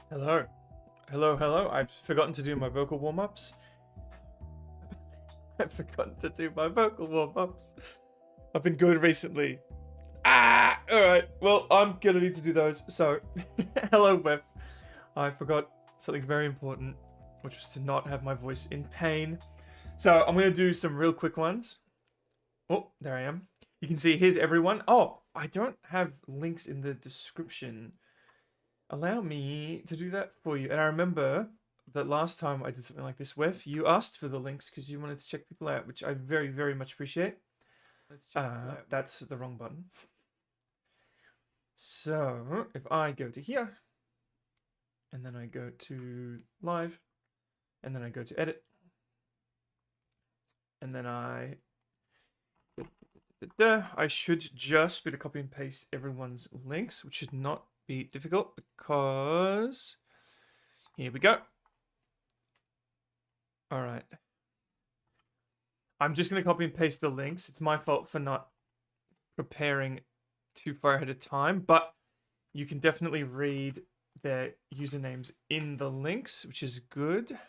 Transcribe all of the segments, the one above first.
Hello. Hello, hello. I've forgotten to do my vocal warm-ups. I've forgotten to do my vocal warm-ups. I've been good recently. Alright. Well, I'm gonna need to do those. So, hello, Web. I forgot something very important, which was to not have my voice in pain. So, I'm gonna do some real quick ones. Oh, there I am. You can see, here's everyone. Oh, I don't have links in the description. Allow me to do that for you. And I remember that last time I did something like this, Wef, you asked for the links because you wanted to check people out, which I very, very much appreciate. That's the wrong button. So if I go to here, and then I go to live, and then I go to edit, and then I should just be able to copy and paste everyone's links, which should not be difficult because here we go. All right. I'm just going to copy and paste the links. It's my fault for not preparing too far ahead of time, but you can definitely read their usernames in the links, which is good.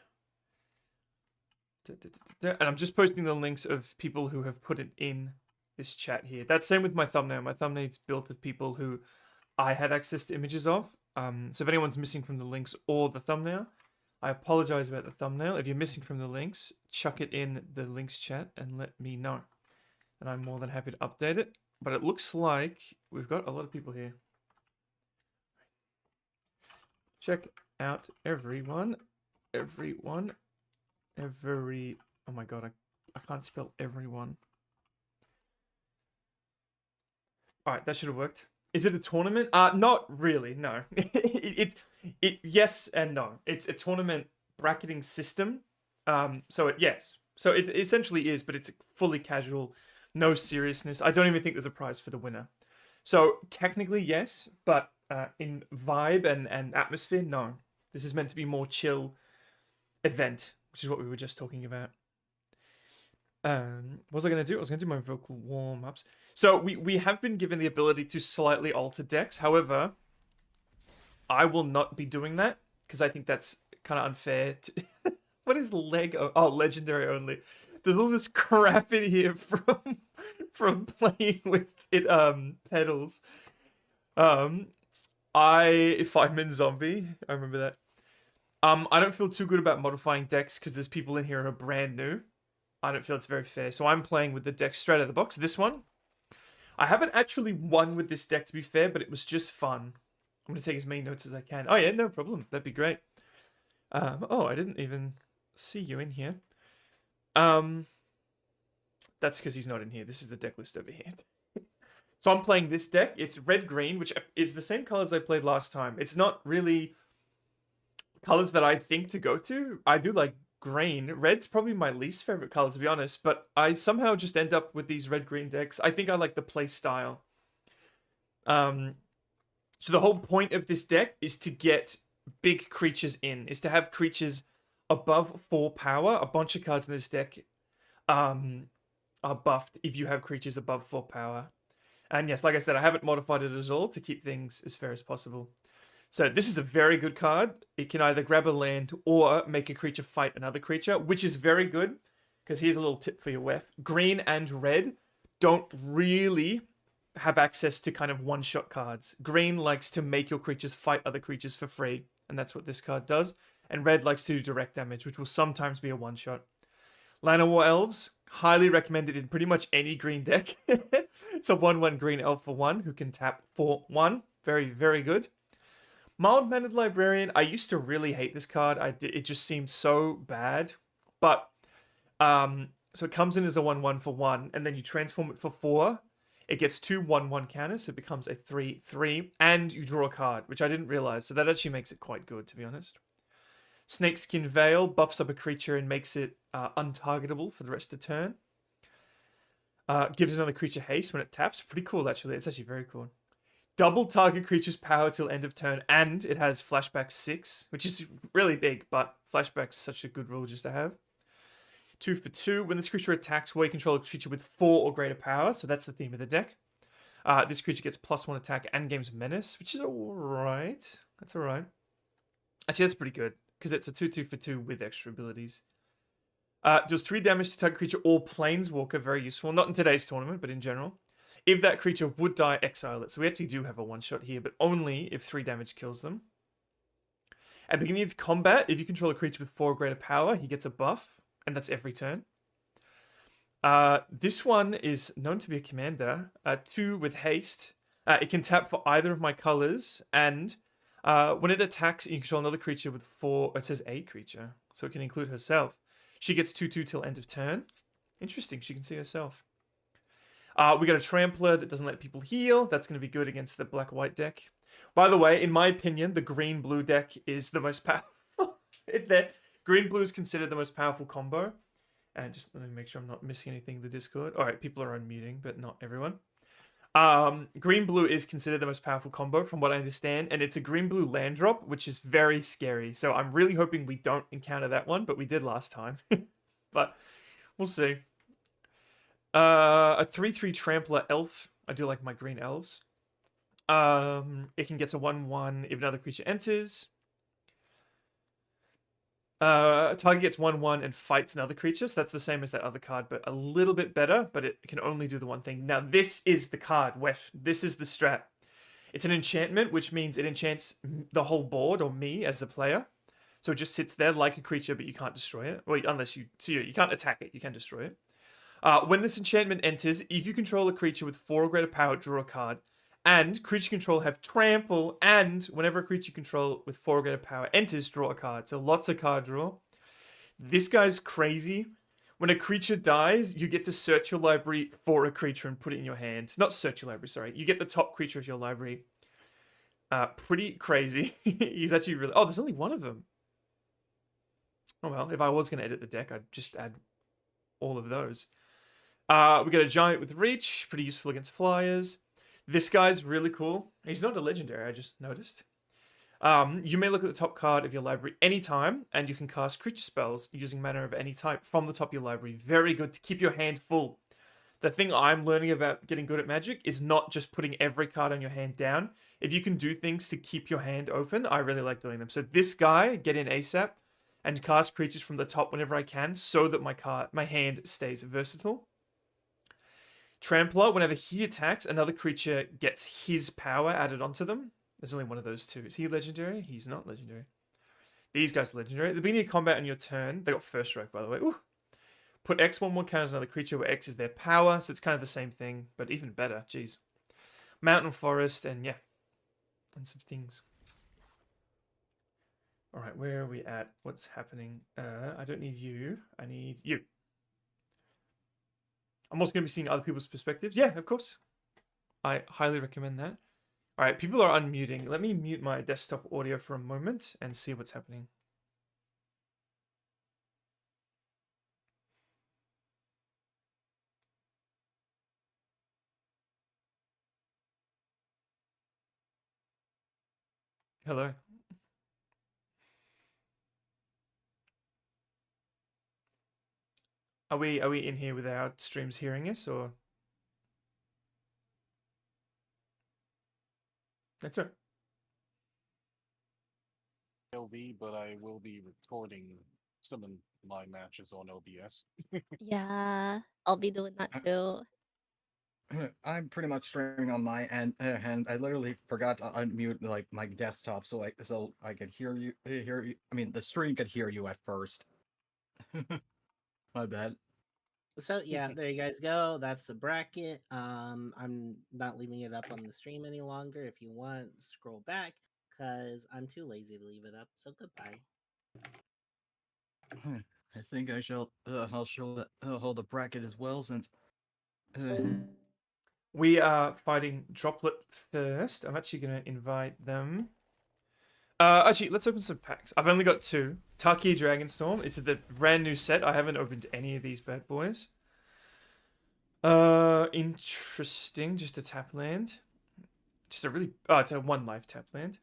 And I'm just posting the links of people who have put it in this chat here. That's same with my thumbnail. My thumbnail's built of people who I had access to images of. So if anyone's missing from the links or the thumbnail, I apologize about the thumbnail. If you're missing from the links, chuck it in the links chat and let me know. And I'm more than happy to update it. But it looks like we've got a lot of people here. Check out everyone. Oh my god, I can't spell everyone. Alright, that should have worked. Is it a tournament? Not really, no. Yes and no. It's a tournament bracketing system. Yes. So it essentially is, but it's fully casual, no seriousness. I don't even think there's a prize for the winner. So technically, yes, but in vibe and atmosphere, no. This is meant to be more chill event, which is what we were just talking about. What was I going to do? I was going to do my vocal warm-ups. So we have been given the ability to slightly alter decks. However, I will not be doing that because I think that's kind of unfair. What is Lego? Oh, legendary only. There's all this crap in here from playing with it pedals. Fireman Zombie. I remember that. I don't feel too good about modifying decks because there's people in here who are brand new. I don't feel it's very fair. So I'm playing with the deck straight out of the box. This one. I haven't actually won with this deck, to be fair, but it was just fun. I'm going to take as many notes as I can. Oh, yeah, no problem. That'd be great. Oh, I didn't even see you in here. That's because he's not in here. This is the deck list over here. So I'm playing this deck. It's red-green, which is the same colors I played last time. It's not really colors that I think to go to. I do like green. Red's probably my least favorite color, to be honest, but I somehow just end up with these red-green decks. I think I like the play style. So the whole point of this deck is to get big creatures in, is to have creatures above 4 power. A bunch of cards in this deck are buffed if you have creatures above 4 power. And yes, like I said, I haven't modified it at all to keep things as fair as possible. So this is a very good card. It can either grab a land or make a creature fight another creature, which is very good. Because here's a little tip for your Wef. Green and red don't really have access to kind of one-shot cards. Green likes to make your creatures fight other creatures for free. And that's what this card does. And red likes to do direct damage, which will sometimes be a one-shot. Llanowar Elves, highly recommended in pretty much any green deck. It's a 1/1 green elf for 1 who can tap for 1. Very, very good. Mild-Mannered Librarian, I used to really hate this card. It just seemed so bad. But, so it comes in as a 1/1 for 1, and then you transform it for 4. It gets 2 1/1 counters, so it becomes a 3/3, and you draw a card, which I didn't realize. So that actually makes it quite good, to be honest. Snakeskin Veil buffs up a creature and makes it untargetable for the rest of the turn. Gives another creature haste when it taps. Pretty cool, actually. It's actually very cool. Double target creature's power till end of turn, and it has Flashback 6, which is really big, but Flashback's such a good rule just to have. 2 for 2. When this creature attacks, you control a creature with 4 or greater power, so that's the theme of the deck. This creature gets +1 attack and gains Menace, which is alright. That's alright. Actually, that's pretty good, because it's a 2/2 for 2 with extra abilities. Deals 3 damage to target creature or planeswalker, very useful. Not in today's tournament, but in general. If that creature would die, exile it. So we actually do have a one-shot here, but only if 3 damage kills them. At the beginning of combat, if you control a creature with 4 or greater power, he gets a buff, and that's every turn. This one is known to be a commander. 2 with haste. It can tap for either of my colors, and when it attacks, you control another creature with 4. It says a creature, so it can include herself. She gets 2/2 till end of turn. Interesting, she can see herself. We got a Trampler that doesn't let people heal. That's going to be good against the black-white deck. By the way, in my opinion, the green-blue deck is the most powerful. Green-blue is considered the most powerful combo. And just let me make sure I'm not missing anything in the Discord. All right, people are unmuting, but not everyone. Green-blue is considered the most powerful combo from what I understand, and it's a green-blue land drop, which is very scary. So I'm really hoping we don't encounter that one, but we did last time. But we'll see. A 3/3 Trampler Elf. I do like my green elves. It can get a 1/1 if another creature enters. Target gets 1/1 and fights another creature, so that's the same as that other card, but a little bit better, but it can only do the one thing. Now, this is the card, Wef. This is the strat. It's an enchantment, which means it enchants the whole board, or me, as the player. So it just sits there like a creature, but you can't destroy it. Well, unless you... So you can't attack it, you can destroy it. When this enchantment enters, if you control a creature with 4 or greater power, draw a card. And creature control have trample, and whenever a creature control with 4 or greater power enters, draw a card. So lots of card draw. This guy's crazy. When a creature dies, you get to search your library for a creature and put it in your hand. Not search your library, sorry. You get the top creature of your library. Pretty crazy. He's actually really... Oh, there's only one of them. Oh well, if I was going to edit the deck, I'd just add all of those. We got a giant with reach. Pretty useful against flyers. This guy's really cool. He's not a legendary, I just noticed. You may look at the top card of your library anytime, and you can cast creature spells using mana of any type from the top of your library. Very good to keep your hand full. The thing I'm learning about getting good at Magic is not just putting every card on your hand down. If you can do things to keep your hand open, I really like doing them. So this guy, get in ASAP, and cast creatures from the top whenever I can, so that my hand stays versatile. Trampler, whenever he attacks, another creature gets his power added onto them. There's only one of those two. Is he legendary? He's not legendary. These guys are legendary. At the beginning of combat on your turn, they got first strike, by the way. Ooh. Put X 1/1 counters another creature where X is their power, so it's kind of the same thing, but even better. Jeez. Mountain, forest, and yeah. And some things. Alright, where are we at? What's happening? I don't need you. I need you. I'm also going to be seeing other people's perspectives. Yeah, of course. I highly recommend that. All right, people are unmuting. Let me mute my desktop audio for a moment and see what's happening. Hello. Are we in here without streams hearing us, or? That's right. LV, but I will be recording some of my matches on OBS. Yeah, I'll be doing that too. I'm pretty much streaming on my end, and I literally forgot to unmute like my desktop so I could hear you. I mean, the stream could hear you at first. My bad. So yeah, there you guys go. That's the bracket. I'm not leaving it up on the stream any longer. If you want, scroll back because I'm too lazy to leave it up. So goodbye. I think I shall. I'll show hold the bracket as well since. We are fighting Droplet first. I'm actually going to invite them. Actually, let's open some packs. I've only got 2. Taki Dragonstorm. It's the brand new set. I haven't opened any of these bad boys. Interesting. Just a tap land. Just a really... Oh, it's a 1 life tap land.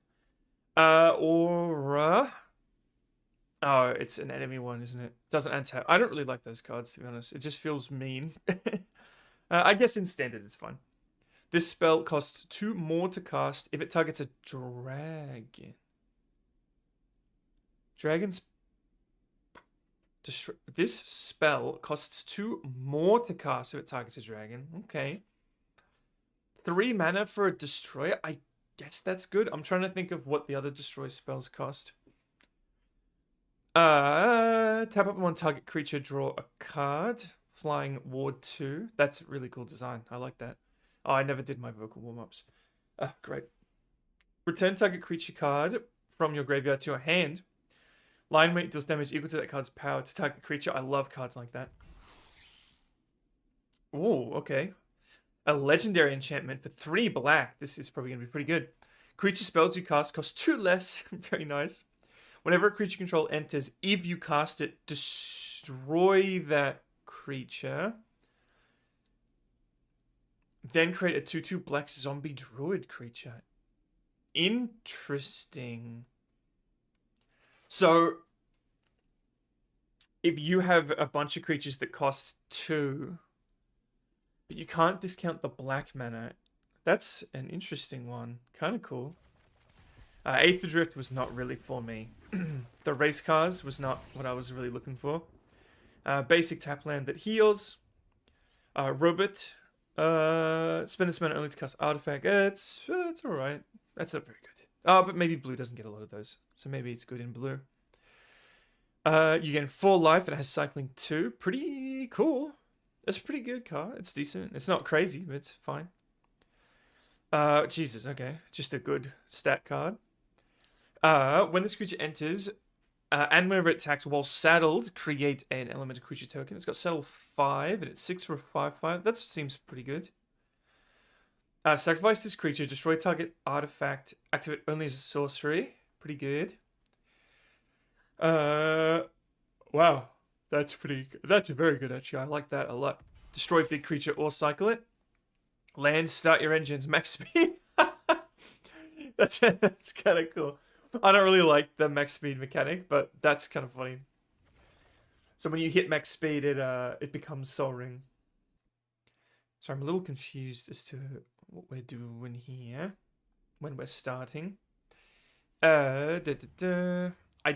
Aura. Oh, it's an enemy one, isn't it? Doesn't untap. I don't really like those cards, to be honest. It just feels mean. I guess in standard it's fine. This spell costs 2 more to cast if it targets a dragon. Dragons. This spell costs 2 more to cast if it targets a dragon. Okay. 3 mana for a destroyer. I guess that's good. I'm trying to think of what the other destroy spells cost. Tap up one target creature, draw a card. Flying Ward 2. That's a really cool design. I like that. Oh, I never did my vocal warm-ups. Great. Return target creature card from your graveyard to your hand. Line weight deals damage equal to that card's power to target creature. I love cards like that. Oh, okay. A legendary enchantment for 3 black. This is probably going to be pretty good. Creature spells you cast cost 2 less. Very nice. Whenever a creature control enters, if you cast it, destroy that creature. Then create a 2/2 black zombie druid creature. Interesting. So, if you have a bunch of creatures that cost 2, but you can't discount the black mana, that's an interesting one. Kind of cool. Aether Drift was not really for me. The race cars was not what I was really looking for. Basic tap land that heals. Robot. Spend this mana only to cast artifact. It's alright. That's not very good. But maybe blue doesn't get a lot of those. So maybe it's good in blue. You gain 4 life and it has cycling 2. Pretty cool. It's a pretty good card. It's decent. It's not crazy, but it's fine. Jesus, okay. Just a good stat card. When this creature enters, and whenever it attacks while saddled, create an elemental creature token. It's got saddle 5, and it's 6 for a 5/5. That seems pretty good. Sacrifice this creature, destroy target artifact, activate only as a sorcery. Pretty good. Wow. That's very good, actually. I like that a lot. Destroy big creature or cycle it. Land, start your engines, max speed. That's kind of cool. I don't really like the max speed mechanic, but that's kind of funny. So when you hit max speed, it becomes Soul Ring. So I'm a little confused as to what we're doing here when we're starting. I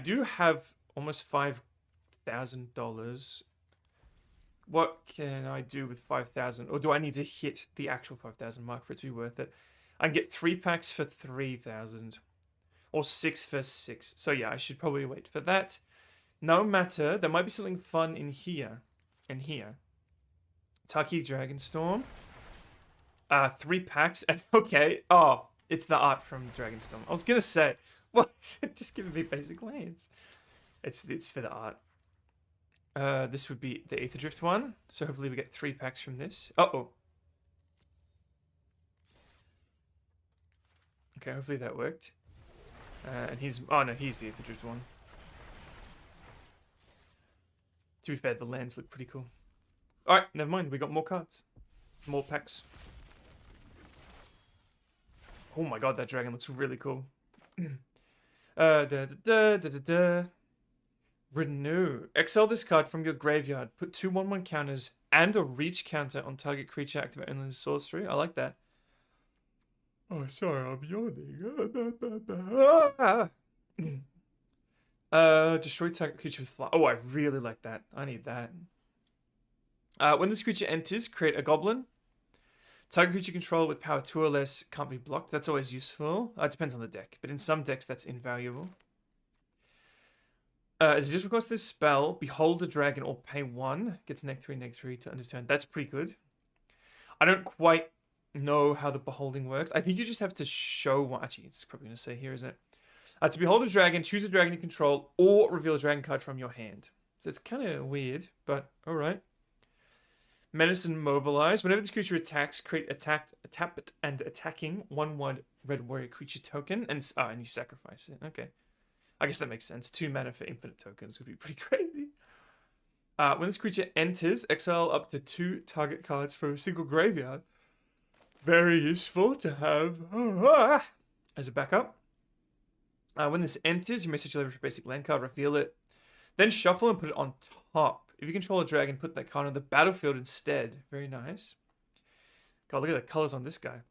do have almost $5,000. What can I do with 5,000? Or do I need to hit the actual 5,000 mark for it to be worth it? I can get 3 packs for 3,000. Or 6 for 6. So yeah, I should probably wait for that. No matter, there might be something fun in here. And here. Taki Dragonstorm. 3 packs. And okay. Oh, it's the art from Dragonstorm. I was going to say, what? Just giving me basic lands. It's for the art. This would be the Aether Drift one. So hopefully we get 3 packs from this. Uh-oh. Okay, hopefully that worked. And he's... Oh, no, he's the Aether Drift one. To be fair, the lands look pretty cool. Alright, never mind. We got more cards. More packs. Oh my god, that dragon looks really cool. Renew. Exile this card from your graveyard. Put 2 1/1 counters and a reach counter on target creature. Activate only as sorcery. I like that. Oh, sorry, I'm yawning. Destroy target creature with fly. Oh, I really like that. I need that. When this creature enters, create a goblin. Target creature control with power 2 or less can't be blocked. That's always useful. It depends on the deck, but in some decks that's invaluable. As a difficult cost this spell, behold a dragon or pay 1. Gets -3/-3 to end of turn. That's pretty good. I don't quite know how the beholding works. I think you just have to show one. Actually, it's probably going to say here, isn't it? To behold a dragon, choose a dragon you control, or reveal a dragon card from your hand. So it's kind of weird, but alright. Menace and Mobilize. Whenever this creature attacks, create tapped and attacking 1/1 red warrior creature token, and you sacrifice it. Okay. I guess that makes sense. 2 mana for infinite tokens would be pretty crazy. When this creature enters, exile up to 2 target cards from a single graveyard. Very useful to have as a backup. When this enters, you may search your library for a basic land card, reveal it. Then shuffle and put it on top. If you control a dragon, put that card on the battlefield instead. Very nice. God, look at the colors on this guy.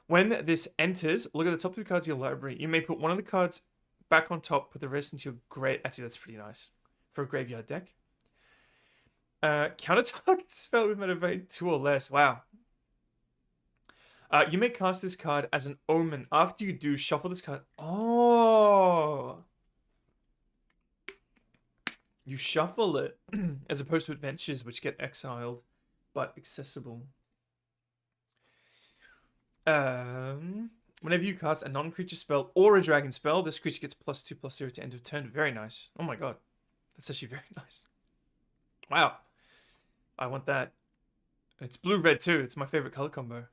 When this enters, look at the top 2 cards of your library. You may put one of the cards back on top, put the rest into your grave. Actually, that's pretty nice for a graveyard deck. Counter target spell with Motivate 2 or less. Wow. You may cast this card as an omen. After you do, shuffle this card. Oh. You shuffle it as opposed to adventures, which get exiled but accessible. Whenever you cast a non-creature spell or a dragon spell, this creature gets +2/+0 to end of turn. Very nice. Oh my god. That's actually very nice. Wow. I want that. It's blue-red too. It's my favorite color combo.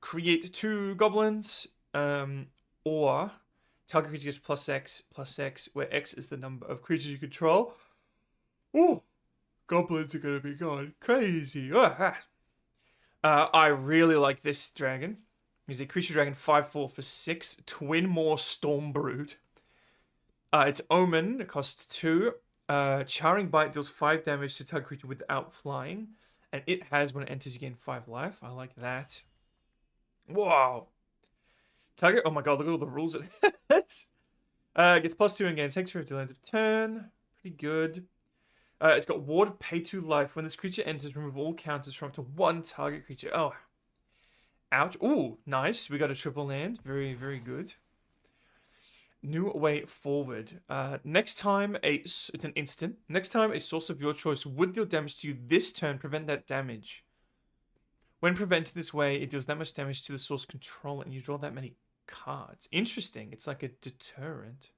Create 2 goblins, or target creature gets +X, where X is the number of creatures you control. Oh, goblins are gonna be going crazy. I really like this dragon. He's a creature dragon 5/4 for 6, Twin Maw Stormbrood. It's Omen, it costs 2. Charring Bite deals 5 damage to target creature without flying. And it has, when it enters, you gain 5 life. I like that. Wow. Target, oh my god, look at all the rules it has. Gets +2 and gains Hex till end of turn. Pretty good. It's got Ward, pay 2 life. When this creature enters, remove all counters from up to 1 target creature. Oh. Ouch. Ooh, nice. We got a triple land. Very, very good. New way forward. Next time, it's an instant. Next time, a source of your choice would deal damage to you this turn. Prevent that damage. When prevented this way, it deals that much damage to the source control, and you draw that many cards. Interesting. It's like a deterrent.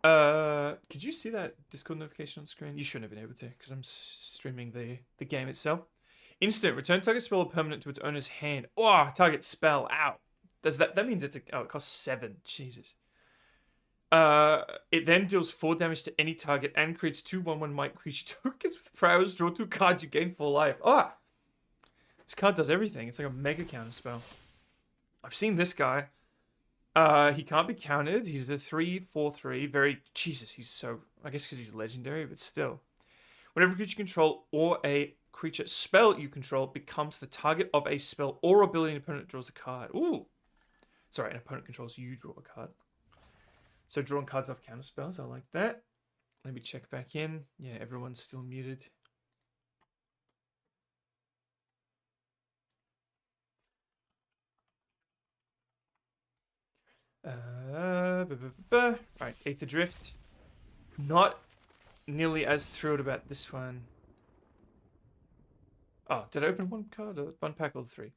Could you see that Discord notification on screen? You shouldn't have been able to, because I'm streaming the game itself. Instant. Return target spell or permanent to its owner's hand. Oh, target spell. Ow. Does that means it's it costs 7. Jesus. It then deals 4 damage to any target and creates 2 1/1 might creature tokens with prowess. Draw 2 cards, you gain 4 life. Oh! This card does everything. It's like a mega counter spell. I've seen this guy. He can't be countered. He's a 3/4/3. Very Jesus, he's so I guess because he's legendary, but still. Whenever a creature you control or a creature spell you control becomes the target of a spell or ability, an opponent draws a card. Ooh. Sorry, an opponent controls, you draw a card. So drawing cards off counter spells, I like that. Let me check back in. Yeah, everyone's still muted. Right, Aether Drift. Not nearly as thrilled about this one. Oh, did I open one card or one pack or 3?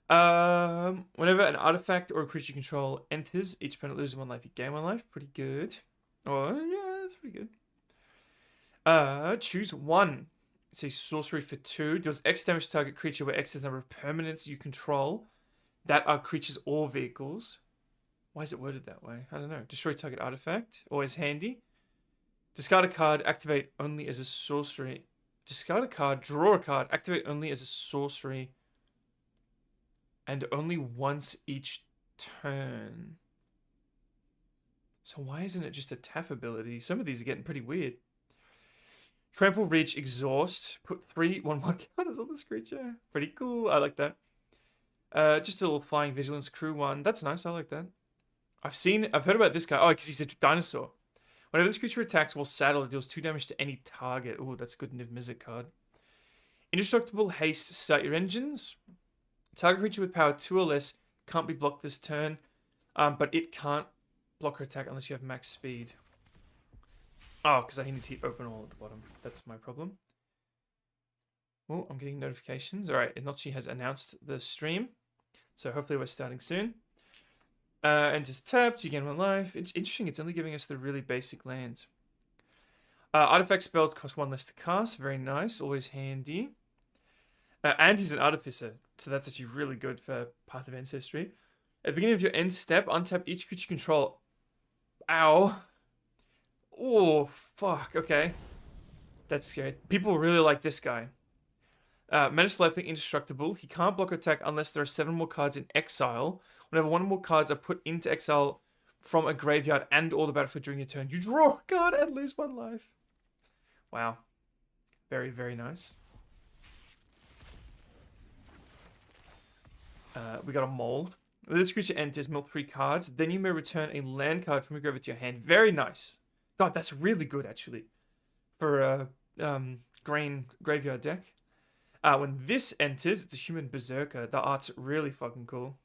Whenever an artifact or a creature you control enters, each opponent loses 1 life. You gain 1 life. Pretty good. Oh, yeah, that's pretty good. Choose 1. It's a sorcery for 2. Deals X damage to target creature where X is the number of permanents you control that are creatures or vehicles. Why is it worded that way? I don't know. Destroy target artifact. Always handy. Discard a card. Activate only as a sorcery. Discard a card. Draw a card. Activate only as a sorcery. And only once each turn. So why isn't it just a tap ability? Some of these are getting pretty weird. Trample, Reach, Exhaust. Put 3 1/1 counters on this creature. Pretty cool. I like that. Just a little Flying Vigilance Crew one. That's nice. I like that. I've heard about this guy. Oh, because he's a dinosaur. Whenever this creature attacks while saddled, it deals 2 damage to any target. Oh, that's a good Niv Mizzet card. Indestructible Haste. Start your engines. Target creature with power 2 or less can't be blocked this turn, but it can't block her attack unless you have max speed. Oh, because I need to open all at the bottom. That's my problem. Oh, I'm getting notifications. All right, Inochi has announced the stream, so hopefully we're starting soon. And just tapped, you gain 1 life. It's interesting, it's only giving us the really basic lands. Artifact spells cost 1 less to cast. Very nice, always handy. And he's an artificer, so that's actually really good for Path of Ancestry. At the beginning of your end step, untap each creature you control. Ow. Oh, fuck, okay. That's scary. People really like this guy. Menace Lifelink, Indestructible. He can't block or attack unless there are 7 more cards in exile. Whenever 1 or more cards are put into exile from a graveyard and or the battlefield during your turn, you draw a card and lose 1 life. Wow. Very, very nice. We got a mole. When this creature enters, mill 3 cards. Then you may return a land card from your graveyard to your hand. Very nice. God, that's really good, actually. For a grain graveyard deck. When this enters, it's a human berserker. The art's really fucking cool.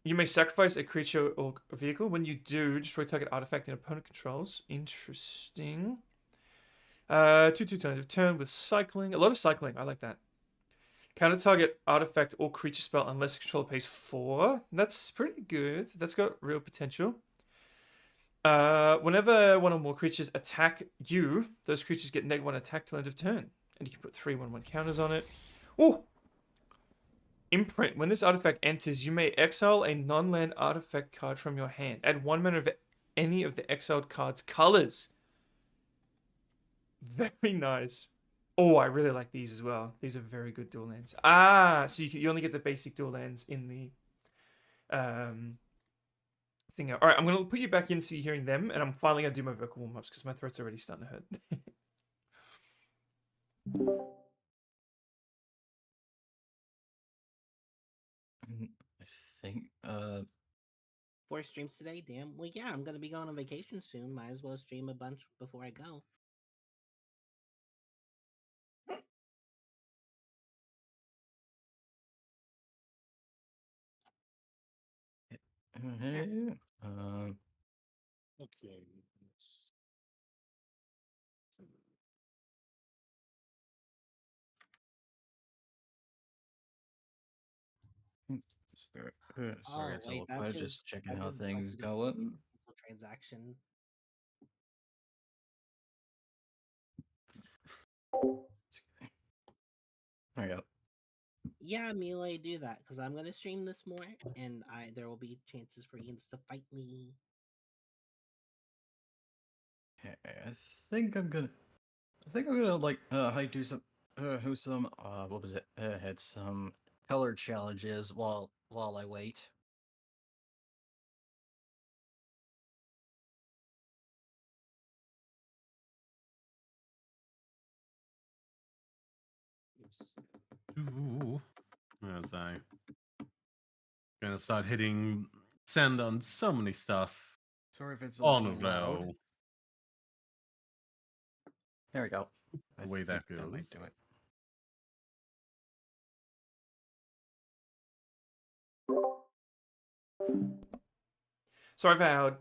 You may sacrifice a creature or a vehicle. When you do, destroy target artifact and opponent controls. Interesting. 2/2 turns of turn with cycling. A lot of cycling. I like that. Counter target artifact or creature spell unless the controller pays 4. That's pretty good. That's got real potential. Whenever one or more creatures attack you, those creatures get -1 attack till end of turn. And you can put 3/1/1 counters on it. Oh! Imprint. When this artifact enters, you may exile a non-land artifact card from your hand. Add 1 mana of any of the exiled card's colors. Very nice. Oh, I really like these as well. These are very good dual lands. So you only get the basic dual lands in the thing. All right, I'm going to put you back in so you're hearing them, and I'm finally going to do my vocal warm-ups because my throat's already starting to hurt. I think 4 streams today, damn. Well, yeah, I'm gonna be going on vacation soon. Might as well stream a bunch before I go. Okay. sorry, it's a little quiet. Just checking how that things is a going. cancel transaction. There you go. Yeah, Melee, do that because I'm gonna stream this more, and there will be chances for Ians to fight me. Okay, I think I'm gonna like do some host some what was it? Had some color challenges while I wait. Ooh. As I gonna start hitting send on so many stuff Sorry if it's a on a little loud. row. There we go. The way that That might goes. do it. Sorry for how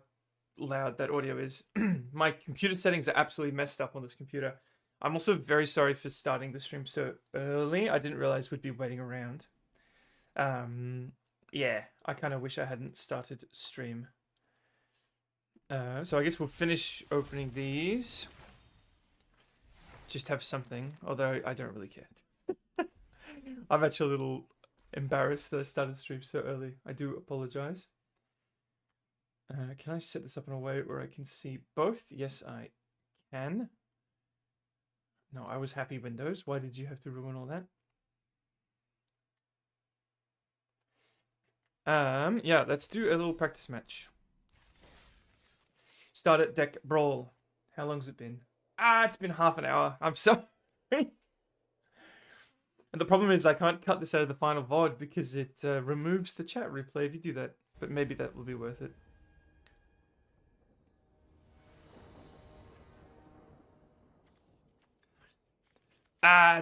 loud that audio is. My computer settings are absolutely messed up on this computer. I'm also very sorry for starting the stream so early. I didn't realize we'd be waiting around. Yeah, I kind of wish I hadn't started stream. So I guess we'll finish opening these. Just have something, although I don't really care. I'm actually a little embarrassed that I started stream so early. I do apologize. Can I set this up in a way where I can see both? Yes, I can. No, I was happy Windows. Why did you have to ruin all that? Yeah, let's do a little practice match. Start at deck brawl. How long's it been? It's been half an hour. I'm sorry. And the problem is I can't cut this out of the final VOD because it removes the chat replay if you do that. But maybe that will be worth it.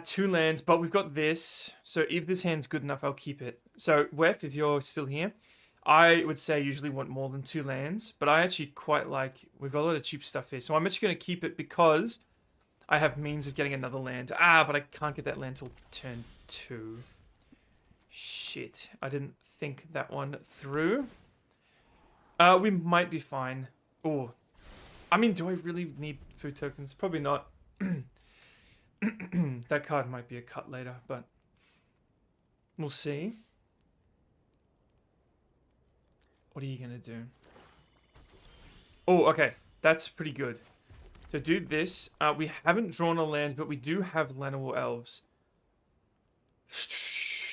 Two lands, but we've got this. So if this hand's good enough, I'll keep it. So, Wef, if you're still here, I would say I usually want more than 2 lands, but I actually quite like, we've got a lot of cheap stuff here. So I'm actually going to keep it because I have means of getting another land. But I can't get that land till turn 2. Shit, I didn't think that one through. We might be fine. Oh, I mean, do I really need food tokens? Probably not. That card might be a cut later, but we'll see. What are you going to do? Oh, okay. That's pretty good. To do this, we haven't drawn a land, but we do have Llanowar Elves.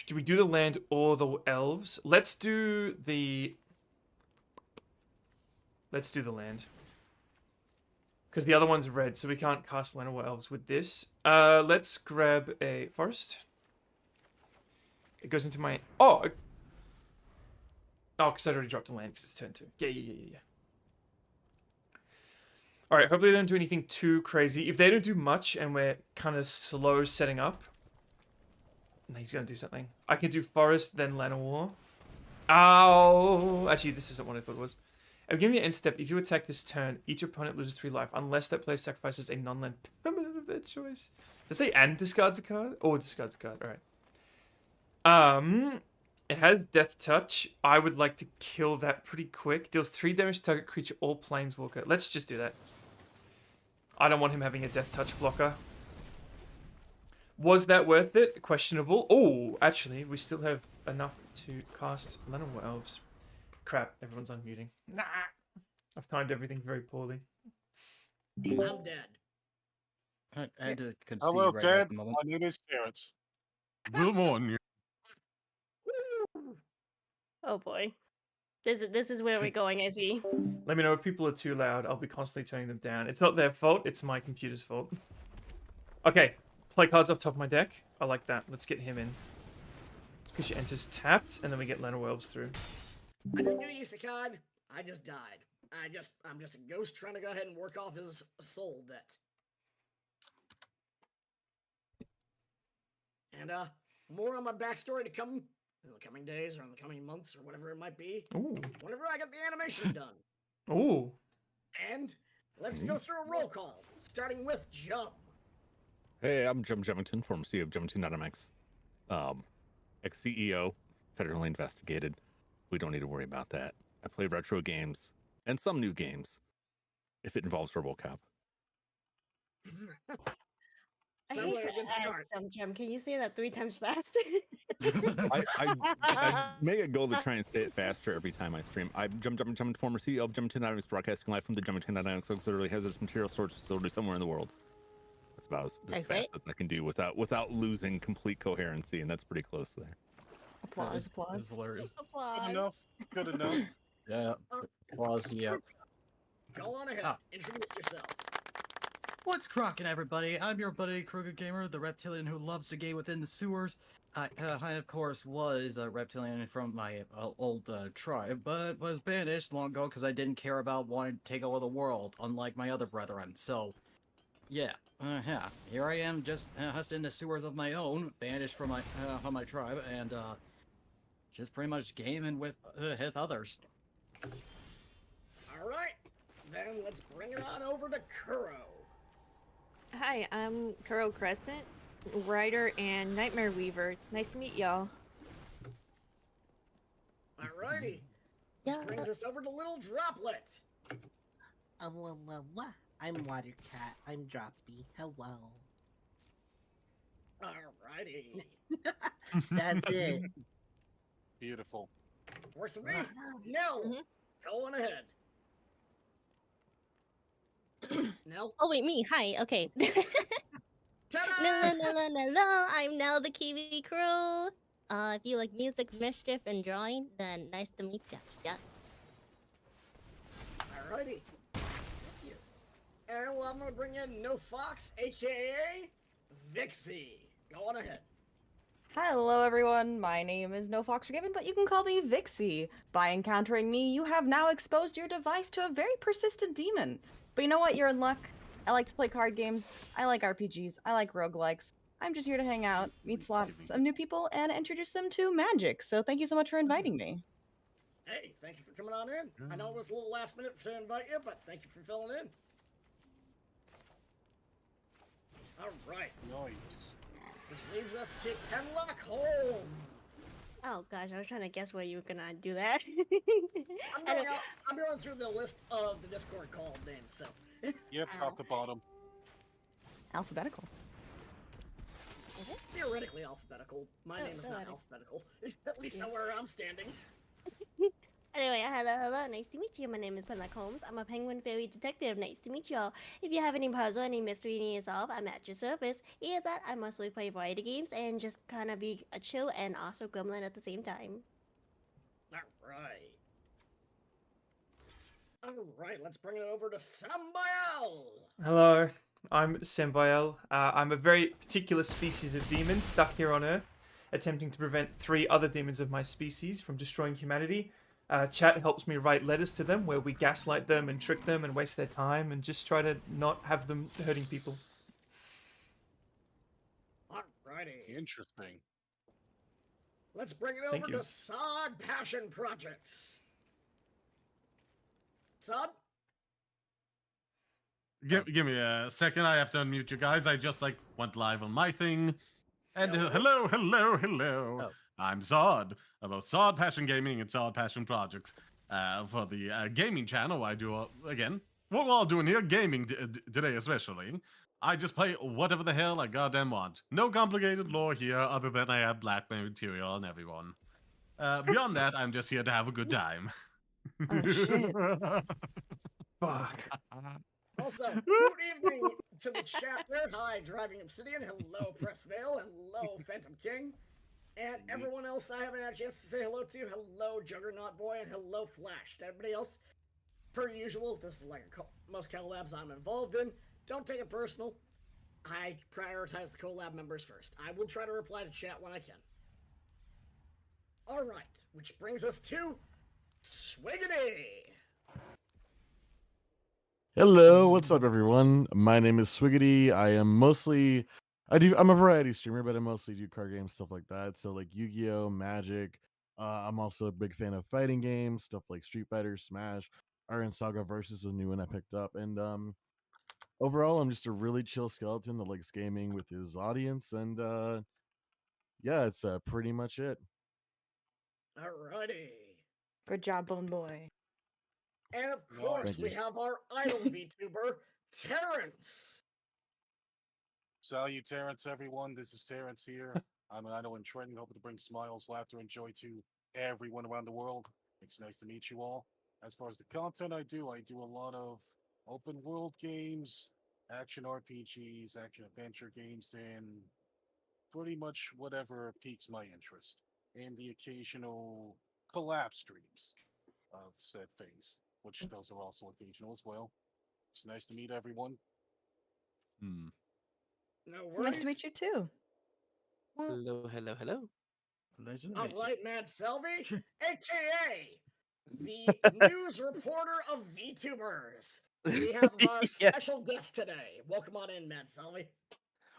Do we do the land or the elves? Let's do the land. Because the other one's red, so we can't cast Llanowar Elves with this. Let's grab a forest. It goes into my... Oh! Oh, because I already dropped a land because it's turn 2. Yeah. Alright, hopefully they don't do anything too crazy. If they don't do much and we're kind of slow setting up... No, he's going to do something. I can do Forest, then Llanowar. Ow! Actually, this isn't what I thought it was. I'm giving you an end step. If you attack this turn, each opponent loses 3 life, unless that player sacrifices a non-land permanent of their choice. Does it say and discards a card? Oh, discards a card. Alright. It has Death Touch. I would like to kill that pretty quick. Deals 3 damage to target creature or planeswalker. Let's just do that. I don't want him having a Death Touch blocker. Was that worth it? Questionable. Oh, actually, we still have enough to cast Llanowar Elves. Crap, everyone's unmuting. Nah! I've timed everything very poorly. I'm dead. I had to concede Hello, right Dad. at the moment. My name is Terrence. Good morning. Oh boy. This is where we're going, I see. Let me know if people are too loud. I'll be constantly turning them down. It's not their fault. It's my computer's fault. Okay. Play cards off top of my deck. I like that. Let's get him in. Creature enters tapped, and then we get Llanowar Elves through. I didn't get Isekai. I just died. I'm just a ghost trying to go ahead and work off his soul debt. And more on my backstory to come in the coming days or in the coming months or whatever it might be. Ooh. Whenever I get the animation done. Ooh. And let's go through a roll call, starting with Jum. Hey, I'm Jim Jemmington, former CEO of Jemmington.mx, ex-CEO, federally investigated. We don't need to worry about that. I play retro games and some new games, if it involves RoboCop. I Sounds hate like a to good add, start. Jum. Can you say that 3 times fast? I make a goal to try and say it faster every time I stream. I'm Jim Jemmington, former CEO of Jemmington.mx, broadcasting live from the Jemmington.mx auxiliary hazardous material storage facility somewhere in the world. That's about as That's fast as I can do without losing complete coherency, and that's pretty close there. Applause, applause. It's hilarious. Good Applause. enough. Good enough. Yeah. Applause, yeah. Go on ahead. Ah. Introduce yourself. What's crockin', everybody? I'm your buddy, Kruger Gamer, the reptilian who loves to game within the sewers. I, of course, was a reptilian from my old tribe, but was banished long ago because I didn't care about wanting to take over the world, unlike my other brethren. So, yeah, here I am, just in the sewers of my own, banished from my tribe, and just pretty much gaming with others. All right. Then let's bring it on over to Kuro. Hi, I'm Kuro Crescent, writer and Nightmare Weaver. It's nice to meet y'all. Alrighty. Yeah. Brings us over to Little Droplet. I'm Watercat. I'm Droppy. Hello. Alrighty. That's it. Beautiful. Works for me. Nell, go on ahead. Nell. Oh wait, me. Hi. Okay. Ta-da! No. I'm now the Kiwi Crew. If you like music, mischief, and drawing, then nice to meet ya. Yeah. Alrighty. And well, I'm gonna bring in No Fox, aka Vixie. Go on ahead. Hello everyone, my name is No Fox Forgiven, but you can call me Vixie. By encountering me, you have now exposed your device to a very persistent demon. But you know what, you're in luck. I like to play card games, I like RPGs, I like roguelikes. I'm just here to hang out, meet lots of new people, and introduce them to magic, so thank you so much for inviting me. Hey, thank you for coming on in. I know it was a little last minute to invite you, but thank you for filling in. Alright, Nice. which leaves us to Hemlock Hole. Oh gosh, I was trying to guess where you were gonna do that. I'm going through the list of the Discord call names, so. Yep, top to bottom. Alphabetical. Theoretically alphabetical. My name is not theoretic. alphabetical. At least not where I'm standing. Anyway, hello, nice to meet you. My name is Penlock Holmes. I'm a penguin fairy detective. Nice to meet y'all. If you have any puzzle, any mystery you need to solve, I'm at your service. Either that, I mostly play variety games and just kind of be a chill and also gremlin at the same time. Alright. Alright, let's bring it over to Sambi'el. Hello, I'm Sambi'el. I'm a very particular species of demon stuck here on Earth. attempting to prevent 3 other demons of my species from destroying humanity. Chat helps me write letters to them where we gaslight them and trick them and waste their time and just try to not have them hurting people. Alrighty. Interesting. Let's bring it Thank over you. to Sod Passion Projects. Sod? Give me a second. I have to unmute you guys. I just went live on my thing. And No worries. hello. Oh. I'm Zod about Zod Passion Gaming and Zod Passion Projects. For the gaming channel, I do again what we're all doing here, gaming today especially. I just play whatever the hell I goddamn want. No complicated lore here, other than I have blackmail material on everyone. Beyond that, I'm just here to have a good time. Oh, shit. Fuck. Also, good evening to the chat there. Hi, Driving Obsidian. Hello, Press Veil. Hello, Phantom King. And everyone else I haven't had a chance to say hello to. Hello, Juggernaut Boy, and hello, Flash. To everybody else, per usual, this is like most collabs I'm involved in. Don't take it personal. I prioritize the collab members first. I will try to reply to chat when I can. Alright, which brings us to Swiggity! Hello, what's up, everyone? My name is Swiggity. I'm a variety streamer, but I mostly do card games, stuff like that. So like Yu-Gi-Oh, Magic. I'm also a big fan of fighting games, stuff like Street Fighter, Smash, Iron Saga Versus is a new one I picked up, and overall, I'm just a really chill skeleton that likes gaming with his audience, and yeah, it's pretty much it. Alrighty. Good job, Bone Boy. And of course, Thank we you. have our idol VTuber, Terrence. Salutations, everyone. This is Terrence here. I'm an idol in training, hoping to bring smiles, laughter, and joy to everyone around the world. It's nice to meet you all. As far as the content I do a lot of open world games, action RPGs, action adventure games, and pretty much whatever piques my interest. And the occasional collab streams of said things, which those are also occasional as well. It's nice to meet everyone. Hmm. No worries. Nice to meet you too. Hello. Pleasure to All meet you. right, Mad Selby, aka the news reporter of VTubers. We have our Yeah. special guest today. Welcome on in, Mad Selby.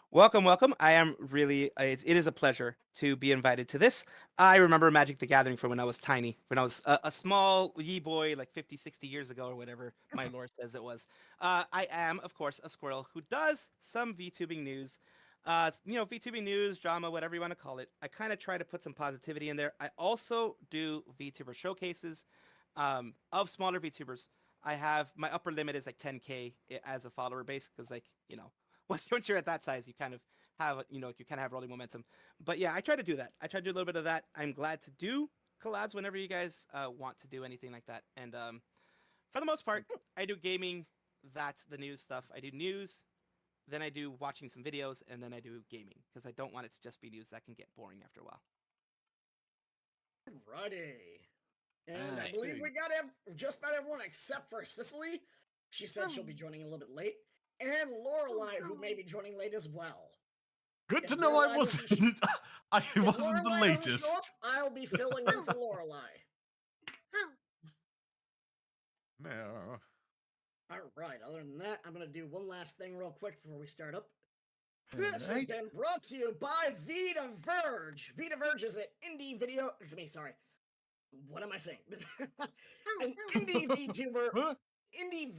Welcome. I am really, it is a pleasure to be invited to this. I remember Magic the Gathering from when I was tiny, when I was a small wee boy, like 50, 60 years ago or whatever my lore says it was. I am, of course, a squirrel who does some VTubing news. VTubing news, drama, whatever you want to call it. I kind of try to put some positivity in there. I also do VTuber showcases of smaller VTubers. I have, my upper limit is like 10K as a follower base, because once you're at that size, you kind of have, rolling momentum. But yeah, I try to do that. I try to do a little bit of that. I'm glad to do collabs whenever you guys want to do anything like that. And for the most part, I do gaming. That's the news stuff. I do news, then I do watching some videos, and then I do gaming, because I don't want it to just be news. That can get boring after a while. Righty. And I Nice. believe we got just about everyone except for Cicely. She said she'll be joining a little bit late. And Lorelei, who may be joining late as well. Good If to know I Lorelei wasn't. doesn't I If wasn't the Lorelei doesn't show latest. up, I'll be filling in for Lorelei. No. Alright, other than that, I'm gonna do one last thing real quick before we start up. This has Alright. been brought to you by Vtuber. Vtuber is an indie video. Sorry. What am I saying? An indie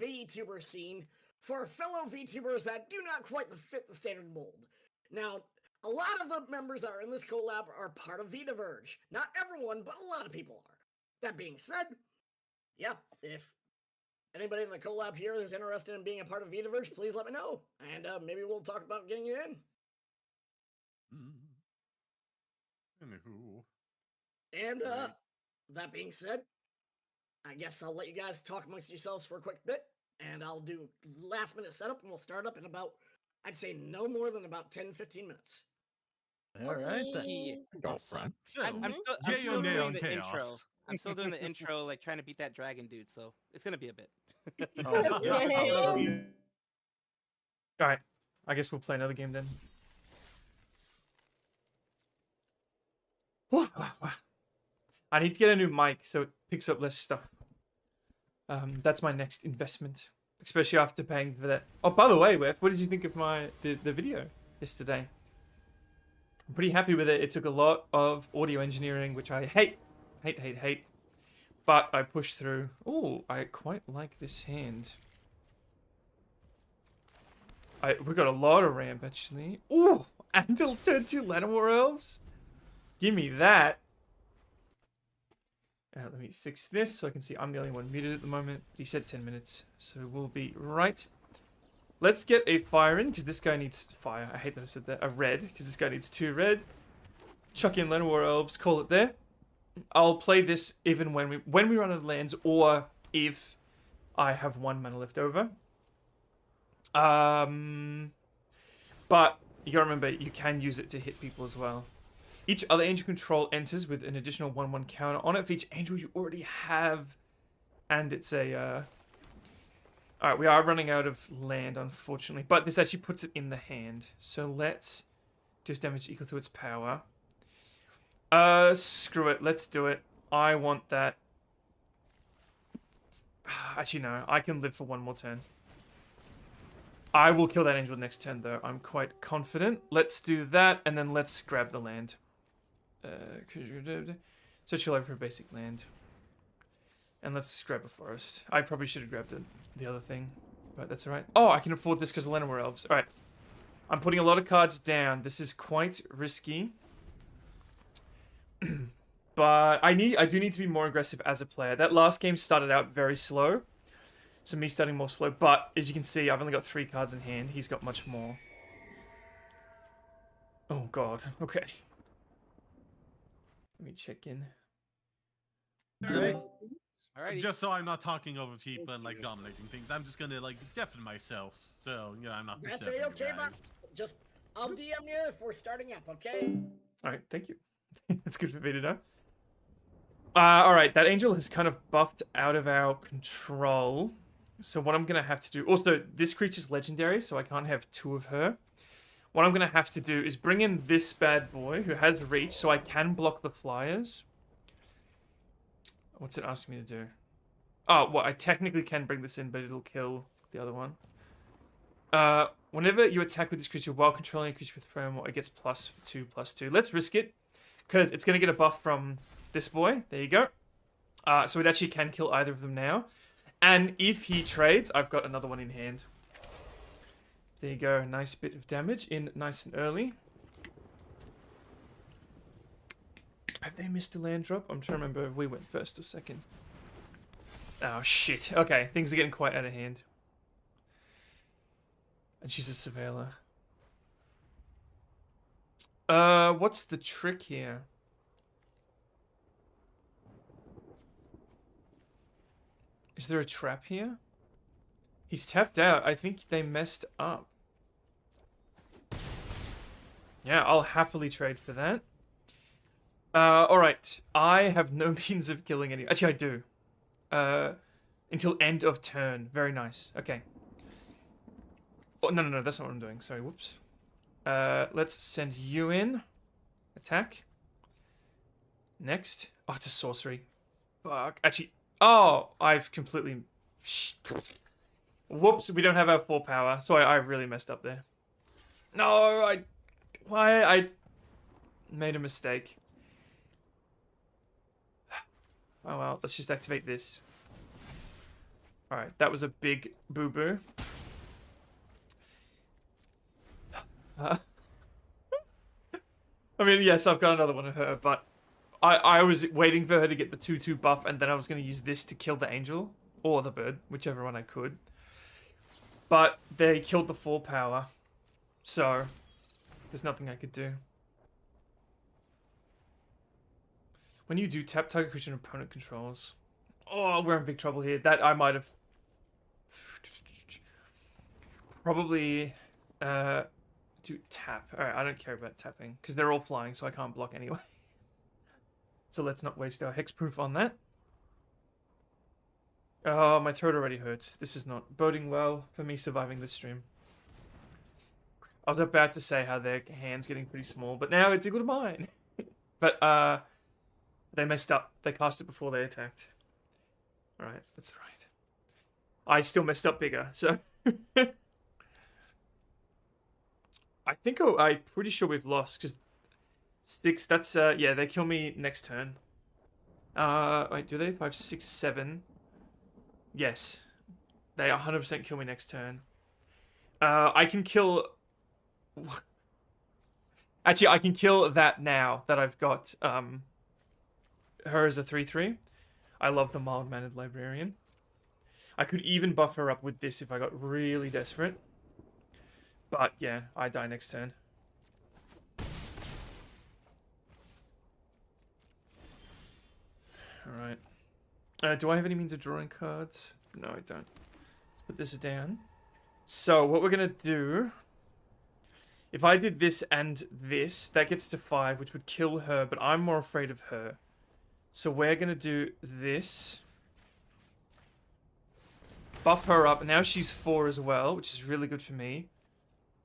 VTuber scene for fellow VTubers that do not quite fit the standard mold. Now, a lot of the members that are in this collab are part of Vtuber. Not everyone, but a lot of people are. That being said, yeah, if anybody in the collab here is interested in being a part of Vtuber, please let me know, and maybe we'll talk about getting you in. Anywho. And Right. that being said, I guess I'll let you guys talk amongst yourselves for a quick bit, and I'll do last minute setup, and we'll start up in about, I'd say no more than about 10-15 minutes. All right then. Yeah. Go for it. I'm So, still yay or nay doing on the intro. chaos. I'm still doing the intro, like trying to beat that dragon dude. So it's gonna be a bit. Oh, Yeah. Alright, I guess we'll play another game then. I need to get a new mic so it picks up less stuff. That's my next investment, especially after paying for that. Oh, by the way, Wef, what did you think of the video yesterday? I'm pretty happy with it. It took a lot of audio engineering, which I hate. But I pushed through. Oh, I quite like this hand. We got a lot of ramp, actually. Ooh, until turn 2 Llanowar Elves. Give me that. Let me fix this so I can see I'm the only one muted at the moment. He said 10 minutes, so we'll be right. Let's get a fire in, because this guy needs fire. I hate that I said that. A red, because this guy needs 2 red. Chuck in Llanowar Elves, call it there. I'll play this even when we run out of lands, or if I have 1 mana left over. But you gotta remember, you can use it to hit people as well. Each other angel control enters with an additional 1/1 counter on it for each angel you already have. And it's a... Alright, we are running out of land, unfortunately. But this actually puts it in the hand. So let's do damage equal to its power. Screw it. Let's do it. I want that. Actually, no. I can live for 1 more turn. I will kill that angel next turn, though. I'm quite confident. Let's do that, and then let's grab the land. Search your life for a basic land. And let's grab a forest. I probably should have grabbed the other thing, but that's alright. Oh, I can afford this because of Llanowar Elves. Alright. I'm putting a lot of cards down. This is quite risky. But I do need to be more aggressive as a player. That last game started out very slow. So me starting more slow. But as you can see, I've only got 3 cards in hand. He's got much more. Oh god. Okay. Let me check in. Alright. Just so I'm not talking over people and like dominating things, I'm just gonna like deafen myself. So, you know, I'm not That's disturbing okay, you guys. Just I'll DM you if we're starting up, okay? Alright, thank you. That's good for me to know. Alright, that angel has kind of buffed out of our control. So what I'm going to have to do... Also, this creature's legendary, so I can't have 2 of her. What I'm going to have to do is bring in this bad boy, who has reach, so I can block the flyers. What's it asking me to do? Oh, well, I technically can bring this in, but it'll kill the other one. Whenever you attack with this creature while controlling a creature with framework, it gets +2/+2. Let's risk it, because it's going to get a buff from this boy. There you go. So it actually can kill either of them now. And if he trades, I've got another one in hand. There you go. Nice bit of damage in nice and early. Have they missed a land drop? I'm trying to remember if we went first or second. Oh, shit. Okay, things are getting quite out of hand. And she's a surveiller. What's the trick here? Is there a trap here? He's tapped out. I think they messed up. Yeah, I'll happily trade for that. Alright. I have no means of killing any... Actually, I do. Until end of turn. Very nice. Okay. Oh, no. That's not what I'm doing. Sorry, whoops. Let's send you in. Attack. Next. Oh, it's a sorcery. Fuck. Actually... Oh, I've completely... Whoops, we don't have our 4 power, so I really messed up there. No, I made a mistake. Oh well, let's just activate this. Alright, that was a big boo-boo. I mean, yes, I've got another one of her, but... I was waiting for her to get the 2/2 buff, and then I was going to use this to kill the angel. Or the bird, whichever one I could. But they killed the 4 power. So, there's nothing I could do. When you do tap target creature and opponent controls... Oh, we're in big trouble here. That I might have... Probably... do tap. Alright, I don't care about tapping. Because they're all flying, so I can't block anyway. So let's not waste our hexproof on that. Oh, my throat already hurts. This is not boding well for me surviving this stream. I was about to say how their hand's getting pretty small, but now it's equal to mine. But they messed up. They cast it before they attacked. Alright, that's right. I still messed up bigger, so... I think I'm pretty sure we've lost, because 6, that's, yeah, they kill me next turn. Wait, do they? 5, 6, 7. Yes. They 100% kill me next turn. I can kill... Actually, I can kill that now that I've got her as a 3/3. I love the mild-mannered librarian. I could even buff her up with this if I got really desperate. But yeah, I die next turn. Alright. Do I have any means of drawing cards? No, I don't. Let's put this down. So, what we're going to do... If I did this and this, that gets to 5, which would kill her, but I'm more afraid of her. So we're going to do this. Buff her up. Now she's 4 as well, which is really good for me.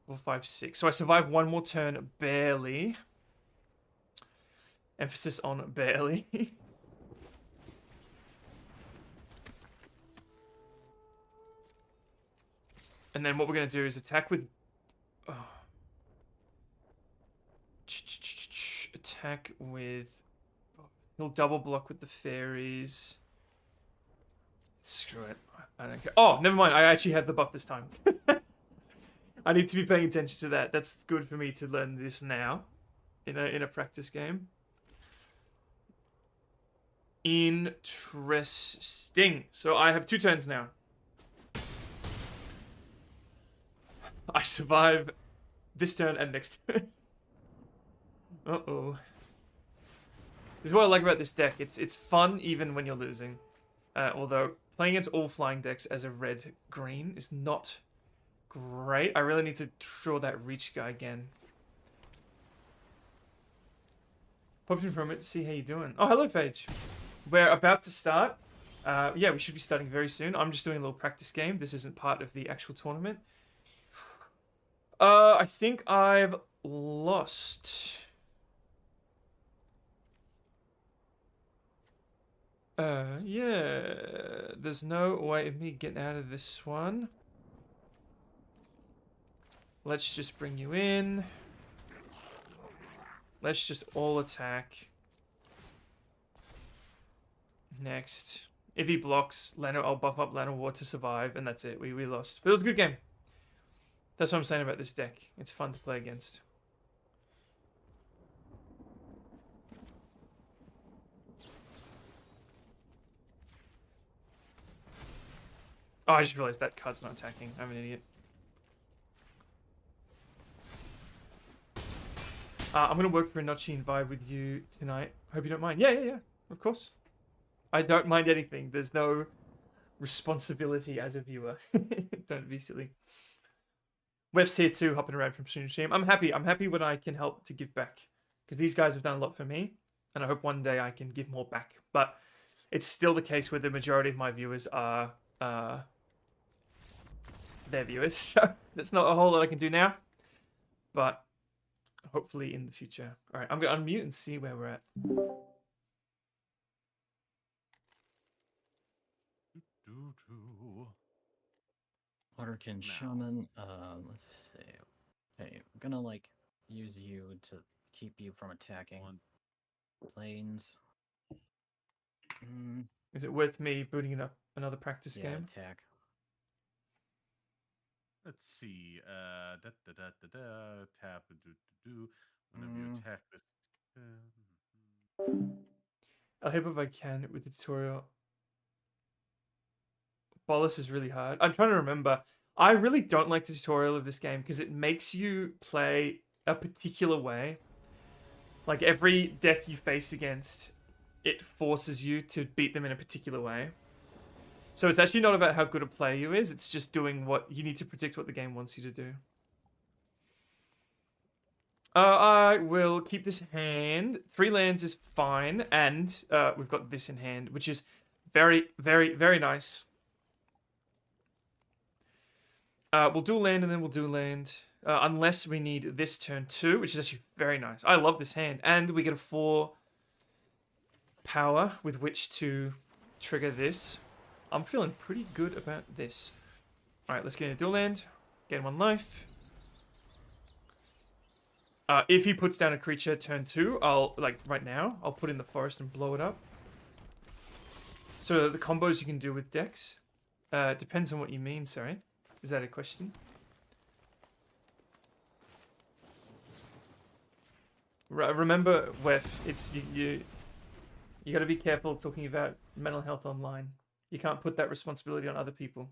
4, 5, 6. So I survive one more turn, barely. Emphasis on barely. And then what we're going to do is attack with... Oh. Attack with... He'll double block with the fairies. Screw it. I don't care. Oh, never mind. I actually have the buff this time. I need to be paying attention to that. That's good for me to learn this now. In a practice game. Interesting. So I have 2 turns now. I survive this turn and next turn. Uh-oh. This is what I like about this deck. It's fun even when you're losing. Although playing against all flying decks as a red-green is not great. I really need to draw that reach guy again. Popped in for a minute to see how you're doing. Oh, hello, Paige. We're about to start. Yeah, we should be starting very soon. I'm just doing a little practice game. This isn't part of the actual tournament. I think I've lost. Yeah. There's no way of me getting out of this one. Let's just bring you in. Let's just all attack. Next. If he blocks, I'll buff up Llanowar to survive, and that's it. We lost. But it was a good game. That's what I'm saying about this deck. It's fun to play against. Oh, I just realized that card's not attacking. I'm an idiot. I'm going to work for a Notchine vibe with you tonight. Hope you don't mind. Yeah. Of course. I don't mind anything. There's no responsibility as a viewer. Don't be silly. Wef's here too, hopping around from stream to stream. I'm happy. I'm happy when I can help to give back. Because these guys have done a lot for me. And I hope one day I can give more back. But it's still the case where the majority of my viewers are their viewers. So there's not a whole lot I can do now. But hopefully in the future. Alright, I'm going to unmute and see where we're at. Waterkin Shaman, let's see. Hey, I'm gonna like use you to keep you from attacking planes. Is it worth me booting up another practice game? Attack. Let's see. Tap. Whenever you attack this. I'll help if I can with the tutorial. Bolus is really hard. I'm trying to remember. I really don't like the tutorial of this game because it makes you play a particular way. Like every deck you face against, it forces you to beat them in a particular way. So it's actually not about how good a player you is. It's just doing what you need to predict what the game wants you to do. I will keep this in hand. 3 lands is fine. And we've got this in hand, which is very, very, very nice. We'll do land and then we'll do land. unless we need this turn 2, which is actually very nice. I love this hand. And we get a 4 power with which to trigger this. I'm feeling pretty good about this. Alright, let's get a dual land. Gain 1 life. If he puts down a creature turn 2, I'll, like, right now, I'll put in the forest and blow it up. So the combos you can do with decks, depends on what you mean, sorry. Is that a question? Remember, Wef, it's you got to be careful talking about mental health online. You can't put that responsibility on other people.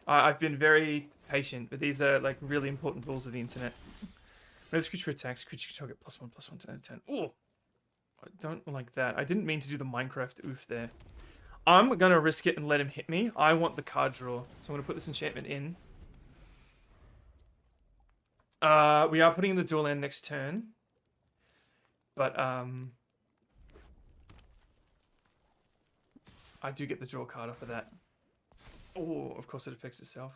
I've been very patient, but these are like really important rules of the internet. When this creature attacks, creature can target +1/+1 to end turn. Oh, I don't like that. I didn't mean to do the Minecraft oof there. I'm gonna risk it and let him hit me. I want the card draw, so I'm gonna put this enchantment in. We are putting in the dual land next turn, but I do get the draw card off of that. Oh, of course it affects itself.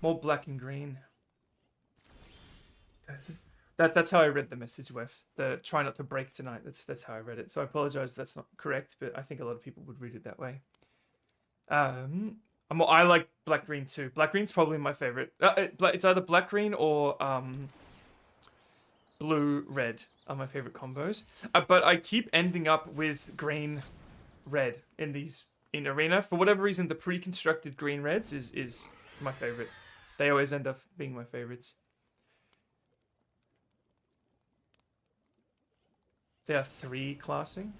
More black and green. That's how I read the message, Wef. The try not to break tonight. That's how I read it. So I apologize if that's not correct, but I think a lot of people would read it that way. I like black green too. Black green's probably my favorite. It's either black green or blue red are my favorite combos. But I keep ending up with green red in arena. For whatever reason, the pre-constructed green reds is my favorite. They always end up being my favorites. They are 3 classing.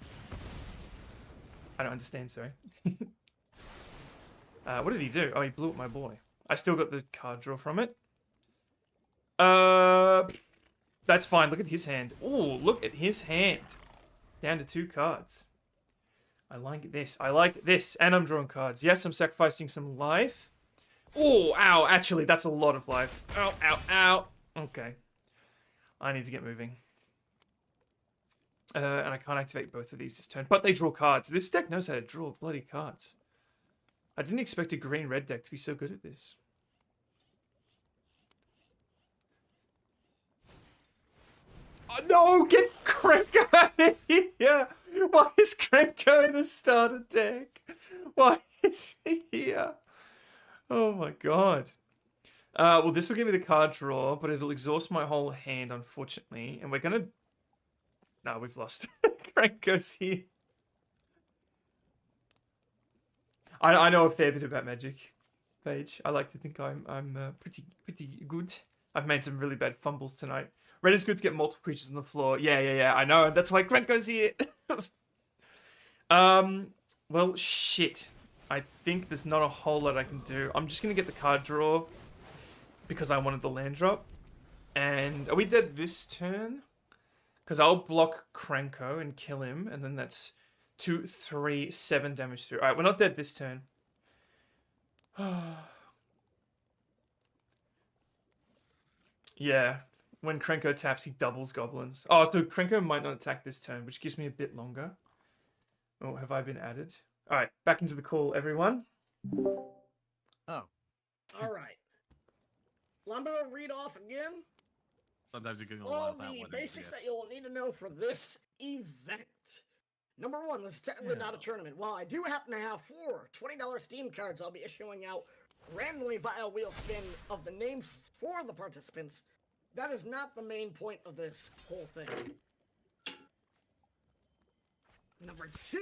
I don't understand, sorry. What did he do? Oh, he blew up my boy. I still got the card draw from it. That's fine. Look at his hand. Oh, look at his hand. Down to 2 cards. I like this. I like this. And I'm drawing cards. Yes, I'm sacrificing some life. Oh, ow. Actually, that's a lot of life. Ow, ow, ow. Okay. I need to get moving. And I can't activate both of these this turn. But they draw cards. This deck knows how to draw bloody cards. I didn't expect a green-red deck to be so good at this. Oh, no! Get Krenko out of here! Why is Krenko in a starter deck? Why is he here? Oh my god. Well, this will give me the card draw, but it'll exhaust my whole hand, unfortunately. And we're gonna... No, we've lost. Krenko's here. I know a fair bit about Magic, Paige. I like to think I'm pretty good. I've made some really bad fumbles tonight. Red is good to get multiple creatures on the floor. Yeah, I know. That's why Krenko's here. Well, shit. I think there's not a whole lot I can do. I'm just going to get the card draw because I wanted the land drop. And are we dead this turn? Because I'll block Krenko and kill him, and then that's 2, 3, 7 damage through. Alright, we're not dead this turn. Yeah, when Krenko taps, he doubles goblins. Oh, so Krenko might not attack this turn, which gives me a bit longer. Oh, have I been added? Alright, back into the call, everyone. Oh. Alright. Lambo, read off again. Sometimes you can All the basics that you'll need to know for this event. Number 1, this is technically not a tournament. While I do happen to have 4 $20 Steam cards I'll be issuing out randomly via wheel spin of the name for the participants, that is not the main point of this whole thing. Number 2.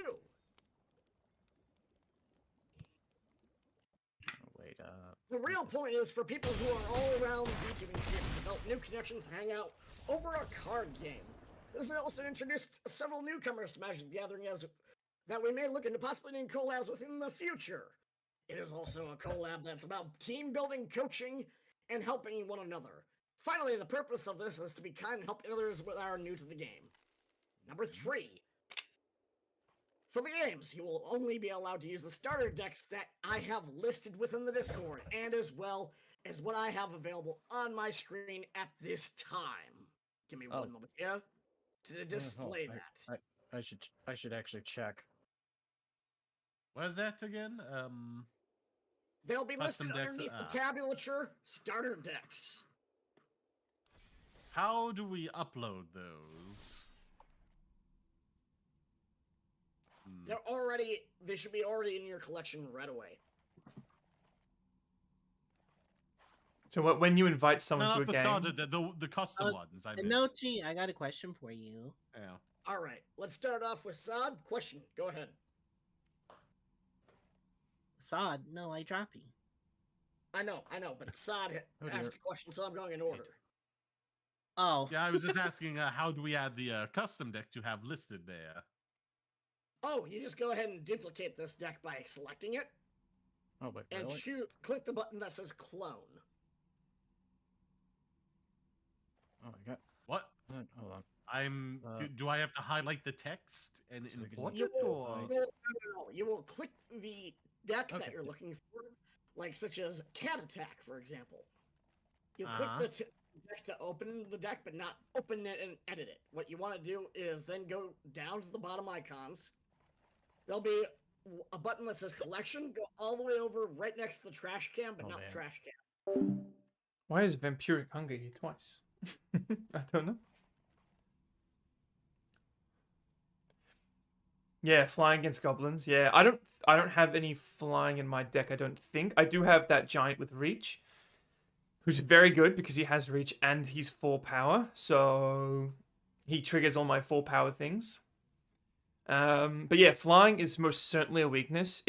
Wait up. The real point is for people who are all around the VTubing sphere to develop new connections and hang out over a card game. This has also introduced several newcomers to Magic the Gathering that we may look into possibly doing collabs with in the future. It is also a collab that's about team building, coaching, and helping one another. Finally, the purpose of this is to be kind and help others that are new to the game. Number 3. For the games, you will only be allowed to use the starter decks that I have listed within the Discord, and as well as what I have available on my screen at this time. Give me one moment here to display that. I should actually check. Where's that again? They'll be Custom listed decks, underneath ah. the tabulature starter decks. How do we upload those? Hmm. They should be already in your collection right away. So when you invite someone No, to a not the game, starter, the custom ones. I mean. Nochi, I got a question for you. Yeah. All right, let's start off with Saad. Question, go ahead. Sod, no, I droppy. I know, but Saad asked a question, so I'm going in order. Oh. Yeah, I was just asking, how do we add the custom deck to have listed there? Oh, you just go ahead and duplicate this deck by selecting it. Oh, wait, and really? click the button that says clone. Oh my god. What? Hold on. Do I have to highlight the text and So we can import do it, or? No, you will click the deck that Okay. you're looking for, like such as Cat Attack, for example. You click the deck to open the deck, but not open it and edit it. What you want to do is then go down to the bottom icons. There'll be a button that says Collection. Go all the way over right next to the trash can, but not the trash can. why is Vampiric Hunger here twice? I don't know. Yeah, flying against goblins. Yeah, I don't have any flying in my deck, I don't think. I do have that giant with reach, who's very good because he has reach and he's 4 power, so he triggers all my 4 power things. But yeah, flying is most certainly a weakness.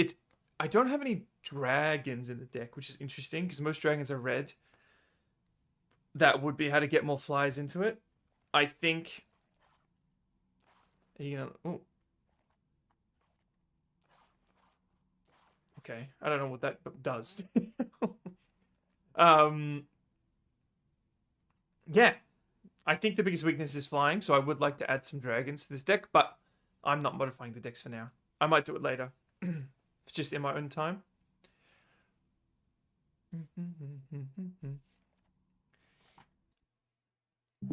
I don't have any dragons in the deck, which is interesting because most dragons are red. That would be how to get more flies into it. I think. Oh. Okay, I don't know what that does. Yeah, I think the biggest weakness is flying, so I would like to add some dragons to this deck, but I'm not modifying the decks for now. I might do it later. It's just in my own time.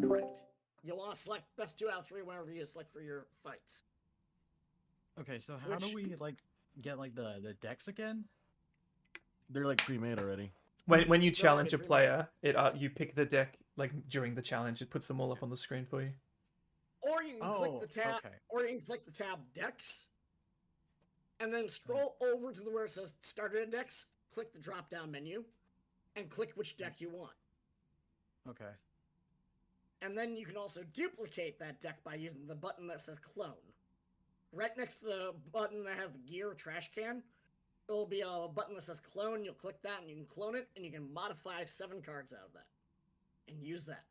Correct. You'll want to select best 2 out of 3 whenever you select for your fights. Okay, so how do Which- we get the decks again? They're like pre-made already. When you challenge a pretty player, you pick the deck like during the challenge. It puts them all up on the screen for you. Or you can click the tab, okay. or you can click the tab Decks, and then scroll over to where it says Starter Decks. Click the drop-down menu, and click which deck you want. Okay. And then you can also duplicate that deck by using the button that says Clone. Right next to the button that has the gear or trash can, there'll be a button that says Clone. You'll click that, and you can clone it, and you can modify 7 cards out of that, and use that.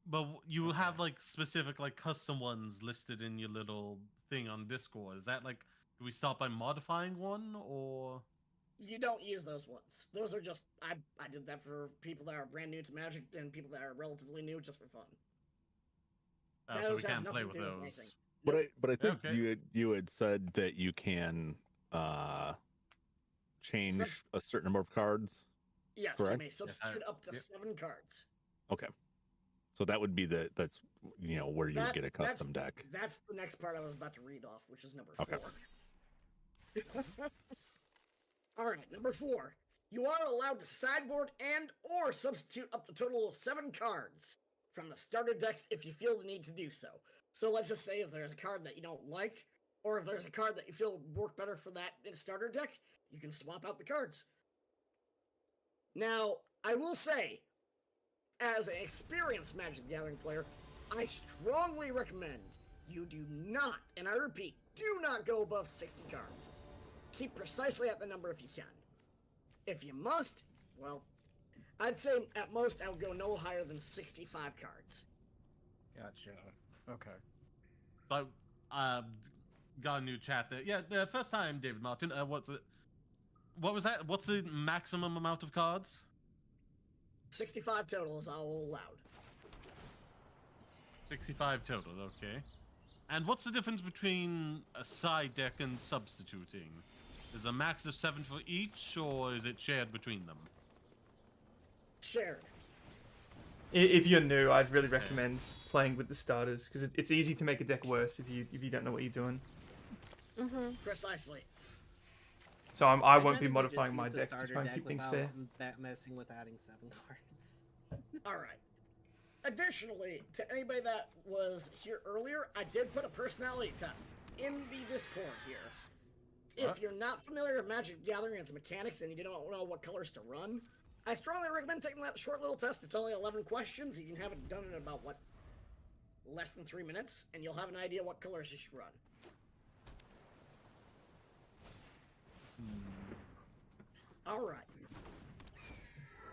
But you have like specific like custom ones listed in your little thing on Discord. Is that like, do we start by modifying one, or? You don't use those ones. Those are just I did that for people that are brand new to Magic and people that are relatively new just for fun. So we Those have can't play nothing with to do with those. anything. But I think Okay. you had said that you can change Subs- a certain number of cards. Yes, Correct? you may substitute up to yep. 7 cards. Okay. So that would be that's where you would get a custom deck. That's the next part I was about to read off, which is number Okay. 4. Alright, number 4. You are allowed to sideboard and or substitute up to a total of 7 cards from the starter decks if you feel the need to do so. So let's just say if there's a card that you don't like, or if there's a card that you feel would work better for that starter deck, you can swap out the cards. Now, I will say, as an experienced Magic the Gathering player, I strongly recommend you do not, and I repeat, do not go above 60 cards. Keep precisely at the number if you can. If you must, well, I'd say at most I would go no higher than 65 cards. Gotcha. Okay. So, got a new chat there. Yeah, the first time, David Martin. What was that? What's the maximum amount of cards? 65 total is all allowed. 65 total, okay. And what's the difference between a side deck and substituting? Is a max of 7 for each, or is it shared between them? Shared. If you're new, I'd really recommend playing with the starters because it's easy to make a deck worse if you don't know what you're doing. Precisely. So I I'd won't be rather just modifying my use the deck to starter try and deck keep things without fair. messing with adding 7 cards. All right. Additionally, to anybody that was here earlier, I did put a personality test in the Discord here. If you're not familiar with Magic the Gathering and its mechanics and you don't know what colors to run, I strongly recommend taking that short little test. It's only 11 questions. You can have it done in about, what, less than 3 minutes, and you'll have an idea what colors you should run. All right.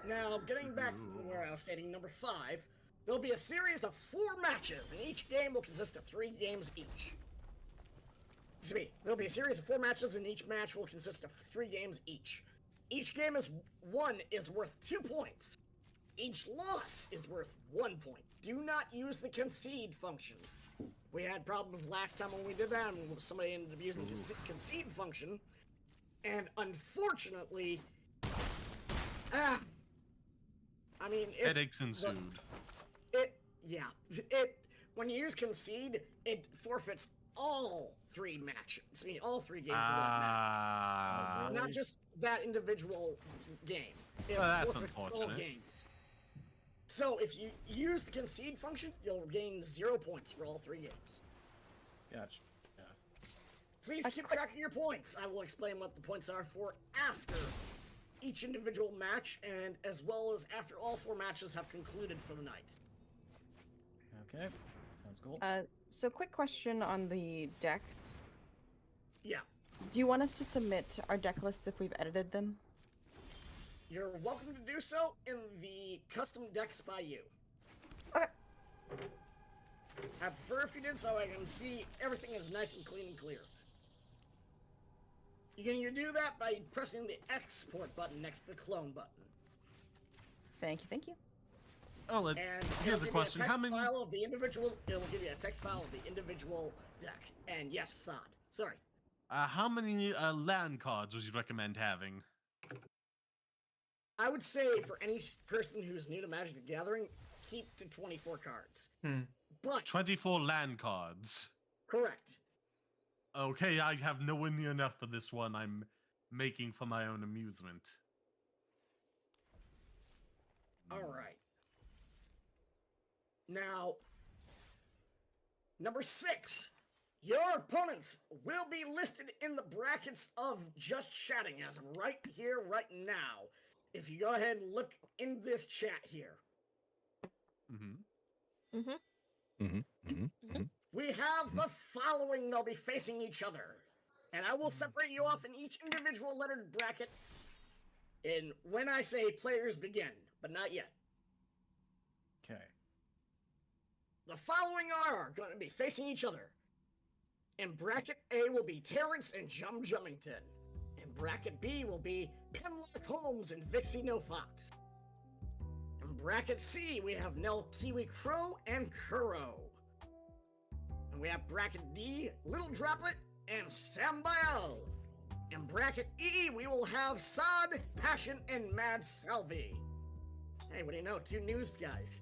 Now, getting back to where I was stating, number 5, there'll be a series of 4 matches, and each game will consist of 3 games each. Excuse me, there'll be a series of 4 matches, and each match will consist of 3 games each. Each game is worth 2 points. Each loss is worth 1 point. Do not use the concede function. We had problems last time when we did that, and somebody ended up using the concede function, and unfortunately, I mean, if Headaches ensued. when you use concede, it forfeits all 3 matches. I mean, all 3 games of that match. Not just that individual game. It that's forfeits all unfortunate. games. So if you use the concede function, you'll gain 0 points for all 3 games. Gotcha. Yeah. Please keep track of your points. I will explain what the points are for after each individual match, and as well as after all 4 matches have concluded for the night. Okay. Sounds cool. So quick question on the decks. Yeah. Do you want us to submit our deck lists if we've edited them? You're welcome to do so in the custom decks by you. Okay. I prefer if you did so I can see everything is nice and clean and clear. You can do that by pressing the export button next to the clone button. Thank you, thank you. Oh, And here's a it'll give you question. How text many? file of the individual, it will give you a text file of the individual deck. And yes, Sod. Sorry. How many land cards would you recommend having? I would say for any person who's new to Magic the Gathering, keep to 24 cards. But 24 land cards. correct. Okay, I have nowhere near enough for this one. I'm making for my own amusement. All right. Now, number 6. Your opponents will be listed in the brackets of just chatting as of right here, right now. If you go ahead and look in this chat here. We have the following. They'll be facing each other. And I will separate you off in each individual lettered bracket in when I say players begin, but not yet. Okay. The following are going to be facing each other. In bracket A will be Terrence and Jummington. In bracket B will be Penlock Holmes and Vixie No Fox. In bracket C, we have Nell Kiwi Crow and Kuro. And we have bracket D, Little Droplet and Sambi'el. In bracket E, we will have Sod, Passion, and Mad Salvi. Hey, what do you know? 2 news guys.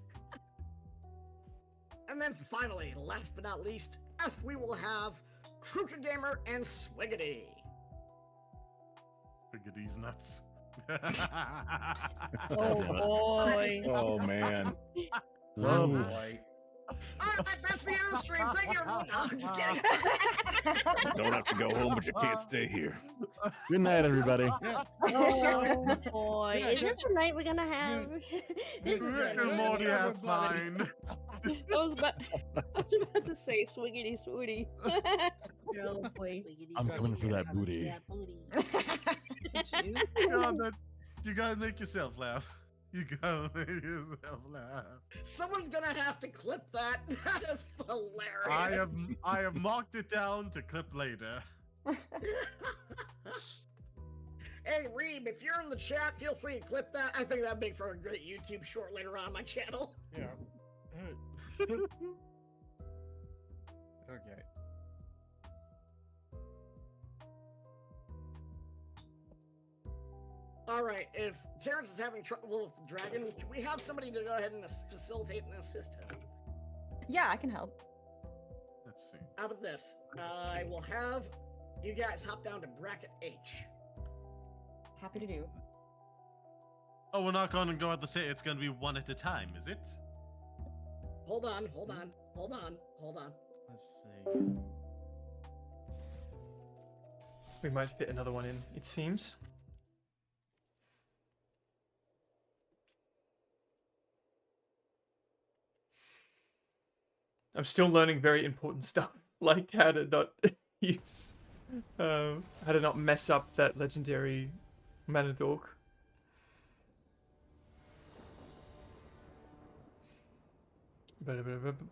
And then finally, last but not least, F, we will have Kruka Gamer and Swiggity. Swiggity's nuts. Oh boy. Oh man. Oh boy. Alright, that's the end of the stream. Thank you, everyone. No, I'm just kidding. Don't have to go home, but you can't stay here. Good night, everybody. Oh boy. Is this the night we're gonna have? This is Rick and Morty has 9. I was about to say swiggity swooty. Oh boy. I'm coming for that booty. You gotta make yourself laugh. You gotta make yourself laugh. Someone's gonna have to clip that. That is hilarious. I have marked it down to clip later. Hey, Reeb, if you're in the chat, feel free to clip that. I think that'd make for a great YouTube short later on my channel. Yeah. Okay. Alright, if Terrence is having trouble with the dragon, can we have somebody to go ahead and facilitate and assist him? Yeah, I can help. Let's see. How about this? I will have you guys hop down to bracket H. happy to do. Oh, we're not going to go at the same. It's going to be one at a time, is it? Hold on. Let's see. We might fit another one in, it seems. I'm still learning very important stuff, like how to not use, how to not mess up that legendary mana dork.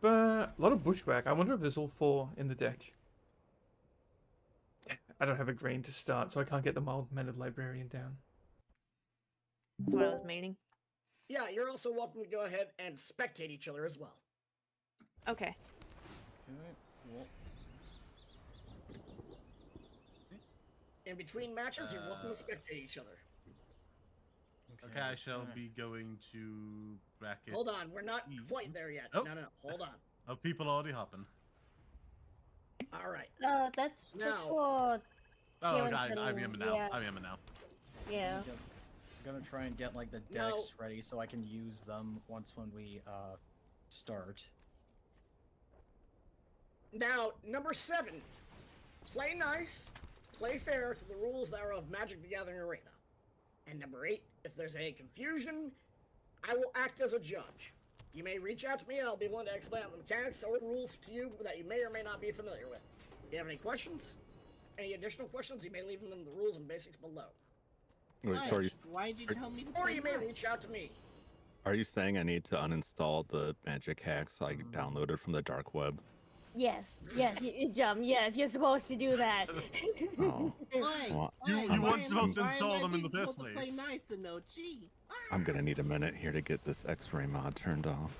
A lot of bushwhack. I wonder if there's all 4 in the deck. I don't have a green to start, so I can't get the mild-mannered librarian down. That's what I was meaning. Yeah, you're also welcome to go ahead and spectate each other as well. Okay. Okay, well, In between matches, you're welcome to spectate each other. Okay, I shall be going to bracket. Hold on, we're not quite there yet. Oh. No, hold on. Oh, people already hopping. All right. That's Now- for. Oh, Terrence I'm in and- now. yeah. I'm in now. Yeah. I'm gonna try and get like the No. decks ready so I can use them once when we start. Now, number 7. Play nice, play fair to the rules that are of Magic the Gathering Arena. And number 8, if there's any confusion, I will act as a judge. You may reach out to me and I'll be willing to explain the mechanics or rules to you that you may or may not be familiar with. If you have any questions, any additional questions, you may leave them in the rules and basics below. Wait, so Why'd you tell me to Or play you may nice? reach out to me. are you saying I need to uninstall the magic hacks I downloaded from the dark web? Yes, Jum, yes, you're supposed to do that. Oh, Why? well, You Why weren't am supposed to I- why install am I them in the being first told to play place. nice and no G. I'm gonna need a minute here to get this X-ray mod turned off.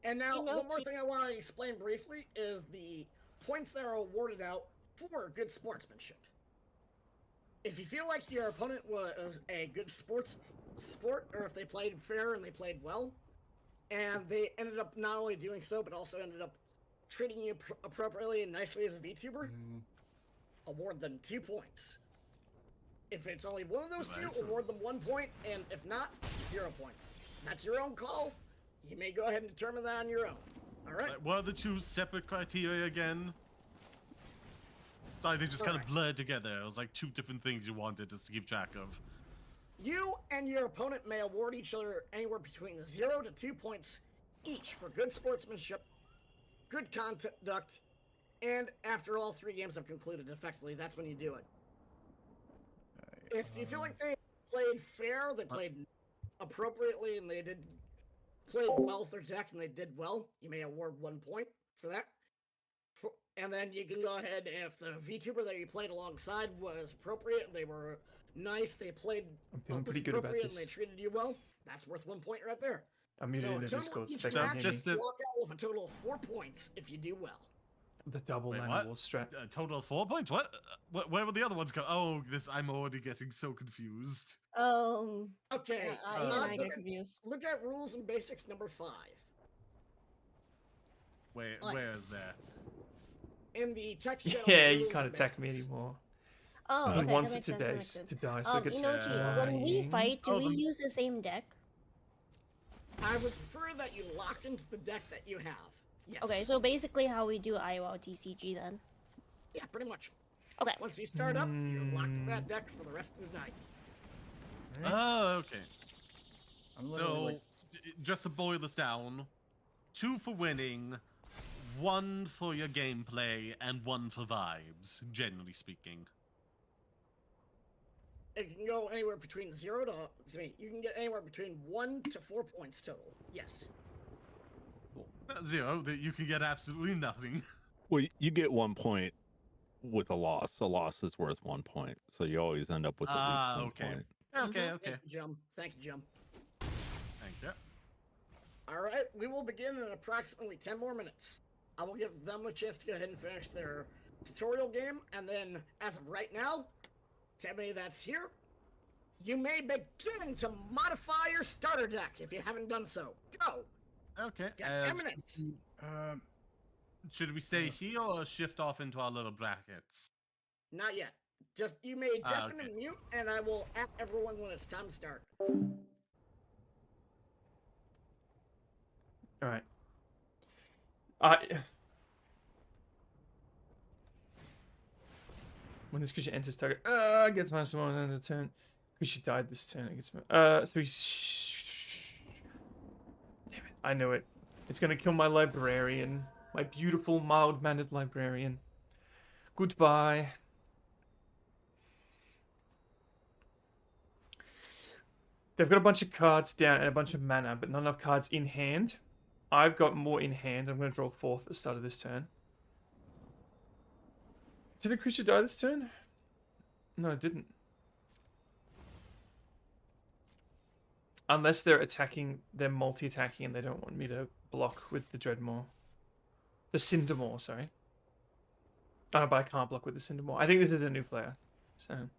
And now, You know, one more thing I want to explain briefly is the points that are awarded out for good sportsmanship. If you feel like your opponent was a good sport, or if they played fair and they played well, and they ended up not only doing so, but also ended up treating you appropriately and nicely as a VTuber, award them 2 points. If it's only one of those 2, award them 1 point, and if not, 0 points. That's your own call. You may go ahead and determine that on your own. All right? What are the 2 separate criteria again? Sorry, they just kind of Correct. blurred together. It was like 2 different things you wanted us to keep track of. You and your opponent may award each other anywhere between 0 to 2 points each for good sportsmanship, good conduct, and after all 3 games have concluded effectively, that's when you do it. If you feel like they played fair, they played appropriately, and they played well with their deck, and they did well, you may award 1 point for that. And then you can go ahead, if the VTuber that you played alongside was appropriate, they were nice, they played I'm feeling pretty good about appropriate, and they this. treated you well, that's worth 1 point right there. I'm muted So in a the total Discord. each Thank So you, match, Jamie. just you to- walk out with a total of 4 points if you do well. The double Wait, mana what? wall strat. A total of 4 points? What? Where would the other ones go? Oh, I'm already getting so confused. Okay, Yeah, so even I look, get at, confused. look at rules and basics number 5. Where Like- is that? In the text channel. Yeah, you rules can't and attack me basics. anymore. Oh, He okay, He that wants it makes to sense, that die, makes sense. to die, so it gets Inochi, when we flying. fight, do Oh, we the- use the same deck? I would prefer that you lock into the deck that you have. Yes. Okay, so basically how we do IOL TCG then. Yeah, pretty much. Okay. Once you start up, you're locked to that deck for the rest of the night. Oh, okay. I'm literally So, like, just to boil this down, 2 for winning, 1 for your gameplay, and 1 for vibes, generally speaking. It can go anywhere between 0 to. You can get anywhere between 1 to 4 points total. Yes. 0, that you can get absolutely nothing. Well, you get 1 point with a loss. A loss is worth 1 point, so you always end up with at least 1 okay. point. Okay, Mhm. okay. Thank you, Jum. Thank you, Jum. Thank you. All right, we will begin in approximately 10 more minutes. I will give them a chance to go ahead and finish their tutorial game, and then, as of right now, to everybody that's here, you may begin to modify your starter deck if you haven't done so. Go! Okay. Got 10 minutes. Should we stay here or shift off into our little brackets? Not yet. Just you may Ah, deafen okay. and mute, and I will at everyone when it's time to start. All right. When this creature enters target, gets -1 end of turn. Creature died this turn. It gets so he's. Damn it! I knew it. It's gonna kill my librarian, my beautiful, mild-mannered librarian. Goodbye. They've got a bunch of cards down and a bunch of mana, but not enough cards in hand. I've got more in hand. I'm going to draw 4th at the start of this turn. Did the creature die this turn? No, it didn't. Unless they're attacking, they're multi-attacking and they don't want me to block with the Dreadmaw. The Cindermaw, sorry. Oh, no, but I can't block with the Cindermaw. I think this is a new player, so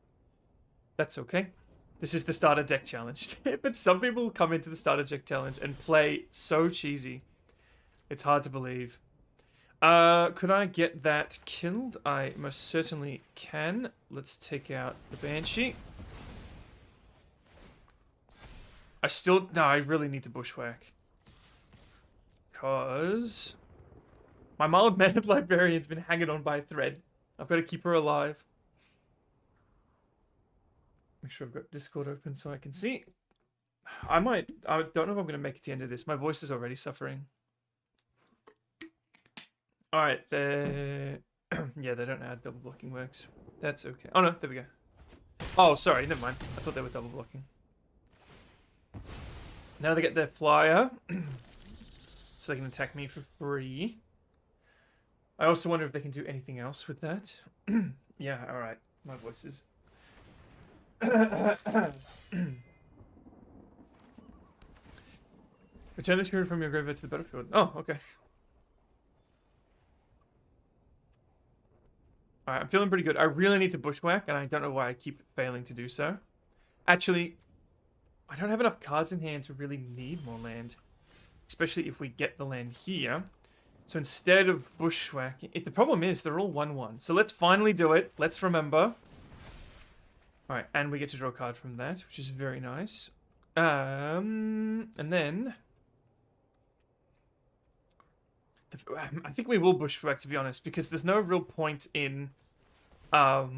that's okay. This is the starter deck challenge. But some people come into the starter deck challenge and play so cheesy. It's hard to believe. Could I get that killed? I most certainly can. Let's take out the Banshee. No, I really need to bushwhack. Because my mild-mannered librarian's been hanging on by a thread. I've got to keep her alive. Make sure I've got Discord open so I can see. I don't know if I'm going to make it to the end of this. My voice is already suffering. Alright, yeah, they don't add double blocking works. That's okay. Oh no, there we go. Oh, sorry, never mind. I thought they were double blocking. Now they get their flyer. So they can attack me for free. I also wonder if they can do anything else with that. Yeah, alright. My voice is... Return this hero from your graveyard to the battlefield. Oh, okay. Alright, I'm feeling pretty good. I really need to bushwhack, and I don't know why I keep failing to do so. Actually, I don't have enough cards in hand to really need more land. Especially if we get the land here. So instead of bushwhacking... The problem is, they're all 1/1. So let's finally do it. Let's remember. Alright, and we get to draw a card from that, which is very nice. And then... I think we will bushwhack, to be honest, because there's no real point in... what's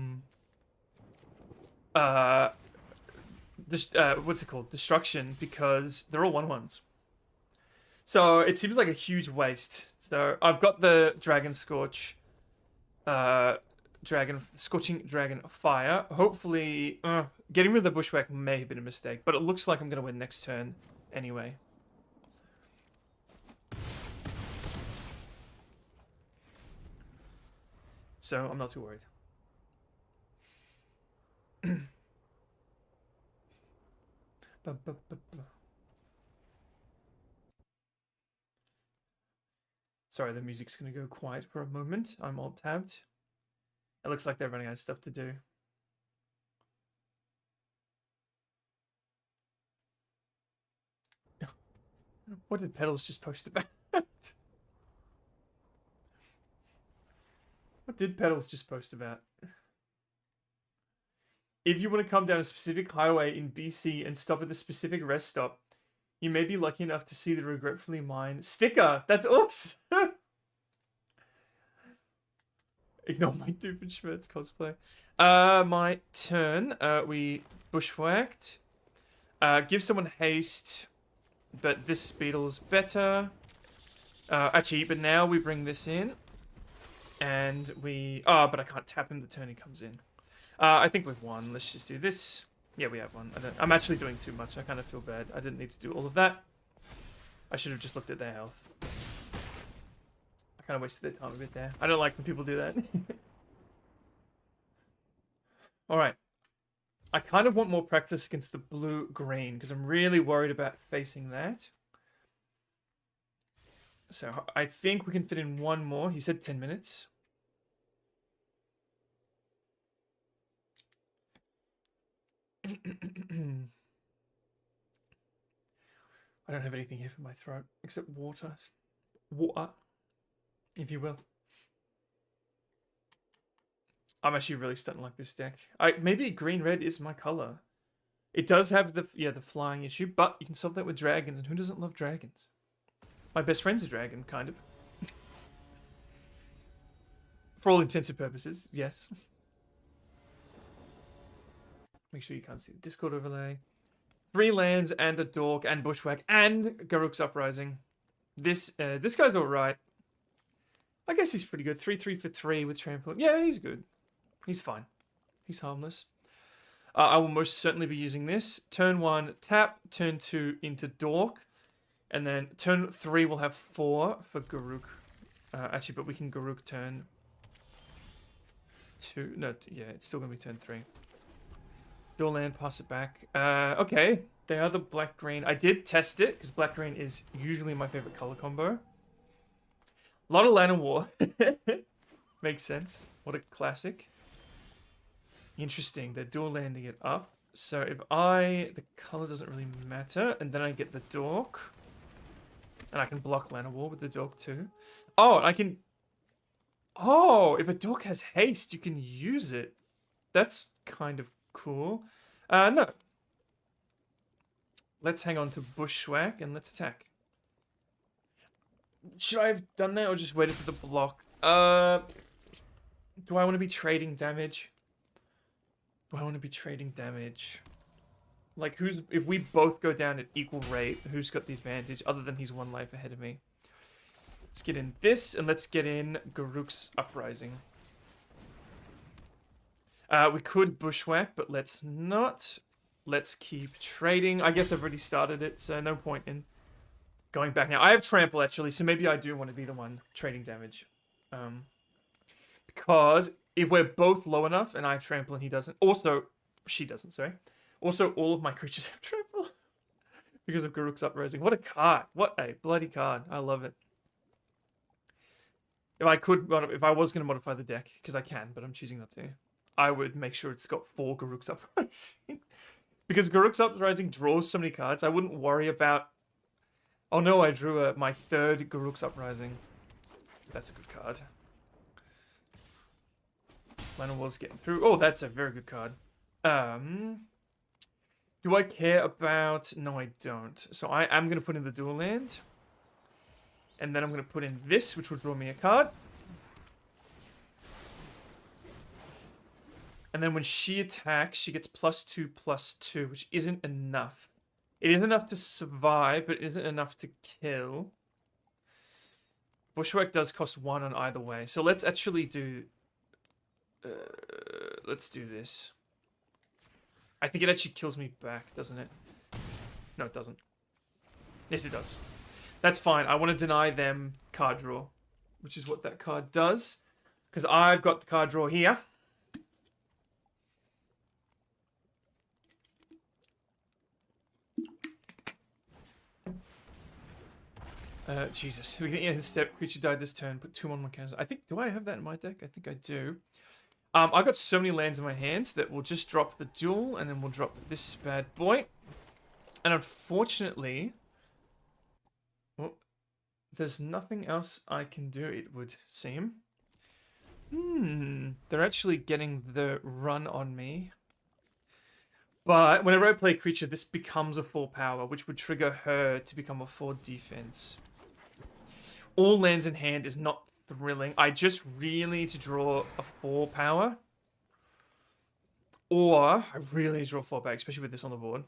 it called? Destruction, because they're all 1/1s. So it seems like a huge waste. So I've got the Dragon Scorch... Scorching Dragon Fire. Hopefully, getting rid of the bushwhack may have been a mistake, but it looks like I'm going to win next turn anyway. So I'm not too worried. Sorry, the music's going to go quiet for a moment. I'm alt-tabbed. It looks like they're running out of stuff to do. What did Petals just post about? What did Petals just post about? If you want to come down a specific highway in BC and stop at the specific rest stop, you may be lucky enough to see the Regretfully Mine sticker. That's awesome! Ignore my Doofenshmirtz cosplay. My turn. We bushwhacked. Give someone haste, but this Beetle's better. Actually, but now we bring this in. And we... Oh, but I can't tap him the turn he comes in. I think we've won. Let's just do this. Yeah, we have won. I'm actually doing too much. I kind of feel bad. I didn't need to do all of that. I should have just looked at their health. I kind of wasted their time a bit there. I don't like when people do that. Alright. I kind of want more practice against the blue-green, because I'm really worried about facing that. So, I think we can fit in one more. He said 10 minutes. I don't have anything here for my throat, except water. Water, if you will. I'm actually really starting to like this deck. Maybe green-red is my color. It does have the flying issue, but you can solve that with dragons, and who doesn't love dragons? My best friend's a dragon, kind of. For all intents and purposes, yes. Make sure you can't see the Discord overlay. 3 lands and a dork and bushwhack and Garruk's Uprising. This guy's alright. I guess he's pretty good. 3/3 for 3 with trample. Yeah, he's good. He's fine. He's harmless. I will most certainly be using this. Turn 1, tap. Turn 2 into dork. And then turn 3 will have 4 for Garruk. Actually, but we can Garruk turn 2. No, yeah, it's still going to be turn 3. Dual land, pass it back. Okay, they are the black-green. I did test it, because black-green is usually my favorite color combo. A lot of Land and War. Makes sense. What a classic. Interesting, they're dual landing it up. So if the color doesn't really matter, and then I get the dork. And I can block Land and War with the dork too. Oh, and I can... Oh, if a dork has haste, you can use it. That's kind of cool. No. Let's hang on to Bushwhack and let's attack. Should I have done that or just waited for the block? Do I want to be trading damage? Like, if we both go down at equal rate, who's got the advantage other than he's 1 life ahead of me? Let's get in this, and let's get in Garruk's Uprising. We could Bushwhack, but let's not. Let's keep trading. I guess I've already started it, so no point in going back now. I have Trample, actually, so maybe I do want to be the one trading damage. Because if we're both low enough, and I have Trample and he doesn't... Also, she doesn't, sorry. Also, all of my creatures have Trample. Because of Garruk's Uprising. What a card. What a bloody card. I love it. If I was going to modify the deck, because I can, but I'm choosing not to, I would make sure it's got 4 Garruk's Uprising. Because Garruk's Uprising draws so many cards, I wouldn't worry about... Oh no, I drew my 3rd Garruk's Uprising. That's a good card. Land War's getting through. Oh, that's a very good card. Do I care about... No, I don't. So I am going to put in the dual land. And then I'm going to put in this, which will draw me a card. And then when she attacks, she gets +2/+2, which isn't enough. It is enough to survive, but it isn't enough to kill. Bushwhack does cost 1 on either way. So let's actually do... let's do this. I think it actually kills me back, doesn't it? No, it doesn't. Yes, it does. That's fine. I want to deny them card draw, which is what that card does. Because I've got the card draw here. Jesus. We can his step. Creature died this turn. Put 2 on my counters. I think... Do I have that in my deck? I think I do. I've got so many lands in my hands that we'll just drop the duel, and then we'll drop this bad boy. And unfortunately... Well, there's nothing else I can do, it would seem. They're actually getting the run on me. But whenever I play a creature, this becomes a 4 power, which would trigger her to become a 4 defense. All lands in hand is not thrilling. I just really need to draw a 4 power. Or I really need to draw 4 back, especially with this on the board.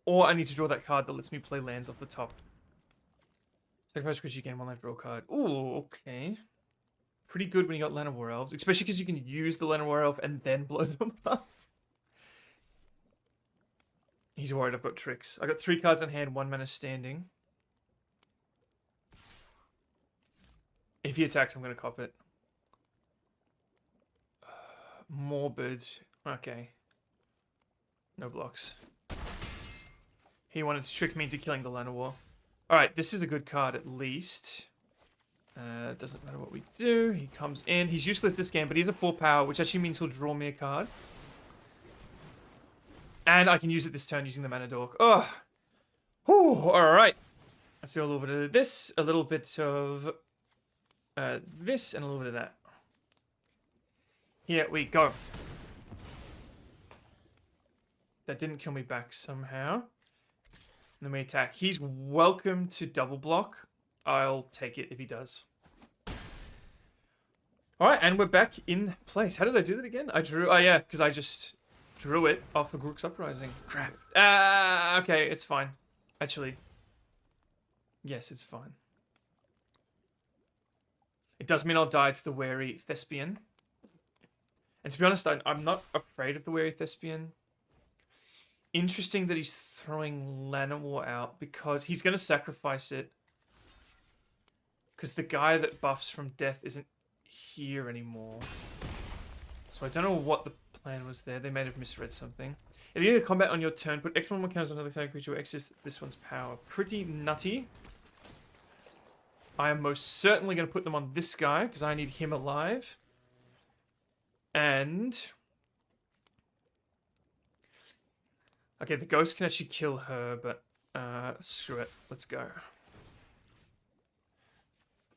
Or I need to draw that card that lets me play lands off the top. Sacrifice creature, gain 1 life, draw a card. Ooh, okay. Pretty good when you got Land of War Elves, especially because you can use the Land of War Elf and then blow them up. He's worried I've got tricks. I got 3 cards in hand, 1 mana standing. If he attacks, I'm going to cop it. Morbid. Okay. No blocks. He wanted to trick me into killing the Land of War. Alright, this is a good card at least. Doesn't matter what we do. He comes in. He's useless this game, but he's a 4 power, which actually means he'll draw me a card. And I can use it this turn using the Mana Dork. Oh! Alright. Let's do a little bit of this, a little bit of this, and a little bit of that. Here we go. That didn't kill me back somehow. And then we attack. He's welcome to double block. I'll take it if he does. Alright, and we're back in place. How did I do that again? I drew... Oh, yeah, because I just drew it off the Grook's Uprising. Crap. Okay, it's fine. Actually. Yes, it's fine. It does mean I'll die to the Wary Thespian. And to be honest, I'm not afraid of the Wary Thespian. Interesting that he's throwing Llanowar out because he's going to sacrifice it. Because the guy that buffs from death isn't here anymore. So I don't know what the plan was there. They may have misread something. At the end of combat on your turn, put X1 counters on another target creature or X is this one's power. Pretty nutty. I am most certainly going to put them on this guy because I need him alive. And... okay, the ghost can actually kill her, but screw it. Let's go.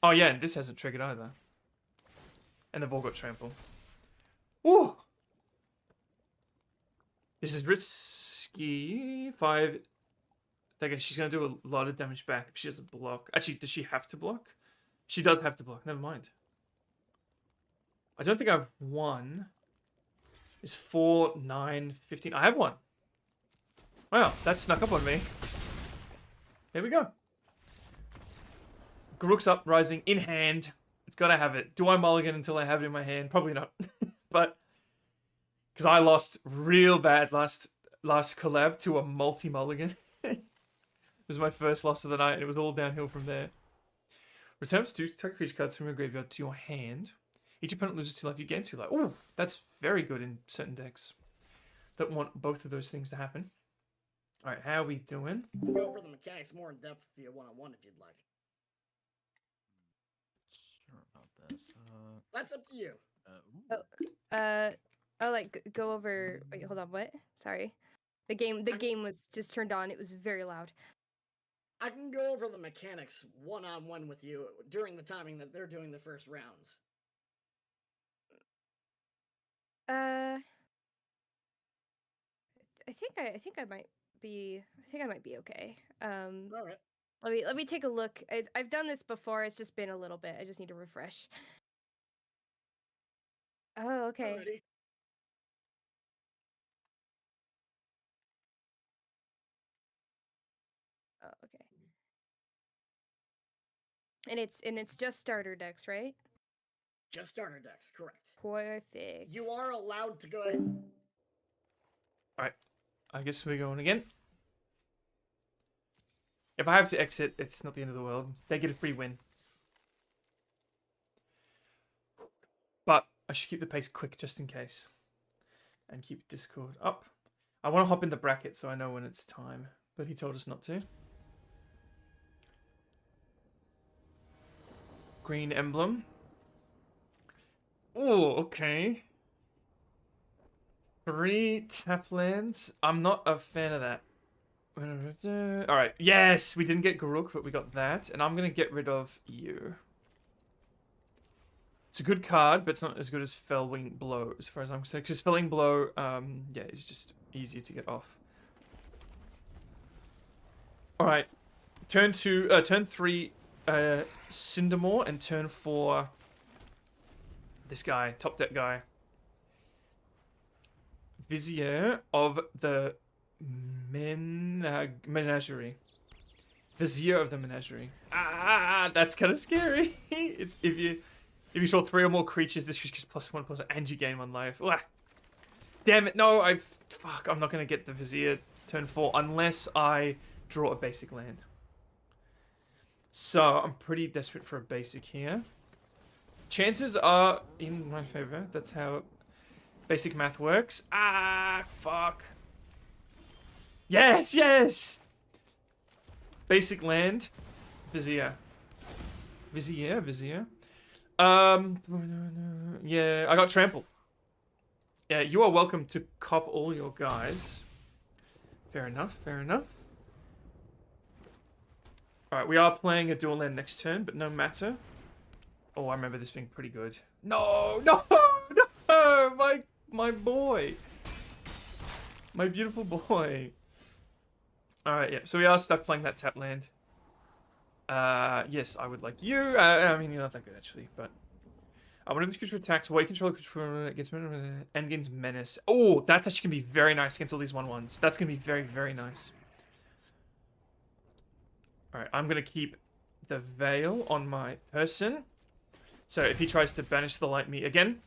Oh yeah, and this hasn't triggered either. And they've all got trample. Woo! This is risky. 5. Okay, she's going to do a lot of damage back if she doesn't block. Actually, does she have to block? She does have to block. Never mind. I don't think I've won. It's 4, 9, 15. I have one. Wow, that snuck up on me. There we go. Garruk's Uprising in hand. It's got to have it. Do I mulligan until I have it in my hand? Probably not. But because I lost real bad last collab to a multi-mulligan. It was my first loss of the night, and it was all downhill from there. Return to 2 target creature cards from your graveyard to your hand. Each opponent loses 2 life, you gain 2 life. Ooh, that's very good in certain decks that want both of those things to happen. Alright, how are we doing? Go over the mechanics more in depth via one-on-one if you'd like. Sure about this. That's up to you. Go over. Wait, hold on. What? Sorry, the game was just turned on. It was very loud. I can go over the mechanics one-on-one with you during the timing that they're doing the first rounds. I think I might be okay. All right. Let me take a look. I've done this before. It's just been a little bit. I just need to refresh. Oh, okay. Alrighty. Oh, okay. And it's just starter decks, right? Just starter decks, correct. Perfect. You are allowed to go ahead. Alright, I guess we're going again. If I have to exit, it's not the end of the world. They get a free win. But I should keep the pace quick just in case. And keep Discord up. I want to hop in the bracket so I know when it's time. But he told us not to. Green emblem. Oh, okay. 3 tap lands. I'm not a fan of that. Alright, yes! We didn't get Garruk, but we got that. And I'm going to get rid of you. It's a good card, but it's not as good as Fellwing Blow, as far as I'm concerned. Because Fellwing Blow, yeah, it's just easier to get off. Alright. Turn 3, Cindermore, and turn 4, this guy, top deck guy. Vizier of the Menagerie. Vizier of the Menagerie. Ah, that's kind of scary. It's if you draw 3 or more creatures, this creature's +1/+1, and you gain 1 life. Uah. Damn it! No, I'm not gonna get the Vizier turn 4 unless I draw a basic land. So I'm pretty desperate for a basic here. Chances are in my favor. That's how basic math works. Ah, fuck. Yes, yes! Basic land. Vizier. Vizier. Yeah, I got trampled. Yeah, you are welcome to cop all your guys. Fair enough, fair enough. Alright, we are playing a dual land next turn, but no matter. Oh, I remember this being pretty good. No! my boy. My beautiful boy. Alright, yeah. So we are stuck playing that tap land. Yes, I would like you. I mean, you're not that good, actually, but... whenever the creature attacks, white control gets and gains menace. Oh, that's actually going to be very nice against all these 1/1s. That's going to be very, very nice. Alright, I'm going to keep the Veil on my person. So if he tries to banish the Light Me again,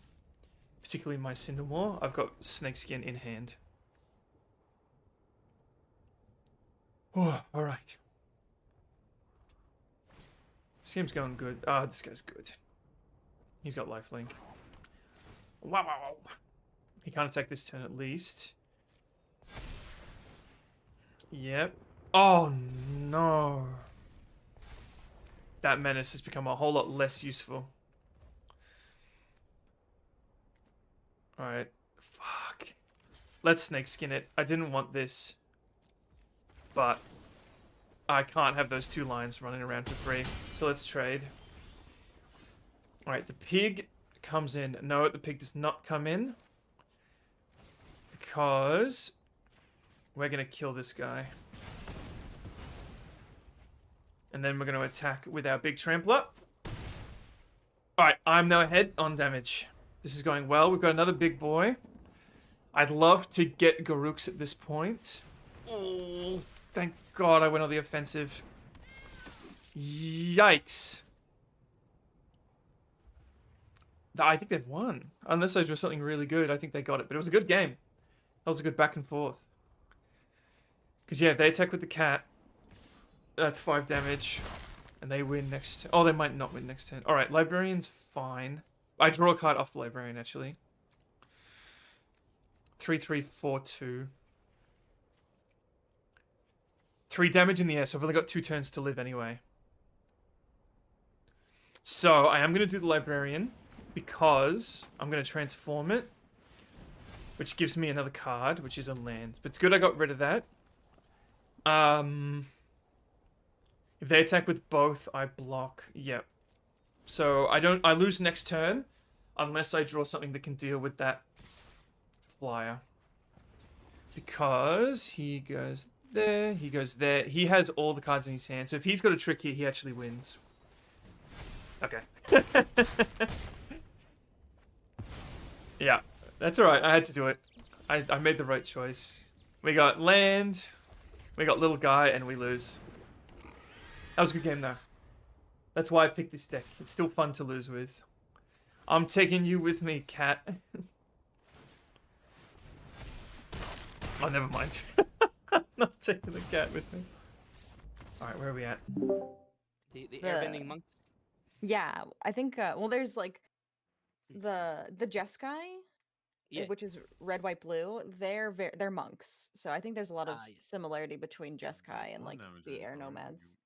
particularly my Cindermore, I've got Snakeskin in hand. Oh, alright. This game's going good. Ah, this guy's good. He's got lifelink. Wow, wow, wow. He can't attack this turn at least. Yep. Oh, no. That menace has become a whole lot less useful. Alright. Fuck. Let's snakeskin it. I didn't want this. But I can't have those two lines running around for free. So let's trade. Alright, the pig comes in. No, the pig does not come in. Because we're going to kill this guy. And then we're going to attack with our big trampler. Alright, I'm now ahead on damage. This is going well. We've got another big boy. I'd love to get Garuks at this point. Oh, thank God I went on the offensive. Yikes. I think they've won. Unless I drew something really good, I think they got it. But it was a good game. That was a good back and forth. Because, yeah, if they attack with the cat, that's 5 damage. And they win next... Oh, they might not win next turn. Alright, Librarian's fine. I draw a card off the Librarian, actually. 3/3/4/2. 3 damage in the air, so I've only got 2 turns to live anyway. So, I am going to do the Librarian, because I'm going to transform it, which gives me another card, which is a land. But it's good I got rid of that. If they attack with both, I block. Yep. So, I lose next turn, unless I draw something that can deal with that flyer. Because he goes there, he goes there. He has all the cards in his hand, so if he's got a trick here, he actually wins. Okay. Yeah, that's alright. I had to do it. I made the right choice. We got land, we got little guy, and we lose. That was a good game, though. That's why I picked this deck. It's still fun to lose with. I'm taking you with me, cat. Oh, never mind. I'm not taking the cat with me. Alright, where are we at? The airbending monks. Yeah, I think. Well, there's like the Jeskai, Yeah. which is red, white, blue. They're monks, so I think there's a lot of similarity between Jeskai and like the air nomads.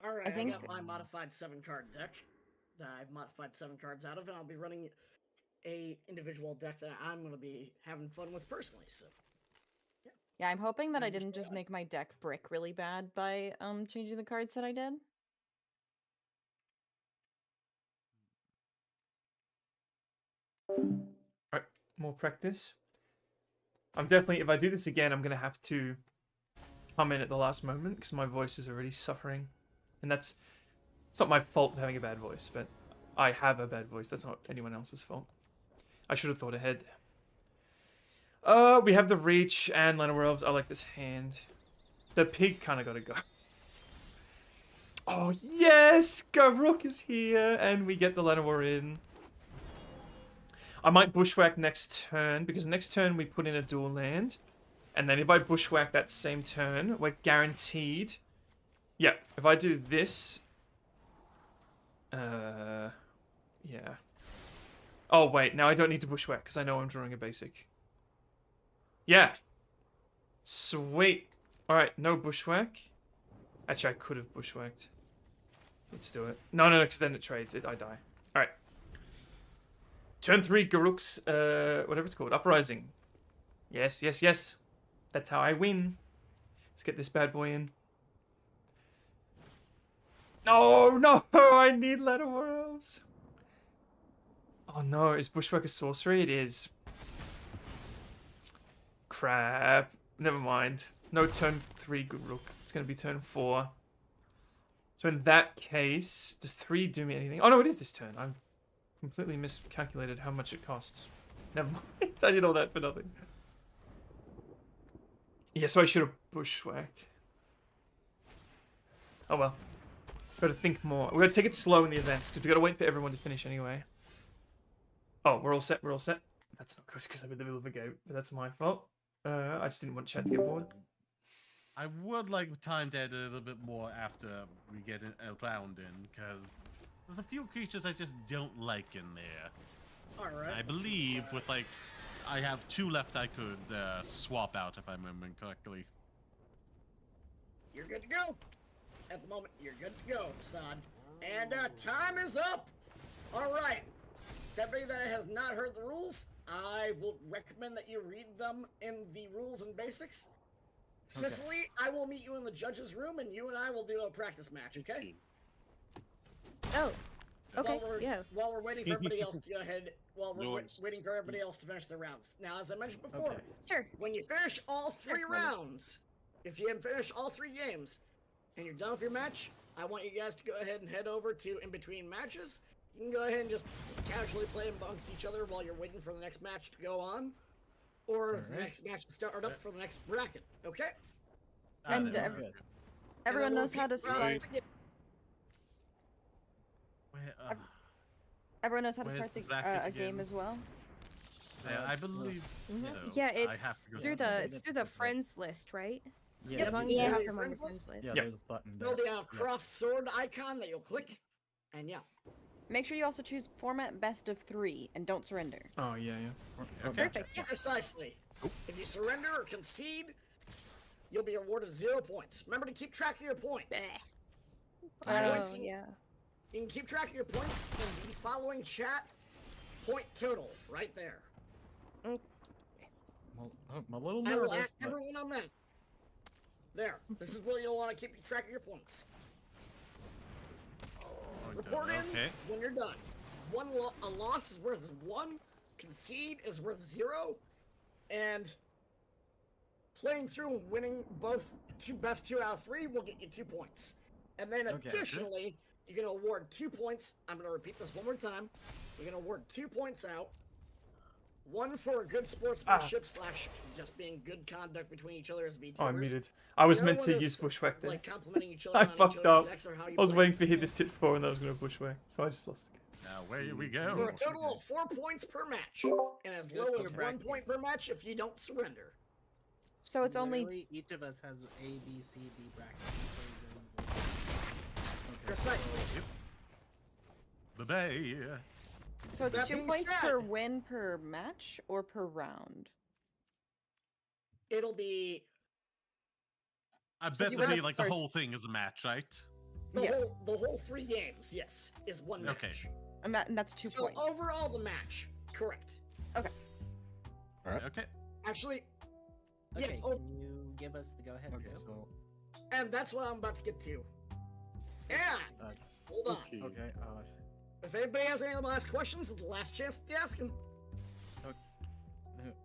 Alright, I think- got my modified 7-card deck that I've modified 7 cards out of, and I'll be running a individual deck that I'm going to be having fun with personally, so... Yeah, I'm hoping that I Just didn't just try. make my deck brick really bad by changing the cards that I did. Alright, more practice. I'm definitely, if I do this again, I'm going to have to come in at the last moment, because my voice is already suffering. And it's not my fault for having a bad voice, but I have a bad voice. That's not anyone else's fault. I should have thought ahead. We have the Reach and Llanowar Elves. I like this hand. The pig kind of got to go. Oh, yes! Garuk is here, and we get the Llanowar in. I might bushwhack next turn, because next turn we put in a dual land. And then if I bushwhack that same turn, we're guaranteed... Yeah, if I do this... Yeah. Oh, wait, now I don't need to bushwhack, because I know I'm drawing a basic. Yeah. Sweet. Alright, no bushwhack. Actually, I could have bushwhacked. Let's do it. No, because then it trades. I die. Alright. Turn 3, Garuk's, whatever it's called. Uprising. Yes, yes, yes. That's how I win. Let's get this bad boy in. No, no, I need Llanowar Elves. Oh no, is Bushwhacker sorcery? It is. Crap. Never mind. No turn 3 good rook. It's going to be turn 4. So in that case, does 3 do me anything? Oh no, it is this turn. I've completely miscalculated how much it costs. Never mind. I did all that for nothing. Yeah, so I should have bushwhacked. Oh well. Got to think more. We're going to take it slow in the events because we got to wait for everyone to finish anyway. Oh, we're all set. We're all set. That's not good because I'm in the middle of a game, but that's my fault. I just didn't want chat to get bored. I would like time to add a little bit more after we get a round in, because there's a few creatures I just don't like in there. Alright. I believe with like, I have 2 left I could swap out if I'm remembering correctly. You're good to go. At the moment, you're good to go, Sod. And time is up. All right. To everybody that has not heard the rules, I will recommend that you read them in the rules and basics. Okay. Cicely, I will meet you in the judges' room, and you and I will do a practice match. Okay? Oh. Okay. Yeah. While we're waiting for everybody else to go ahead, while we're Noise. waiting for everybody else to finish their rounds. Now, as I mentioned before, Okay. Sure. when you finish all 3 Sure. rounds, if you finish all 3 games, and you're done with your match, I want you guys to go ahead and head over to in between matches. You can go ahead and just casually play amongst each other while you're waiting for the next match to go on, or the next match to start up for the next bracket. Okay? And that's good. everyone knows how to repeat start. rounds again. Everyone knows how to Where's start the the, bracket a game again? as well. Yeah, I believe. Mhm. so. Yeah, I it's have to go through down there. the friends list, right? Yeah, As long as yeah. you have Yeah. them on the Friends friends list. Yeah, Yep. there's a button there. There'll be a Yeah. cross sword icon that you'll click, and yeah. Make sure you also choose format best of 3 and don't surrender. Oh, yeah, yeah. Okay. Perfect. Yeah. Precisely. If you surrender or concede, you'll be awarded 0 points. Remember to keep track of your points. Oh, yeah. You can keep track of your points in the following chat point total right there. Well, I'm a little I will nervous, ask but everyone on that. There. This is where you'll want to keep track of your points. Report in Okay. when you're done. A loss is worth 1, concede is worth 0, and playing through and winning both best 2 out of 3 will get you 2 points. And then Okay. additionally, you're going to award 2 points. I'm going to repeat this one more time. You're going to award 2 points out. 1 for good sportsmanship / just being good conduct between each other as VTubers. Oh, I muted. I was The meant other to one use is, bushwhack there. like complimenting each other I on each fucked other's up. decks or how you I was play. waiting for hit this tit 4 and I was going to bushwhack, so I just lost the game. Now, where we For go. a total of 4 points per match, and as low as 1 point per match if you don't surrender. So it's only Literally, each of us has A, B, C, D brackets. Precisely. Bye-bye. so it's That 2 being points said- per win per match or per round. It'll be Basically, win like the first. whole thing is a match, right? Yes. the whole 3 games, yes, is 1 match. Okay. And that's 2 So points. overall, the match, correct. Okay. Actually, Okay, yeah. Oh, can you give us the go-ahead? okay, go? so and that's what I'm about to get to. Yeah. Hold on. okay, If anybody has any last questions, it's the last chance to ask them.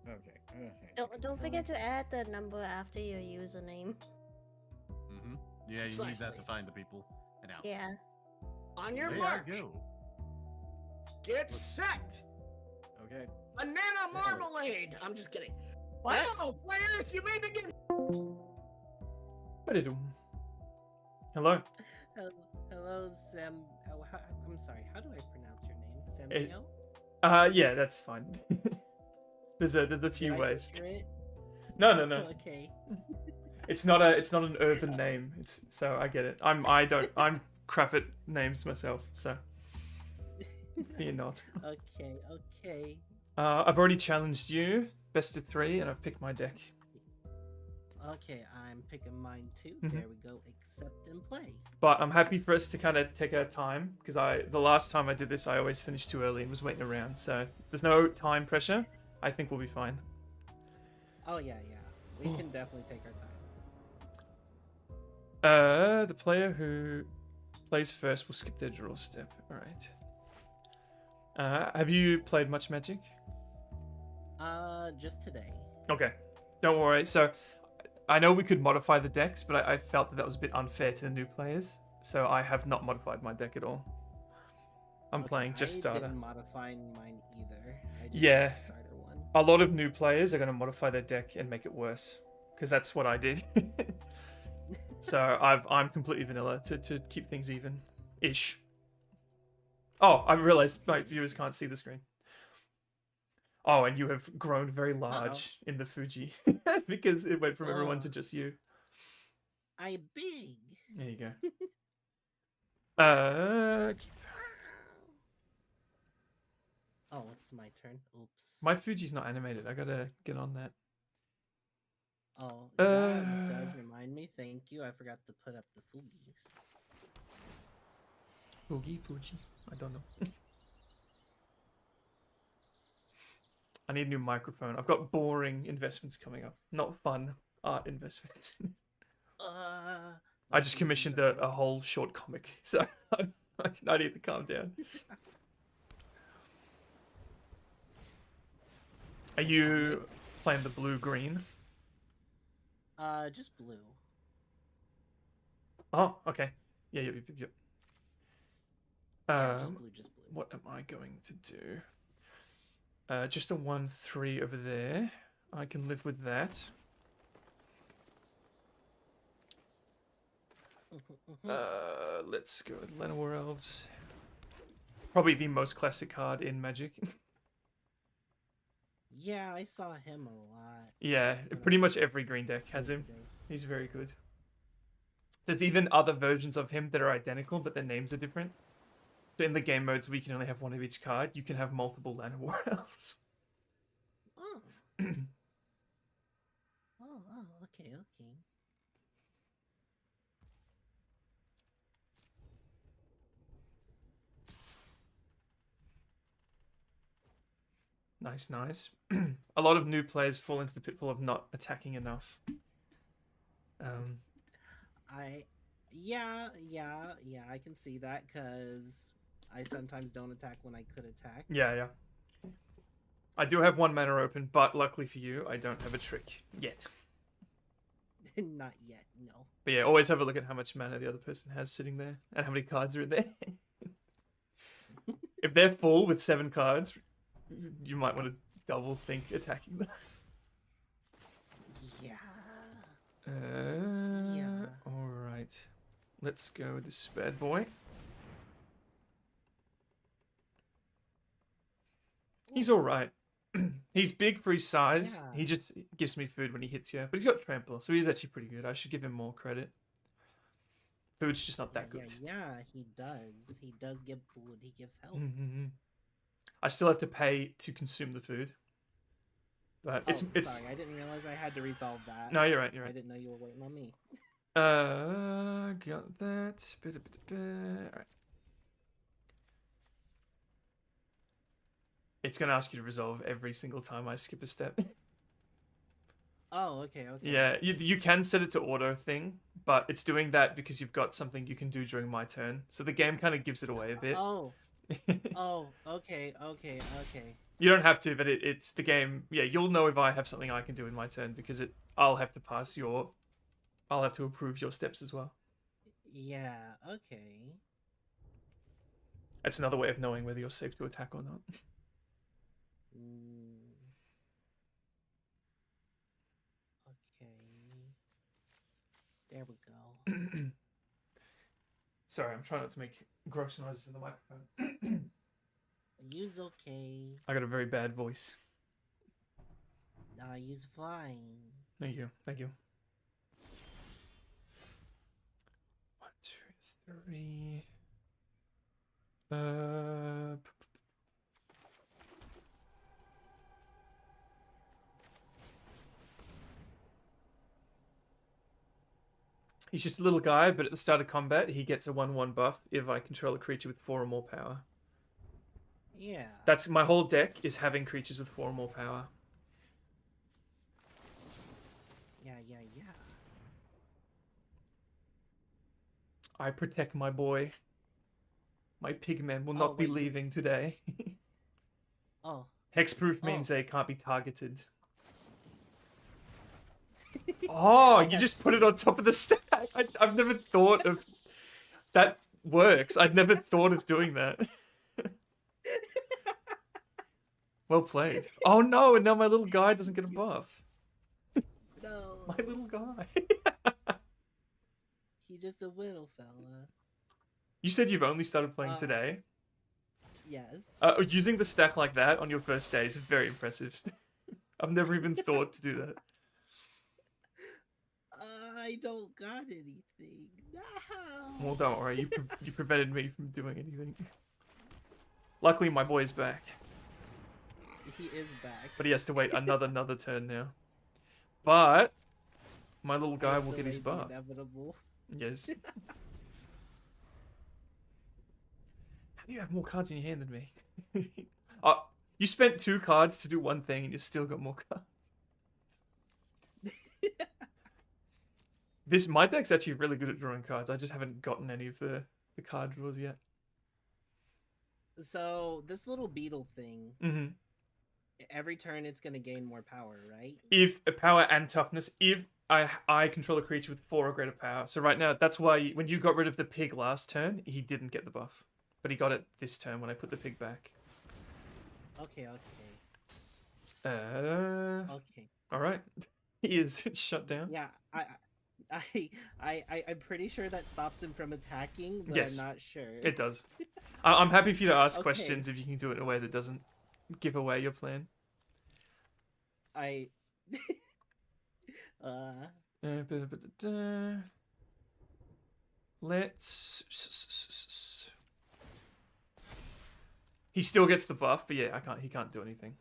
okay. Don't forget to add the number after your username. Mm-hmm. Yeah, you need that Precisely. to find the people. And out. Yeah. On your There mark, I go. get set. Okay. Banana marmalade. I'm just kidding. What? Now, players, you may begin. Ba-da-dum. Hello. Hello, Sam. Oh, I'm sorry. How do I pronounce your name? Eh, Sambi'el? Yeah, that's fine. there's a few Did I ways. butcher it? No. Okay. It's not an urban name. So I get it. I'm crap at names myself, so fear not. Okay. I've already challenged you, best of 3, and I've picked my deck. Okay, I'm picking mine too. Mhm. There we go. Accept and play. But I'm happy for us to kind of take our time because the last time I did this, I always finished too early and was waiting around. So there's no time pressure. I think we'll be fine. Oh yeah. We can definitely take our time. The player who plays first will skip their draw step. All right. Have you played much Magic? Just today. Okay, don't worry. So, I know we could modify the decks, but I felt that was a bit unfair to the new players. So I have not modified my deck at all. I'm playing just I starter. didn't modify mine either. I just Yeah, did the starter one. a lot of new players are going to modify their deck and make it worse, because that's what I did. So I'm completely vanilla to keep things even, ish. Oh, I realized my viewers can't see the screen. Oh, and you have grown very large in the Fuji because it went from everyone to just you. I big. There you go. Oh, it's my turn. Oops. My Fuji's not animated. I gotta get on that. Oh, that does remind me. Thank you. I forgot to put up the Fugies. Fuji? I don't know. I need a new microphone. I've got boring investments coming up. Not fun art investments. I just commissioned a whole short comic, so I need to calm down. Are you playing the blue-green? Just blue. Oh, okay. Yeah. Just blue, just blue. What am I going to do? Just a 1/3 over there. I can live with that. Let's go with Llanowar Elves. Probably the most classic card in Magic. Yeah, I saw him a lot. Yeah, pretty much every green deck has him. He's very good. There's even other versions of him that are identical, but their names are different. So in the game modes, we can only have one of each card. You can have multiple Llanowar Elves. Oh. Okay. Nice. A lot of new players fall into the pitfall of not attacking enough. Yeah, I can see that because I sometimes don't attack when I could attack. Yeah. I do have 1 mana open, but luckily for you, I don't have a trick yet. Not yet, no. But yeah, always have a look at how much mana the other person has sitting there and how many cards are in there. If they're full with 7 cards, you might want to double think attacking them. Yeah. Alright. Let's go with this bad boy. He's alright. He's big for his size. Yeah. He just gives me food when he hits you. But he's got trample, so he's actually pretty good. I should give him more credit. Food's just not that good. Yeah, he does. He does give food. He gives health. I still have to pay to consume the food. But it's Sorry, I didn't realize I had to resolve that. No, you're right. I didn't know you were waiting on me. Got that. Alright. It's gonna ask you to resolve every single time I skip a step. Oh, okay. Yeah, you can set it to auto thing, but it's doing that because you've got something you can do during my turn. So the game kind of gives it away a bit. Oh, okay. You don't have to, but it's the game. Yeah, you'll know if I have something I can do in my turn because I'll have to approve your steps as well. Yeah, okay. That's another way of knowing whether you're safe to attack or not. Okay. There we go. Sorry, I'm trying not to make gross noises in the microphone. You's okay. I got a very bad voice. Nah, you's fine. Thank you. 1, 2, 3. He's just a little guy, but at the start of combat, he gets a 1/1 buff if I control a creature with 4 or more power. Yeah. That's my whole deck is having creatures with 4 or more power. Yeah. I protect my boy. My pigman will not be leaving today. Oh. Hexproof Oh. means they can't be targeted. Oh, you just put it on top of the stack. I've never thought of that works. I'd never thought of doing that. Well played. Oh no, and now my little guy doesn't get a buff. No. My little guy. He's just a little fella. You said you've only started playing today. Yes. Using the stack like that on your first day is very impressive. I've never even thought to do that. I don't got anything. No. Well, don't worry. You prevented me from doing anything. Luckily, my boy's back. He is back. But he has to wait another turn now. But my little guy will get his Delay the buff. Inevitable. Yes. How do you have more cards in your hand than me? Oh, you spent 2 cards to do one thing and you still got more cards. My deck's actually really good at drawing cards. I just haven't gotten any of the card draws yet. So this little beetle thing, Mm-hmm. every turn it's gonna gain more power, right? If a power and toughness, if I control a creature with 4 or greater power. So right now, that's why when you got rid of the pig last turn, he didn't get the buff. But he got it this turn when I put the pig back. Okay. Okay. Alright. He is shut down. Yeah, I'm pretty sure that stops him from attacking, but Yes. I'm not sure. It does. I'm happy for you to ask Okay. questions if you can do it in a way that doesn't give away your plan. I Let's. He still gets the buff, but yeah, he can't do anything.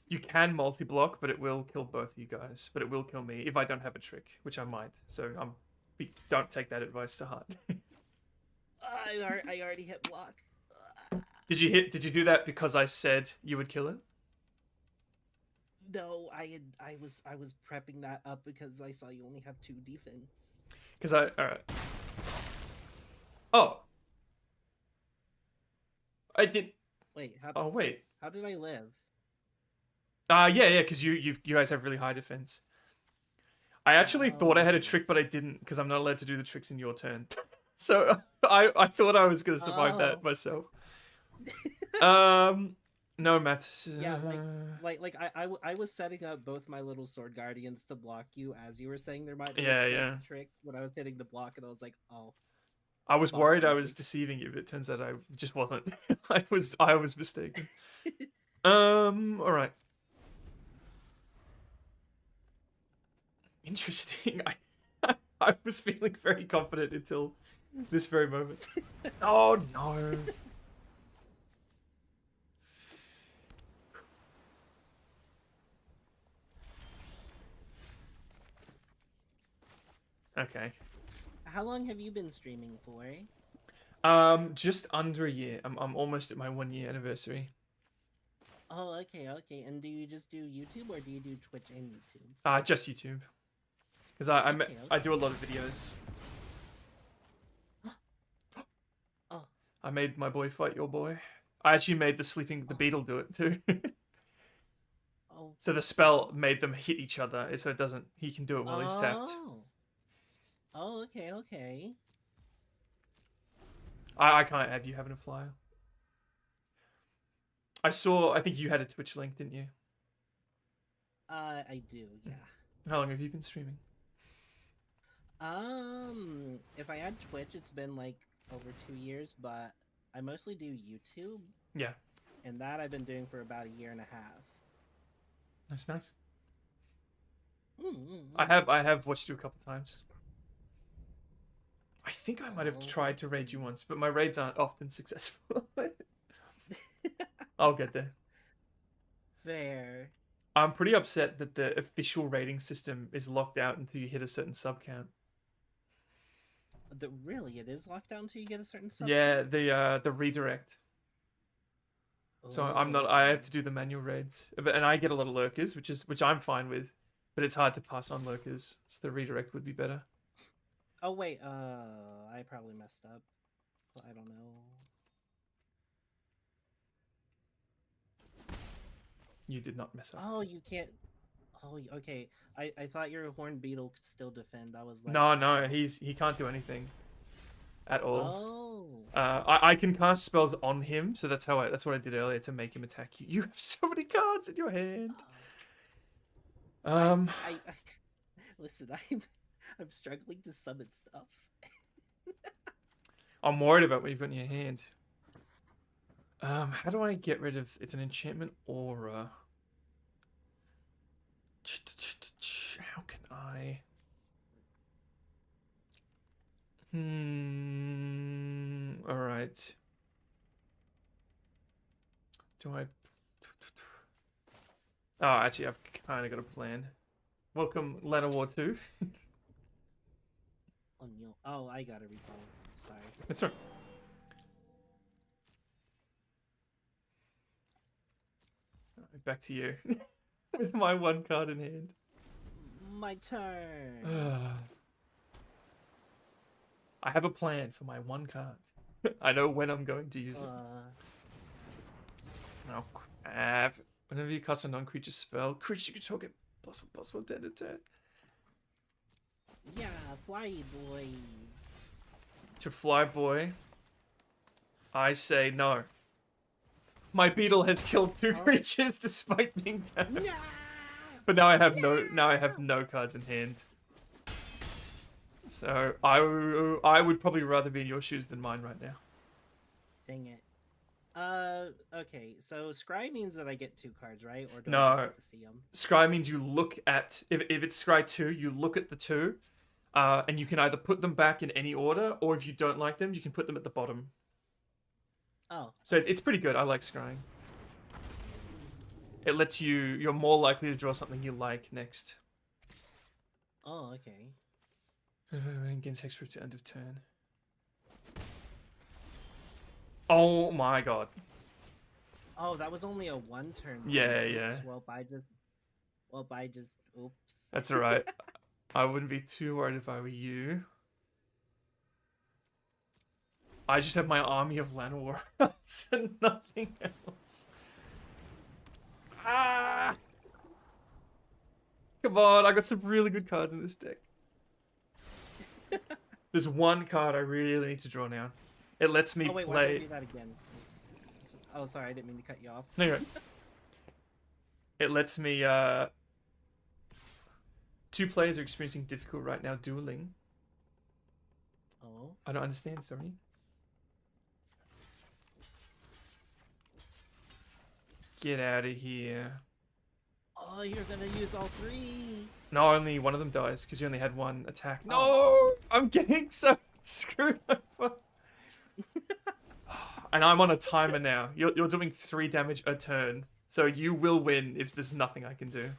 You can multi-block, but it will kill both of you guys. But it will kill me if I don't have a trick, which I might. So don't take that advice to heart. I already hit block. Did you do that because I said you would kill it? No, I was prepping that up because I saw you only have 2 defense. Because alright. Oh. I did. Wait. Oh wait. How did I live? Yeah, because you guys have really high defense. I actually thought I had a trick, but I didn't because I'm not allowed to do the tricks in your turn. So I thought I was gonna survive that myself. No, Matt. Yeah, like I was setting up both my little sword guardians to block you as you were saying there might be a trick when I was hitting the block, and I was like, oh. I was worried I was deceiving you, but it turns out I just wasn't. I was mistaken. All right. Interesting. I was feeling very confident until this very moment. Oh no. Okay. How long have you been streaming for? Just under a year. I'm almost at my 1-year anniversary. Oh, okay. And do you just do YouTube or do you do Twitch and YouTube? Just YouTube. Because I do a lot of videos. Oh. I made my boy fight your boy. I actually made the beetle do it too. Oh. So the spell made them hit each other, so it doesn't. He can do it while he's tapped. Oh, okay. I can't have you having a flyer. I think you had a Twitch link, didn't you? I do, yeah. How long have you been streaming? If I add Twitch, it's been like over 2 years, but I mostly do YouTube. Yeah. And that I've been doing for about 1.5 years. That's nice. Mm-hmm. I have watched you a couple times. I think I might have tried to raid you once, but my raids aren't often successful. I'll get there. Fair. I'm pretty upset that the official rating system is locked out until you hit a certain sub count. Really, it is locked down until you get a certain sub Yeah, count? the redirect. So I have to do the manual raids, and I get a lot of lurkers, which I'm fine with, but it's hard to pass on lurkers. So the redirect would be better. Oh wait, I probably messed up. I don't know. You did not mess up. Oh, you can't. Oh, okay. I thought your horned beetle could still defend. I was like, No, he can't do anything at all. Oh. I can cast spells on him, so that's what I did earlier to make him attack you. You have so many cards in your hand. Listen, I'm struggling to summon stuff. I'm worried about what you've got in your hand. How do I get rid of? It's an enchantment aura. How can I? All right. Do I? Oh, actually, I've kind of got a plan. Welcome, Lana War 2. Oh no! Oh, I gotta resolve. Sorry. That's right. Alright, back to you. With my one card in hand. My turn. I have a plan for my one card. I know when I'm going to use it. Oh crap. Whenever you cast a non-creature spell, creature you control get +1/+1 10 to turn. Yeah, fly boys. To Flyboy, I say no. My beetle has killed 2 creatures despite being damaged. But now I have no cards in hand. So I would probably rather be in your shoes than mine right now. Dang it. Okay, so scry means that I get 2 cards, right? Or do I just No. get to see them? Scry means you look at if it's scry 2, you look at the 2, and you can either put them back in any order, or if you don't like them, you can put them at the bottom. Oh. So it's pretty good. I like scrying. It lets you're more likely to draw something you like next. Oh, okay. Against hexproof to end of turn. Oh my god. Oh, that was only a 1 turn. Yeah, Oops, yeah. Well, I just oops. That's alright. I wouldn't be too worried if I were you. I just have my army of Llanowar and nothing else. Ah! Come on, I got some really good cards in this deck. There's one card I really need to draw now. It lets me Oh wait, why play. did I do that again? Oops. Oh, sorry, I didn't mean to cut you off. No, you're right. It lets me. 2 players are experiencing difficult right now dueling. Oh. I don't understand. Sorry. Get out of here. Oh, you're gonna use all 3. No, only one of them dies because you only had 1 attack. No, I'm getting so screwed over. And I'm on a timer now. You're doing 3 damage a turn, so you will win if there's nothing I can do.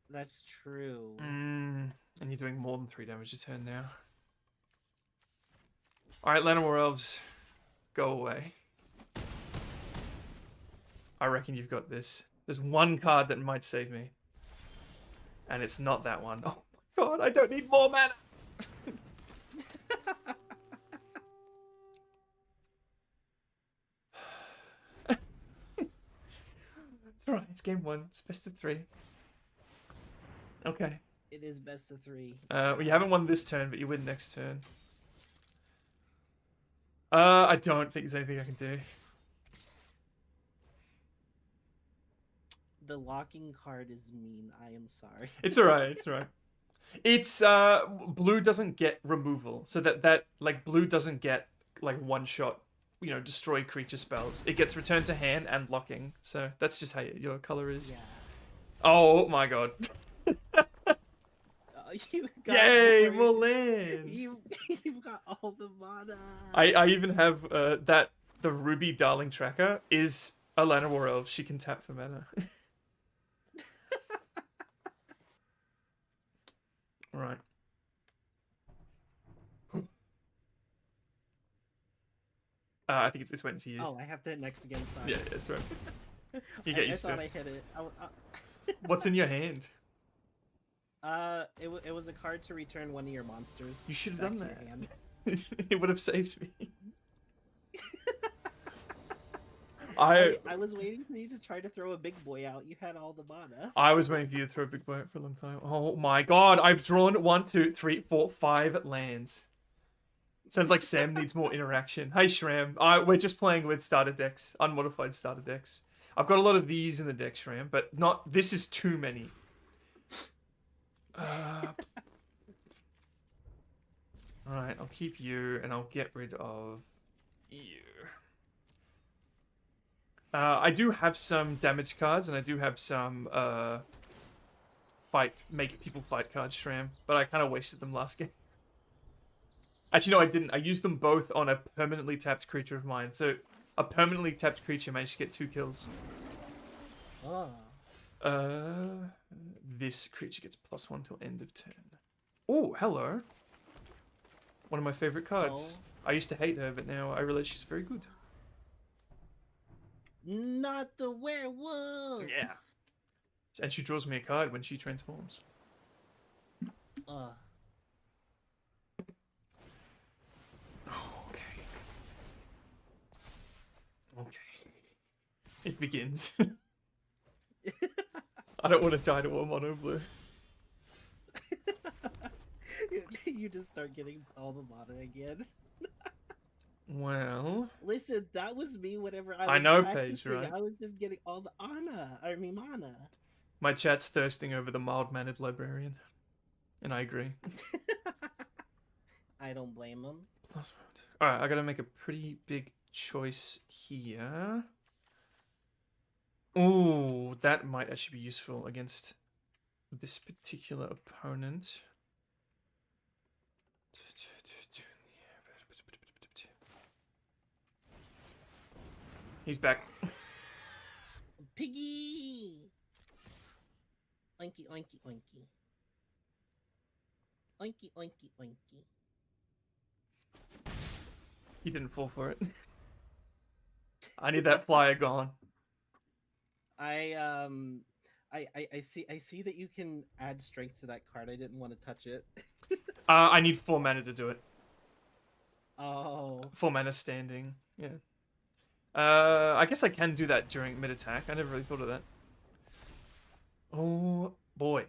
That's true. And you're doing more than 3 damage a turn now. All right, Llanowar Elves, go away. I reckon you've got this. There's 1 card that might save me. And it's not that one. Oh my god, I don't need more mana! It's alright, it's game 1. It's best of 3. Okay. It is best of 3. Well, you haven't won this turn, but you win next turn. I don't think there's anything I can do. The locking card is mean. I am sorry. It's alright, it's alright. It's, blue doesn't get removal. So that like, blue doesn't get, like, one-shot, destroy creature spells. It gets returned to hand and locking. So that's just how your color is. Yeah. Oh my god. You got Yay, more. more land! You've got all the mana. I even have, the Ruby Darling Tracker is a Llanowar Elf. She can tap for mana. Right. I think it's waiting for you. Oh, I have to hit next again. Sorry. Yeah, it's right. You get used to I thought it. I hit it. What's in your hand? It was a card to return one of your monsters. You should have back done to your that. hand. It would have saved me. I was waiting for you to try to throw a big boy out. You had all the mana. I was waiting for you to throw a big boy out for a long time. Oh my god, I've drawn 1, 2, 3, 4, 5 lands. Sounds like Sam needs more interaction. Hey Shram, we're just playing with starter decks, unmodified starter decks. I've got a lot of these in the deck, Shram, but not. This is too many. Alright, I'll keep you, and I'll get rid of you. I do have some damage cards, and I do have some make people fight cards, Shram, but I kind of wasted them last game. Actually, no, I didn't. I used them both on a permanently tapped creature of mine. So, a permanently tapped creature managed to get 2 kills. Oh. This creature gets +1 till end of turn. Oh, hello. One of my favorite cards. I used to hate her, but now I realize she's very good. Not the werewolf. Yeah. And she draws me a card when she transforms. Okay. It begins. I don't want to die to a mono blue. You just start getting all the mana again. Well... Listen, that was me whenever I was I know, practicing. Paige, right? I was just getting all the mana. My chat's thirsting over the mild-mannered librarian. And I agree. I don't blame them. Alright, I gotta make a pretty big choice here. Ooh, that might actually be useful against this particular opponent. He's back. Piggy! Oinky, oinky, oinky. Oinky, oinky, oinky. He didn't fall for it. I need that flyer gone. I see that you can add strength to that card. I didn't want to touch it. I need 4 mana to do it. Oh. 4 mana standing. Yeah. I guess I can do that during mid-attack. I never really thought of that. Oh, boy.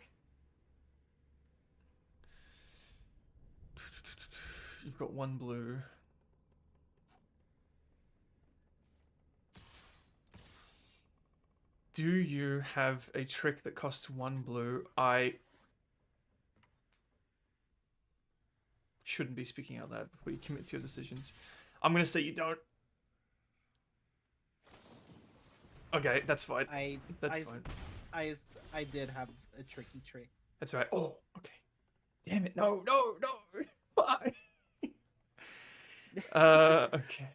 You've got 1 blue. Do you have a trick that costs 1 blue? I shouldn't be speaking out loud before you commit to your decisions. I'm going to say you don't. Okay, that's fine. That's fine. I did have a tricky trick. That's right. Oh, okay. Damn it. No. Why? Okay.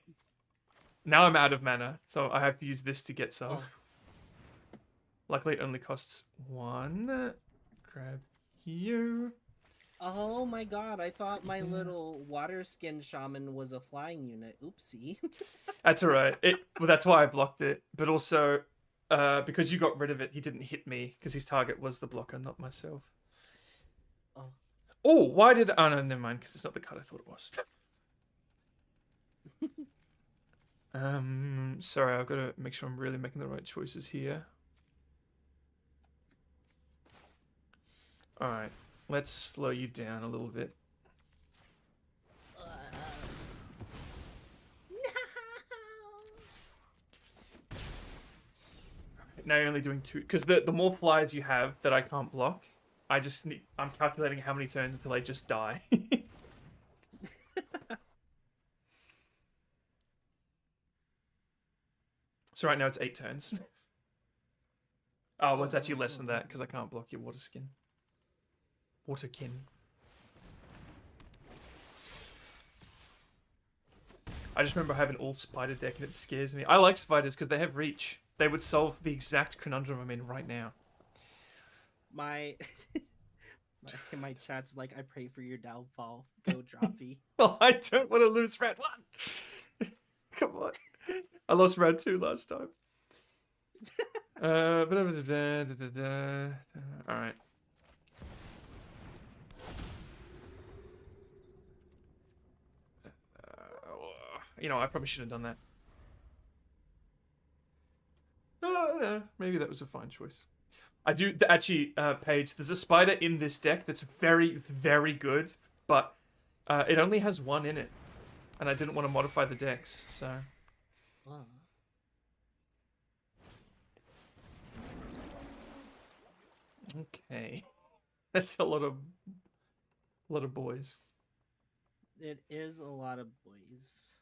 Now I'm out of mana, so I have to use this to get some. Oh. Luckily, it only costs 1. Grab you. Oh my god, I thought my little water skin shaman was a flying unit. Oopsie. That's alright. Well, that's why I blocked it. But also, because you got rid of it, he didn't hit me, because his target was the blocker, not myself. Oh, why did... Oh, no, never mind, because it's not the card I thought it was. Sorry, I've got to make sure I'm really making the right choices here. Alright, let's slow you down a little bit. Now you're only doing 2, because the more flyers you have that I can't block, I'm calculating how many turns until I just die. So right now it's 8 turns. Oh, well, it's actually less than that, because I can't block your water skin. Waterkin. I just remember having all spider deck and it scares me. I like spiders because they have reach. They would solve the exact conundrum I'm in right now. My chat's like, I pray for your downfall. Go Droppy. Well, I don't want to lose round 1. Come on. I lost round 2 last time. Alright. You know, I probably should have done that. don't know. Maybe that was a fine choice. I do actually, Paige. There's a spider in this deck that's very, very good, but it only has one in it, and I didn't want to modify the decks, so. Wow. Okay, that's a lot of boys. It is a lot of boys.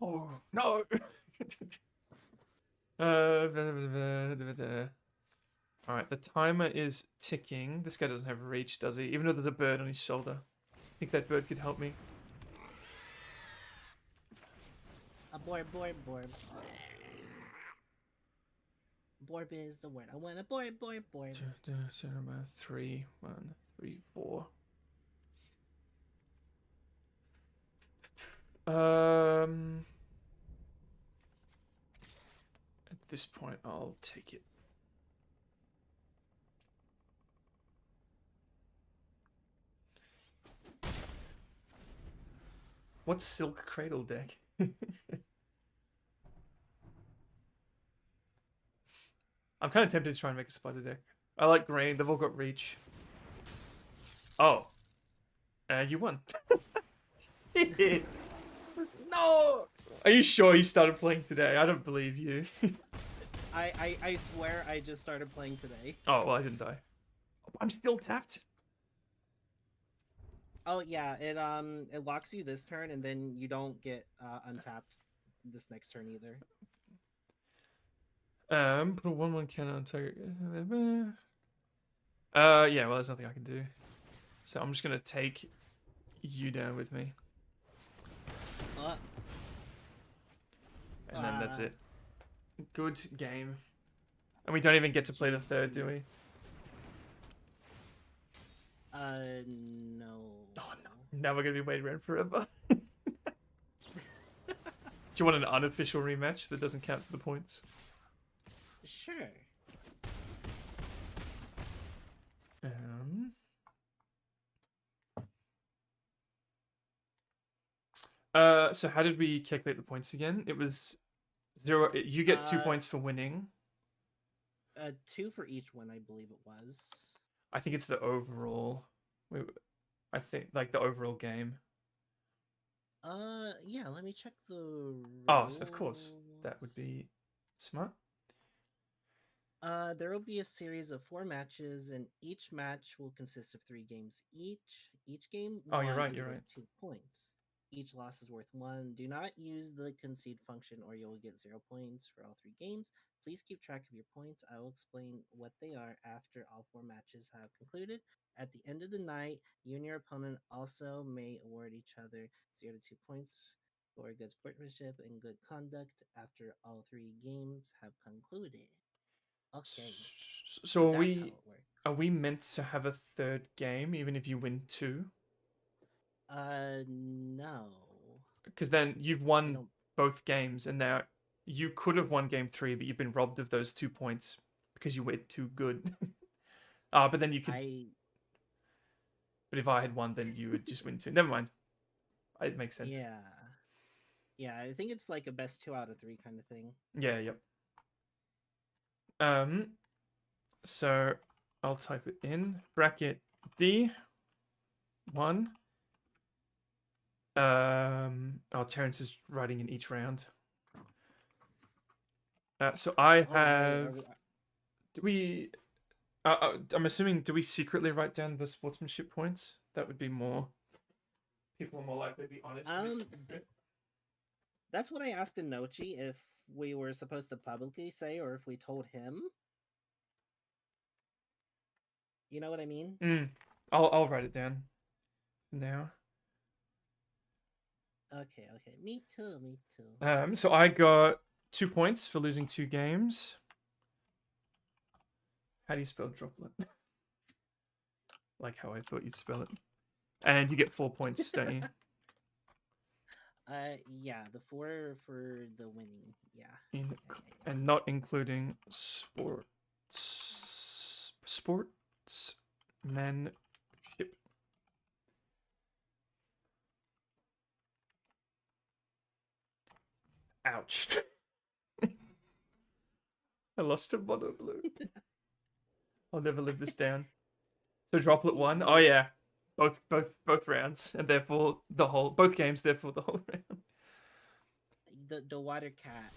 Oh no. All right, the timer is ticking. This guy doesn't have reach, does he? Even though there's a bird on his shoulder. I think that bird could help me. Borb. Borb is the word. I want a borb. 3, 1, 3, 4. At this point, I'll take it. What's Silk Cradle deck? I'm kind of tempted to try and make a spider deck. I like green. They've all got reach. Oh. You won. No! Are you sure you started playing today? I don't believe you. I swear I just started playing today. Oh, well, I didn't die. I'm still tapped. Oh yeah, it locks you this turn, and then you don't get untapped this next turn either. Put a 1/1 cannon on target. Yeah, well, there's nothing I can do. So I'm just gonna take you down with me. And then that's it. Good game. And we don't even get to play the third, do we? No. Oh, no. Now we're gonna be waiting around forever. Do you want an unofficial rematch that doesn't count for the points? Sure. So how did we calculate the points again? It was 0. You get 2 points for winning. 2 for each one, I believe it was. I think it's the overall. I think like the overall game. Yeah. Let me check the. Oh, so of course that would be smart. There will be a series of 4 matches, and each match will consist of 3 games each. Each game Oh, you're won right, is you're worth right. 2 points. Each loss is worth 1. Do not use the concede function, or you will get 0 points for all 3 games. Please keep track of your points. I will explain what they are after all 4 matches have concluded. At the end of the night, you and your opponent also may award each other 0 to 2 points for good sportsmanship and good conduct after all 3 games have concluded. Okay. So that's how it works. are we meant to have a third game even if you win 2? No. Because then you've won both games, and now you could have won game 3, but you've been robbed of those 2 points because you were too good. But then you could. But if I had won, then you would just win 2. Never mind. It makes sense. Yeah. Yeah, I think it's like a best 2 out of 3 kind of thing. Yeah. Yep. So I'll type it in bracket D 1. Oh, Terrence is writing in each round. So I have. Do we? I'm assuming. Do we secretly write down the sportsmanship points? That would be more. People are more likely to be honest. That's what I asked Inochi if we were supposed to publicly say, or if we told him. You know what I mean? I'll write it down now. Okay. Me too. So I got 2 points for losing 2 games. How do you spell droplet? Like how I thought you'd spell it. And you get 4 points, don't you? Yeah, the 4 for the winning. Yeah. And not including sportsmanship. Ouch. I lost to mono blue. I'll never live this down. So droplet 1. Oh yeah. Both rounds. And therefore both games, therefore the whole round. The water cat.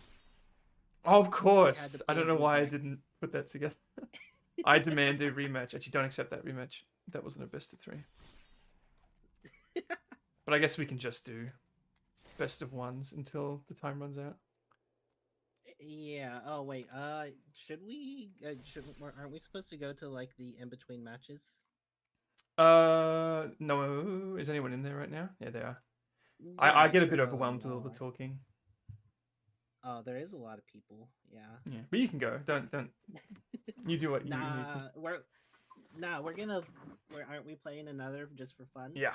Oh, of Had course. the I don't know bamboo why I neck. didn't put that together. I demand a rematch. Actually, don't accept that rematch. That wasn't a best of 3. But I guess we can just do best of 1s until the time runs out. Yeah. Oh wait. Should we? Aren't we supposed to go to like the in between matches? No. Is anyone in there right now? Yeah, they are. Yeah, I get a bit sure, overwhelmed with all the are. talking. Oh, there is a lot of people. Yeah. Yeah, but you can go. Don't. You do what you need to. Aren't we playing another just for fun? Yeah.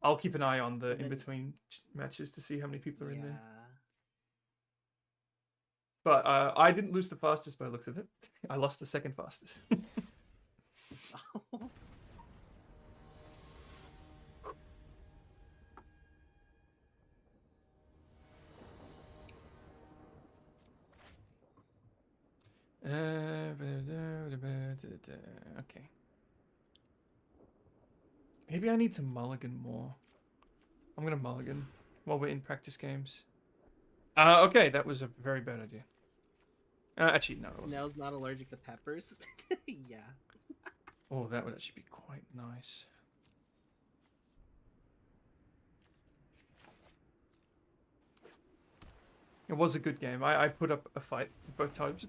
I'll keep an eye on the Well, then- in between matches to see how many people are in Yeah. there. But I didn't lose the fastest by the looks of it. I lost the second fastest. Okay. Maybe I need to mulligan more. I'm gonna mulligan while we're in practice games. Okay, that was a very bad idea. Actually, no, it wasn't. Nell's not allergic to peppers. Yeah. Oh, that would actually be quite nice. It was a good game. I put up a fight both times.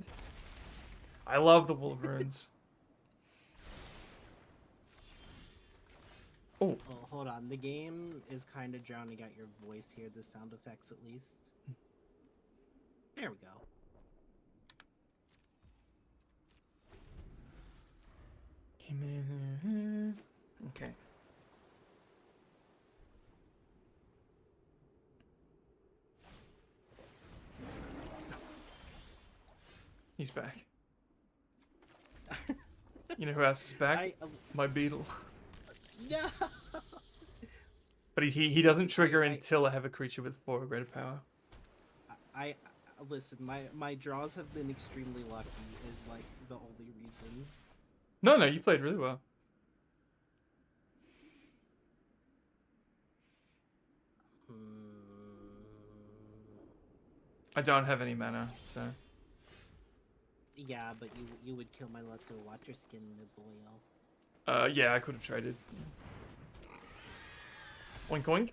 I love the Wolverines. Oh. Oh, hold on. The game is kind of drowning out your voice here. The sound effects, at least. There we go. Okay. He's back. You know who else is back? My beetle. No. But he doesn't trigger until I have a creature with 4 or greater power. I listen. My draws have been extremely lucky. Is like the only reason. No, you played really well. I don't have any mana, so. Yeah, but you would kill my luck to a water skin boil. Yeah, I could have traded. Oink oink.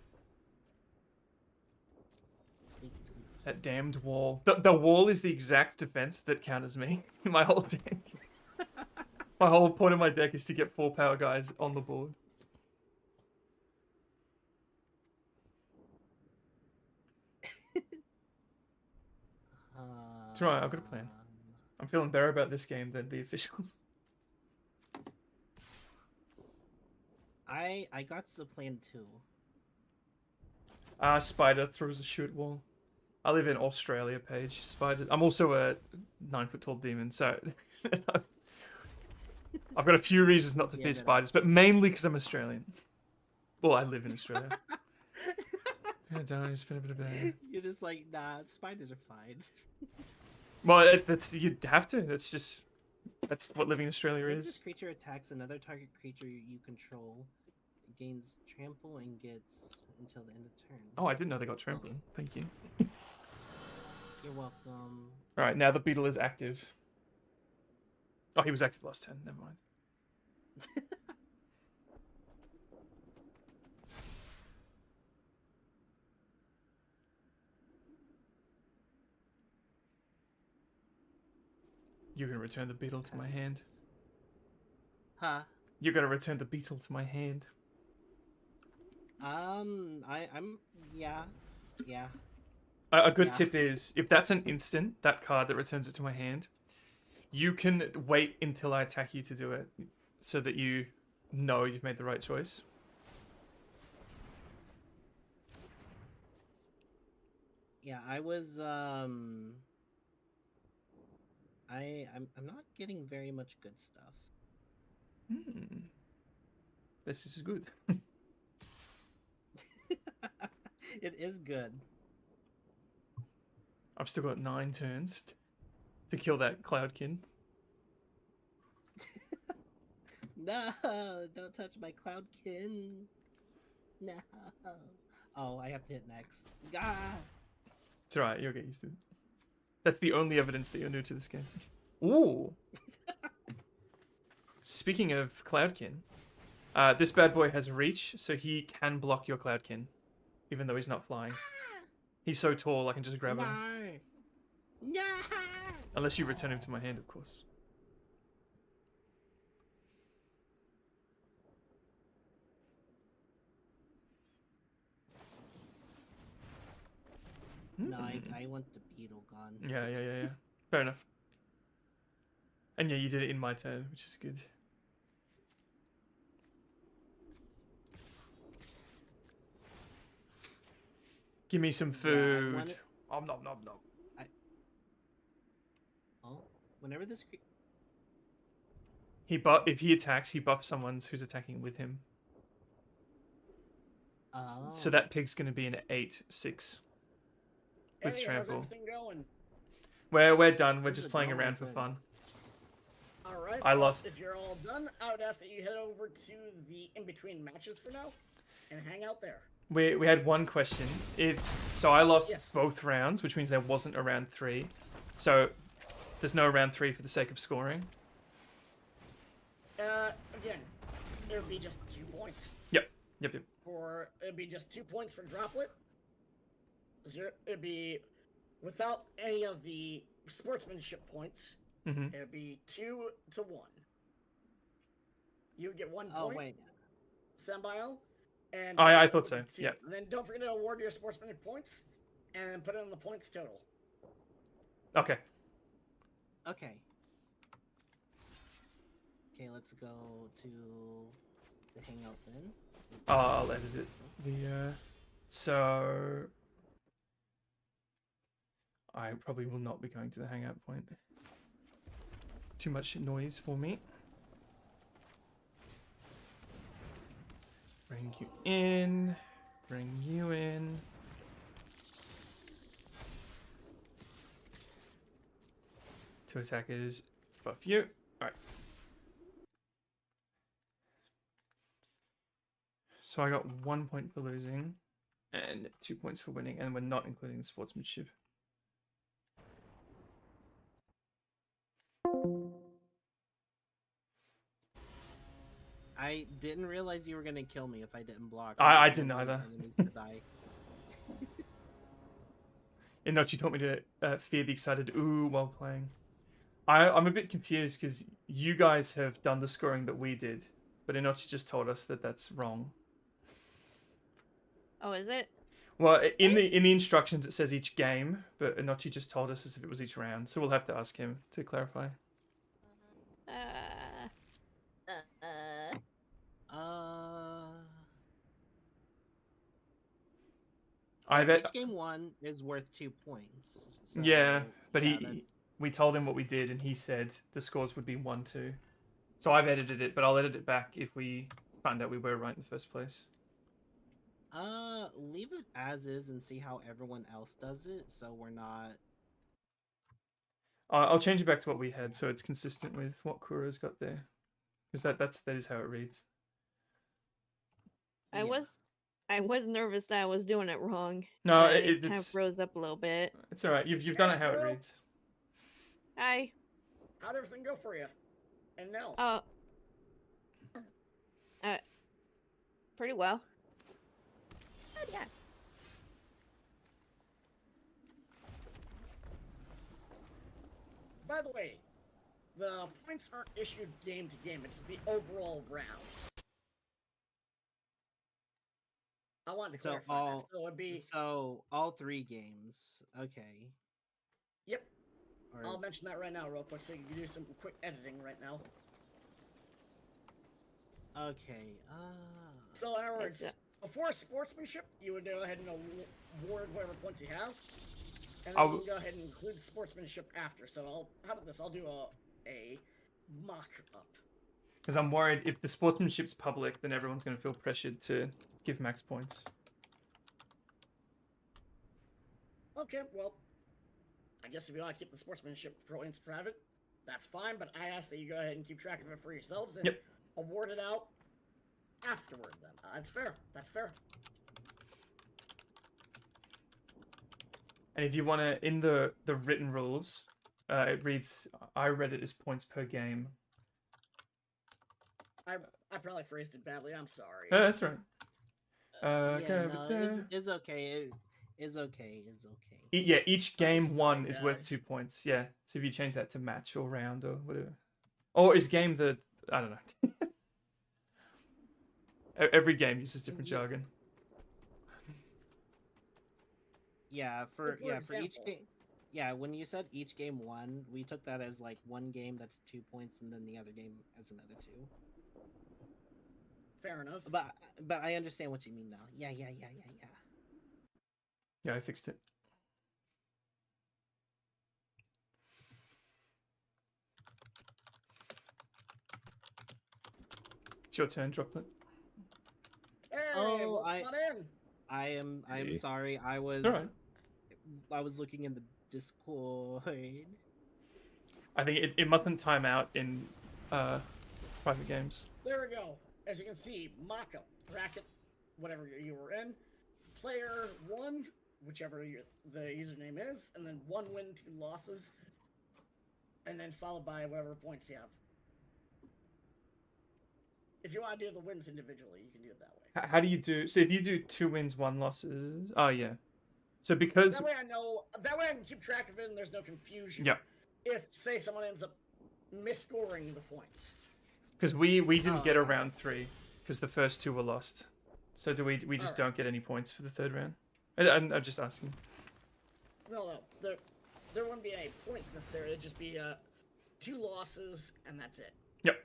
Squeaky squeaky. That damned wall. The wall is the exact defense that counters me in my whole deck. My whole point of my deck is to get 4 power guys on the board. It's alright, I've got a plan. I'm feeling better about this game than the officials. I got the plan too. Spider throws a shoot wall. I live in Australia, Paige. Spider. I'm also a 9-foot tall demon, so I've got a few reasons not to fear spiders, but mainly because I'm Australian. Well, I live in Australia. You're just like, nah, spiders are fine. Well, that's you have to. That's what living in Australia When is. this creature attacks another target creature you control, it gains trample and gets until the end of the turn. Oh, I didn't know they got trampling. Thank you. You're welcome. All right, now the beetle is active. Oh, he was active last turn. Never mind. You're gonna return the beetle to my hand. Huh? You're gonna return the beetle to my hand. I'm yeah. A good Yeah. tip is, if that's an instant, that card that returns it to my hand, you can wait until I attack you to do it, so that you know you've made the right choice. Yeah, I was I'm not getting very much good stuff. This is good. It is good. I've still got 9 turns to kill that Cloudkin. No, don't touch my Cloudkin. No. Oh, I have to hit next. Ah! It's alright, you'll get used to it. That's the only evidence that you're new to this game. Ooh! Speaking of Cloudkin, this bad boy has reach, so he can block your Cloudkin, even though he's not flying. He's so tall, I can just grab him. No! Unless you return him to my hand, of course. No, I want the beetle gone. Yeah. Fair enough. And yeah, you did it in my turn, which is good. Give me some food. Nom nom nom nom. Oh, whenever this... If he attacks, he buffs someone who's attacking with him. Oh. So that pig's going to be an 8/6 with Hey, how's trample. everything going? We're done. We're How's just it playing going, around for friend? fun. All right. I well, lost. If you're all done, I would ask that you head over to the in-between matches for now, and hang out there. We had one question. So I lost Yes. both rounds, which means there wasn't a round 3. So there's no round 3 for the sake of scoring. Again, it would be just 2 points. Yep. Or it'd be just 2 points for droplet. It'd be without any of the sportsmanship points. Mhm. It'd be 2 to 1. You would get 1 point. Oh, wait. Sambi'el. And I thought so. two. Yeah. And then don't forget to award your sportsmanship points, and then put it on the points total. Okay. Okay. Okay, let's go to the hangout then. I'll edit it. So I probably will not be going to the hangout point. Too much noise for me. Bring you in. Bring you in. Two attackers. Buff you. Alright. So I got 1 point for losing and 2 points for winning, and we're not including the sportsmanship. I didn't realize you were gonna kill me if I didn't block. I didn't either. Enemies to die. Inochi taught me to fear the excited ooh while playing. I'm a bit confused because you guys have done the scoring that we did, but Inochi just told us that that's wrong. Oh, is it? Well, in the instructions it says each game, but Inochi just told us as if it was each round, so we'll have to ask him to clarify. I bet. Each game one is worth 2 points. So, Yeah, but yeah, that- we told him what we did, and he said the scores would be 1-2. So I've edited it, but I'll edit it back if we find out we were right in the first place. Leave it as is and see how everyone else does it, so we're not... I'll change it back to what we had, so it's consistent with what Kuro's got there, because that is how it reads. I was nervous that I was doing it wrong. No, it kind of it's froze up a little bit. it's all right. You've done it how it reads. Hi. How'd everything go for you? And now? Oh. Pretty well. Good, yeah. By the way, the points aren't issued game to game, it's the overall round. I wanted to So clarify that. So it'd be... So, all 3 games. Okay. Yep. Or- I'll mention that right now real quick so you can do some quick editing right now. Okay, So in other words, Yes, before sportsmanship, you would go ahead and award whatever points you have. And then I'll- we'll go ahead and include sportsmanship after. So how about this? I'll do a mock-up. Because I'm worried if the sportsmanship's public, then everyone's going to feel pressured to give max points. Okay, well, I guess if you want to keep the sportsmanship points private, that's fine. But I ask that you go ahead and keep track of it for yourselves and Yep. award it out afterward. Then that's fair. That's fair. And if you want to, in the written rules, it reads, I read it as points per game. I probably phrased it badly. I'm sorry. That's right. Yeah, no, it's okay. It's okay. It's okay. Yeah, each game Sorry, won is worth guys. 2 points. Yeah, so if you change that to match or round or whatever, or is game the I don't know. Every game uses different jargon. Yeah, for each example. game. Yeah, when you said each game won, we took that as like one game that's 2 points, and then the other game as another 2. Fair enough. But I understand what you mean now. Yeah. Yeah, I fixed it. It's your turn, Droplet. Hey, Oh, welcome on in. I am Hey. sorry. I was alright. I was looking in the Discord. I think it mustn't time out in private games. There we go. As you can see, mock-up, bracket, whatever you were in. Player 1, whichever the username is, and then 1 win, 2 losses, and then followed by whatever points you have. If you want to do the wins individually, you can do it that way. How do you do? So if you do 2 wins, 1 losses. Oh yeah. So because That way I know. That way I can keep track of it, and there's no confusion. yeah, If say someone ends up misscoring the points. because we didn't get a round 3 because the first 2 were lost. So do we just Alright. don't get any points for the 3rd round? I'm just asking. No, there wouldn't be any points necessarily. It'd just be 2 losses, and that's it. Yep.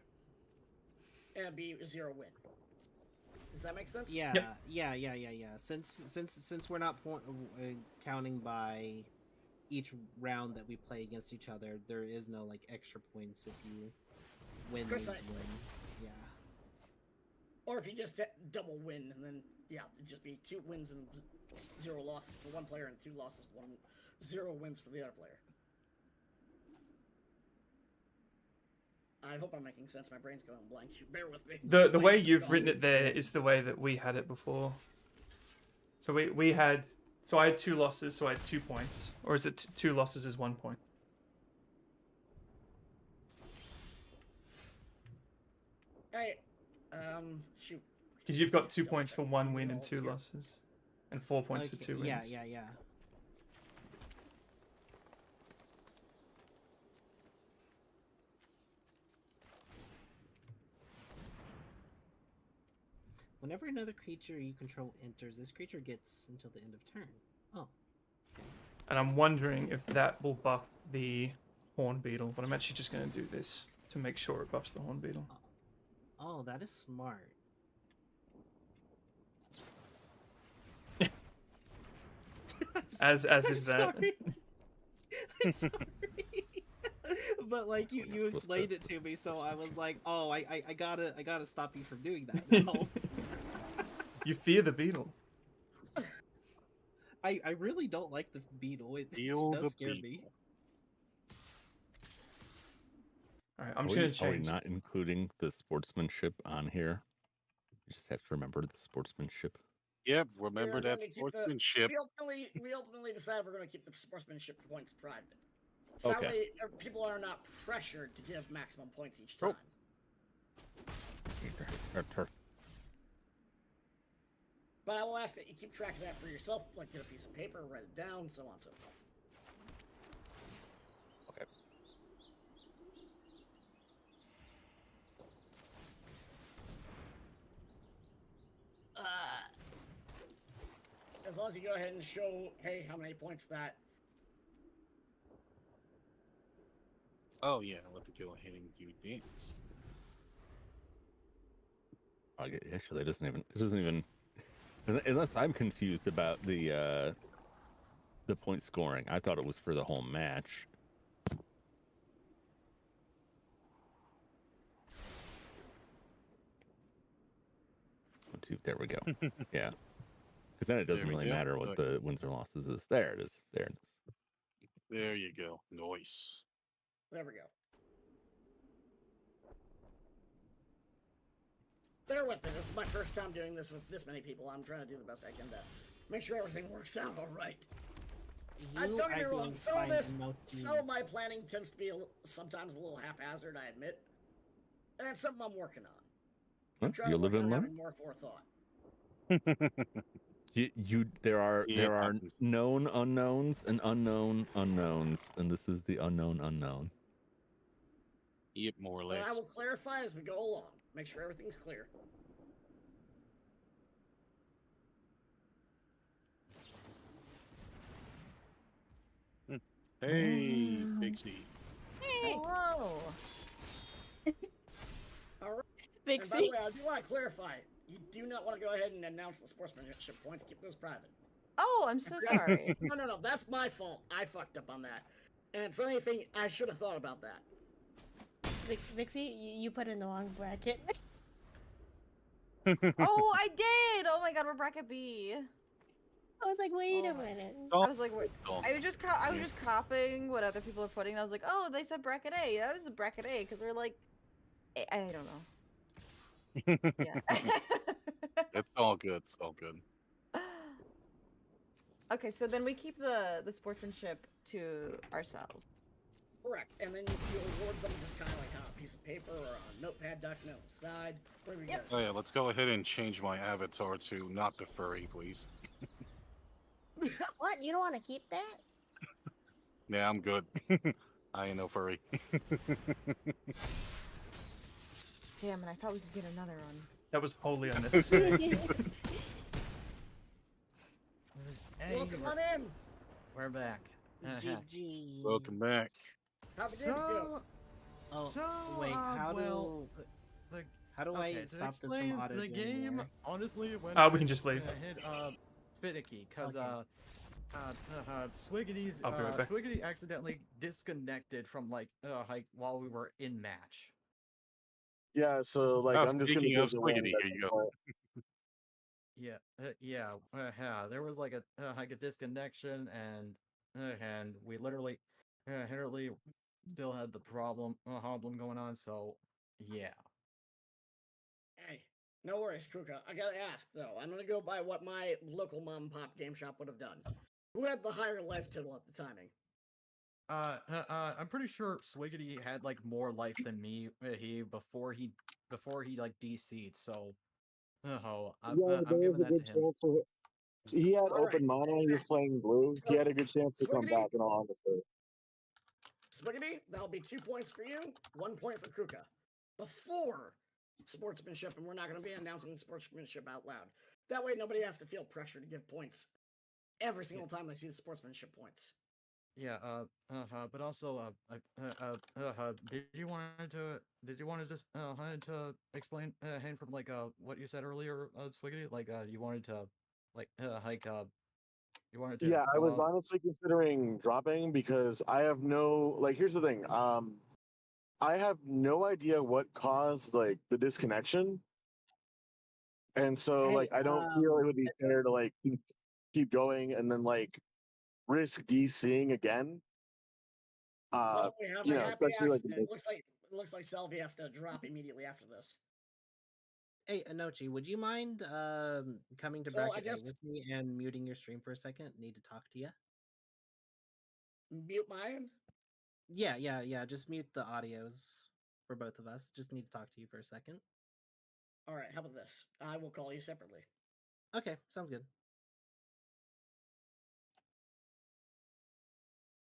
And it'd be a 0 win. Does that make sense? Yeah, Yep. yeah. Since we're not counting by each round that we play against each other, there is no like extra points if you win. Precisely. Win. Yeah. Or if you just double win, and then yeah, it'd just be 2 wins and 0 losses for one player, and 2 losses, 0 wins for the other player. I hope I'm making sense. My brain's going blank. Bear with me. The way Please, you've God. written it there is the way that we had it before. So we had, so I had 2 losses, so I had 2 points, or is it 2 losses is 1 point? Hey, shoot. Because you've got 2 points for 1 win and 2 losses, and 4 points for 2 wins. Yeah. Whenever another creature you control enters, this creature gets until the end of turn. Oh. And I'm wondering if that will buff the horn beetle, but I'm actually just going to do this to make sure it buffs the horn beetle. Oh, that is smart. As I'm is that. sorry. I'm sorry. But like you explained it to me, so I was like, oh, I gotta stop you from doing that now. You fear the beetle. I really don't like the beetle. It Feel does the scare beetle. me. Alright, I'm just going to Are we change. not including the sportsmanship on here? You just have to remember the sportsmanship. Yep, remember We're that gonna keep the- sportsmanship. We ultimately decided we're going to keep the sportsmanship points private. So that Okay. way, people are not pressured to give maximum points each time. But I will ask that you keep track of that for yourself, like get a piece of paper, write it down, so on and so forth. Okay. As long as you go ahead and show, hey, how many points that. Oh yeah, let the go ahead and do dance. Okay, actually, it doesn't even, unless I'm confused about the point scoring. I thought it was for the whole match. There we go. Yeah, because then it doesn't There we really go. matter what Good. the wins or losses is. There it is. There it is. There you go. Nice. There we go. Bear with me. This is my first time doing this with this many people. I'm trying to do the best I can to make sure everything works out all right. Don't get me wrong. Some of my planning tends to be sometimes a little haphazard, I admit. And it's something I'm working on. I'm trying You to live work and on learn. having more forethought. There are Yeah. known unknowns and unknown unknowns, and this is the unknown unknown. Yep, more or And less. I will clarify as we go along. Make sure everything's clear. Hey, Big C. Hello. All right. Big And by the C. way, I do want to clarify. You do not want to go ahead and announce the sportsmanship points. Keep those private. Oh, I'm so sorry. No. That's my fault. I fucked up on that. And it's anything I should have thought about that. Vixie, you put in the wrong bracket. Oh, I did. Oh my God, we're bracket B. I was like, wait a minute. I was like, wait. I was just copying what other people are putting. And I was like, oh, they said bracket A. That is a bracket A because we're like, I don't know. Yeah. It's all good. It's all good. Okay, so then we keep the sportsmanship to ourselves. Correct. And then you award them just kind of like on a piece of paper or a notepad document on the side. Wherever you Oh yeah, let's go ahead and change my avatar to not the furry, please. What? You don't want to keep that? Yeah, I'm good. I ain't no furry. Damn, and I thought we could get another one. That was wholly unnecessary. Hey, Welcome on in. we're back. GG. Welcome back. How the games go? Oh, So, wait, how well, how do I to stop this explain from auto the game? Honestly, it went We can just leave. hit finicky because Swiggity's I'll be right back. Swiggity accidentally disconnected from like while we were in match. Yeah, so like Oh, I'm just gonna speaking give of the win, Squiggity, but- here you go. Yeah, there was like a disconnection, and we literally still had the problem going on. So yeah, Hey, no worries, Kruka. I gotta ask though. I'm gonna go by what my local mom and pop game shop would have done. Who had the higher life total at the timing? I'm pretty sure Swiggity had like more life than me. Before he like DC'd. So, I'm giving that to him. He had All open right, mono. He was playing blue. He had a good chance to come Swiggity? back. In all honesty, Swiggity, that'll be 2 points for you, 1 point for Kruka. Before sportsmanship, and we're not going to be announcing sportsmanship out loud. That way, nobody has to feel pressure to give points every single time they see the sportsmanship points. Yeah. But also, did you want to just explain Hayne from like what you said earlier, Swiggity? Like you wanted to you wanted to yeah, I go was out? honestly considering dropping because I have no like. Here's the thing. I have no idea what caused like the disconnection, and so Hey, like I don't feel it would be fair to like keep going and then like risk DCing again. Well, we have You a know, happy especially like accident. It looks like Salvi has to drop immediately after this. Hey, Anochi, would you mind coming to So, I bracket A guess- with me and muting your stream for a second? Need to talk to you. Mute my end. Yeah. Just mute the audios for both of us. Just need to talk to you for a second. All right, how about this? I will call you separately. Okay, sounds good.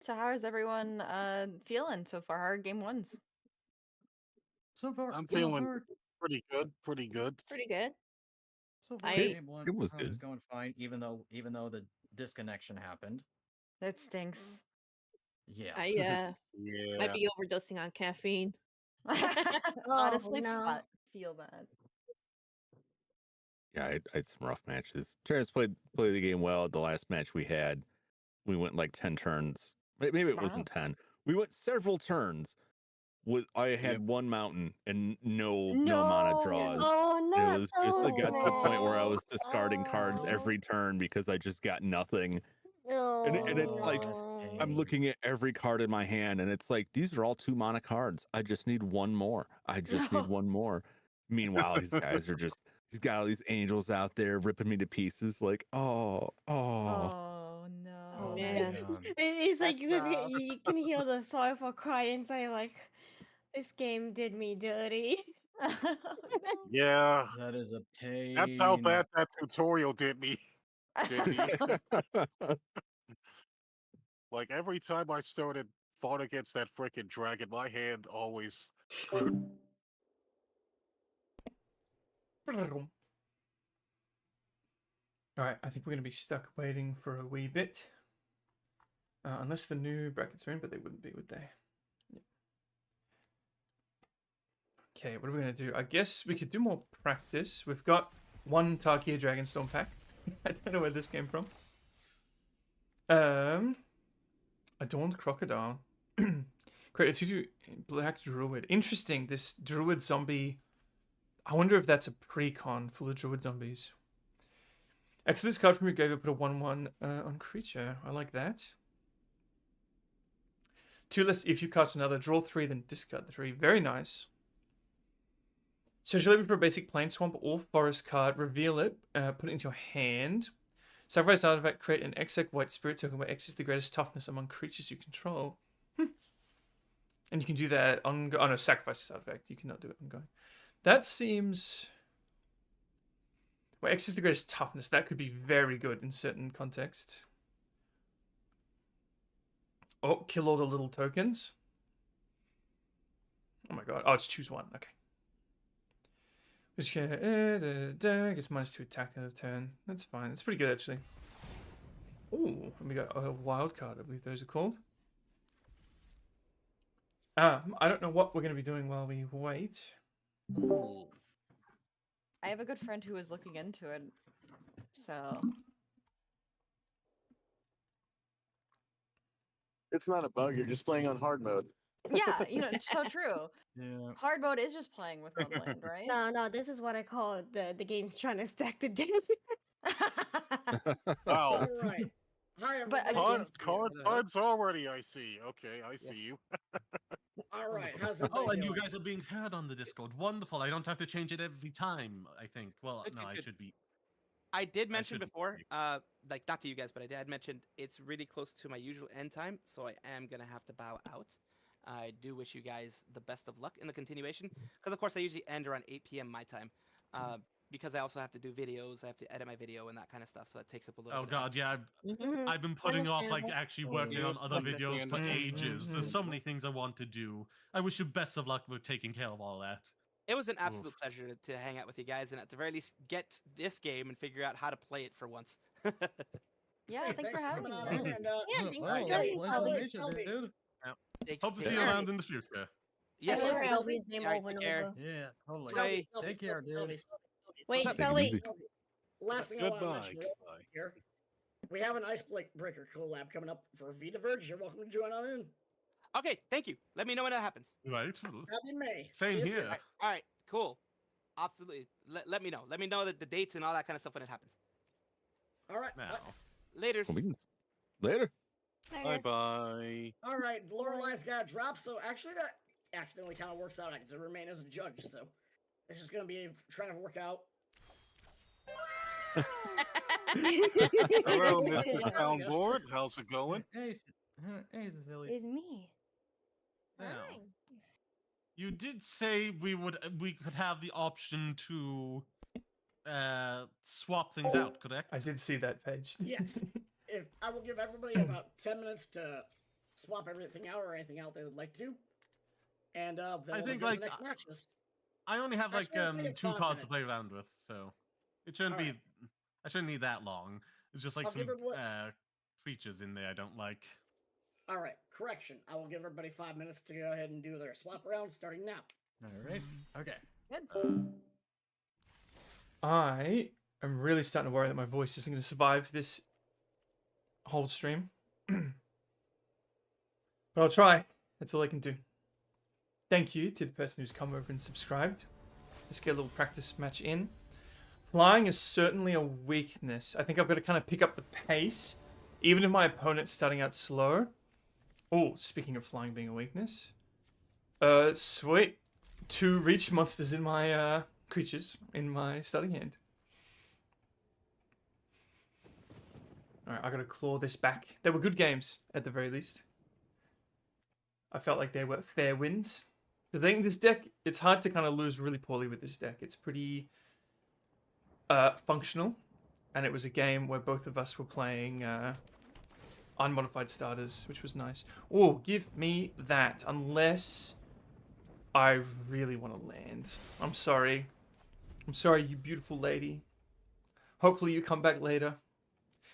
So how is everyone feeling so far? How are game ones? So far, I'm so feeling far, pretty good. Pretty good. Pretty good. so far I- game one It was was good. going fine, even though the disconnection happened. That stinks. Yeah. I Yeah. might be overdosing on caffeine. Honestly, no. feel that. Yeah, I had some rough matches. Terrence played the game well. The last match we had, we went like 10 turns. Maybe it wasn't 10. We went several turns. I had one mountain and no mana draws. Oh, no. It was just it got to the point where I was discarding cards every turn because I just got nothing. And it's like I'm looking at every card in my hand, and it's like these are all 2-mana cards. I just need one more. I just need one more. Meanwhile, these guys are just. He's got all these angels out there ripping me to pieces. Like, oh. Oh no. Oh man, it's like That's you can hear the sorrowful cry inside, like this game did me dirty. Yeah, That is a pain. that's how bad that tutorial did me. Did me. Like every time I fought against that freaking dragon, my hand always screwed. Alright, I think we're going to be stuck waiting for a wee bit. Unless the new brackets are in, but they wouldn't be, would they? Yep. Okay, what are we going to do? I guess we could do more practice. We've got one Tarkia Dragonstorm pack. I don't know where this came from. Adorned Crocodile. Create a 2/2 Black Druid. Interesting, this Druid zombie. I wonder if that's a pre-con full of Druid zombies. Exit this card from your graveyard, put a 1/1 on creature. I like that. 2 less if you cast another. Draw 3, then discard 3. Very nice. Search your library for a basic Planeswamp or Forest card. Reveal it. Put it into your hand. Sacrifice artifact. Create an X white spirit token where X is the greatest toughness among creatures you control. And you can do that on... Oh no, sacrifice this artifact. You cannot do it ongoing. That seems... Well, X is the greatest toughness. That could be very good in certain context. Oh, kill all the little tokens. Oh my god. Oh, it's choose one. Okay. Which gets -2 attack at the end of turn. That's fine. That's pretty good, actually. Ooh, and we got a wild card, I believe those are called. I don't know what we're going to be doing while we wait. I have a good friend who is looking into it. So It's not a bug. You're just playing on hard mode. yeah, it's so true. Yeah. Hard mode is just playing with one land, right? No, this is what I call the game's trying to stack the deck. Wow. All right. Hi, But everybody. Cards already, I see. Okay, I see you. All right. How's everybody Oh, and doing? you guys are being heard on the Discord. Wonderful. I don't have to change it every time, I think. Well, Good, no, good, I good. should be. I did mention should be before, safe. like not to you guys, but I had mentioned it's really close to my usual end time, so I am gonna have to bow out. I do wish you guys the best of luck in the continuation, because of course I usually end around 8 p.m. my time, because I also have to do videos, I have to edit my video and that kind of stuff, so it takes up a little. Oh bit of god, yeah. I've been putting off like actually working on other videos for ages. There's so many things I want to do. I wish you best of luck with taking care of all that. It was an absolute pleasure to hang out with you guys, and at the very least get this game and figure out how to play it for once. Yeah, Hey, thanks for having coming me. on in, and, Yeah, thanks Oh, for joining, pleasure to Selby. meet you, dude. Hope to take see you care. around in the future. Yes, Thanks for sir. Selby's name All right, over take and care. over. Yeah, totally. Bye. Take care, dude. Wait, up? Selby. Last thing I want to Goodbye. mention real quick here. We have an Icebreaker collab coming up for Vtuber. You're welcome to join on in. Okay, thank you. Let me know when that happens. Right. Happy May. Same See you soon. here. All right, cool. Absolutely. Let me know. Let me know the dates and all that kind of stuff when it happens. All right. Now. Later. Later. Bye-bye. All right. Lorelai's got a drop, so actually that accidentally kind of works out. I get to remain as a judge, so it's just going to be trying to work out. Hello, Mr. Soundboard. How's it going? Hey, Cecilia. Is me. Now, you did say we could have the option to swap things out, correct? I did see that page. Yes. If I will give everybody about 10 minutes to swap everything out or anything out they would like to. And then we'll think, begin like, the next matches. I only have like Actually, let's make it 2 5 cards to play minutes. around with, so it shouldn't be. Alright. I shouldn't need that long. It's just like I'll some give it what- creatures in there I don't like. All right, correction. I will give everybody 5 minutes to go ahead and do their swap around starting now. All right. Okay. Good. I am really starting to worry that my voice isn't going to survive this whole stream. But I'll try. That's all I can do. Thank you to the person who's come over and subscribed. Let's get a little practice match in. Flying is certainly a weakness. I think I've got to kind of pick up the pace. Even if my opponent's starting out slow, Oh, speaking of flying being a weakness. Sweet. 2 reach monsters in my, creatures in my starting hand. Alright, I gotta claw this back. They were good games, at the very least. I felt like they were fair wins. Because I think this deck, it's hard to kind of lose really poorly with this deck. It's pretty functional. And it was a game where both of us were playing unmodified starters, which was nice. Oh, give me that. Unless I really want to land. I'm sorry. I'm sorry, you beautiful lady. Hopefully you come back later.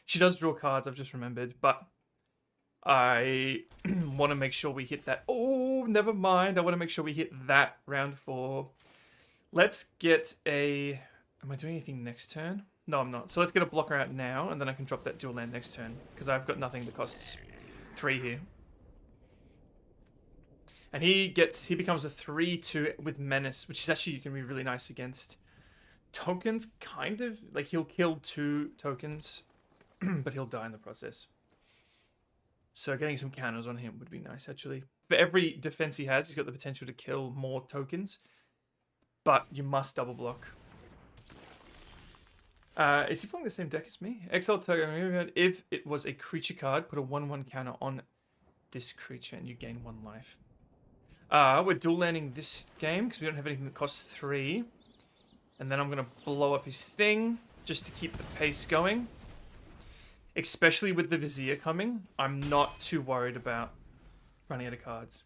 She does draw cards, I've just remembered, but I want to make sure we hit that. Oh, never mind. I want to make sure we hit that round 4. Let's get a... Am I doing anything next turn? No, I'm not. So let's get a blocker out now, and then I can drop that dual land next turn, because I've got nothing that costs 3 here. And he becomes a 3/2 with Menace, which is actually can be really nice against tokens, kind of. Like, he'll kill 2 tokens, but he'll die in the process. So getting some counters on him would be nice, actually. For every defense he has, he's got the potential to kill more tokens, but you must double block. Is he playing the same deck as me? Exile token. If it was a creature card, put a 1/1 counter on this creature and you gain 1 life. We're dual landing this game because we don't have anything that costs 3. And then I'm going to blow up his thing just to keep the pace going. Especially with the Vizier coming, I'm not too worried about running out of cards.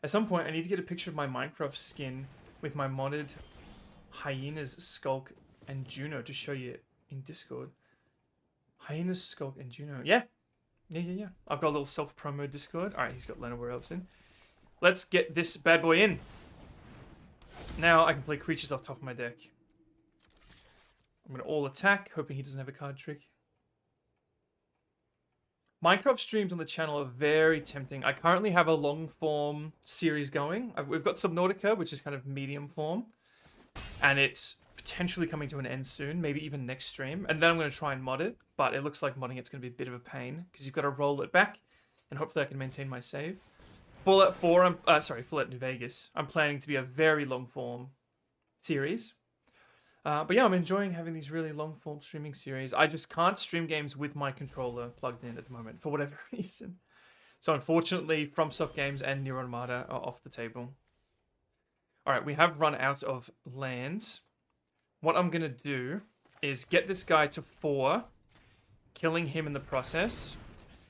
At some point, I need to get a picture of my Minecraft skin with my modded Hyenas, Skulk, and Juno to show you in Discord. Hyenas, Skulk, and Juno. Yeah. Yeah. I've got a little self-promo Discord. Alright, he's got Llanowar Elves in. Let's get this bad boy in. Now I can play creatures off top of my deck. I'm going to all attack, hoping he doesn't have a card trick. Minecraft streams on the channel are very tempting. I currently have a long form series going. We've got Subnautica, which is kind of medium form. And it's potentially coming to an end soon, maybe even next stream. And then I'm going to try and mod it, but it looks like modding it's going to be a bit of a pain because you've got to roll it back, and hopefully I can maintain my save. Fallout 4, Fallout New Vegas. I'm planning to be a very long form series. But yeah, I'm enjoying having these really long form streaming series. I just can't stream games with my controller plugged in at the moment for whatever reason. So unfortunately, FromSoft Games and Nier Automata are off the table. Alright, we have run out of lands. What I'm going to do is get this guy to 4, killing him in the process,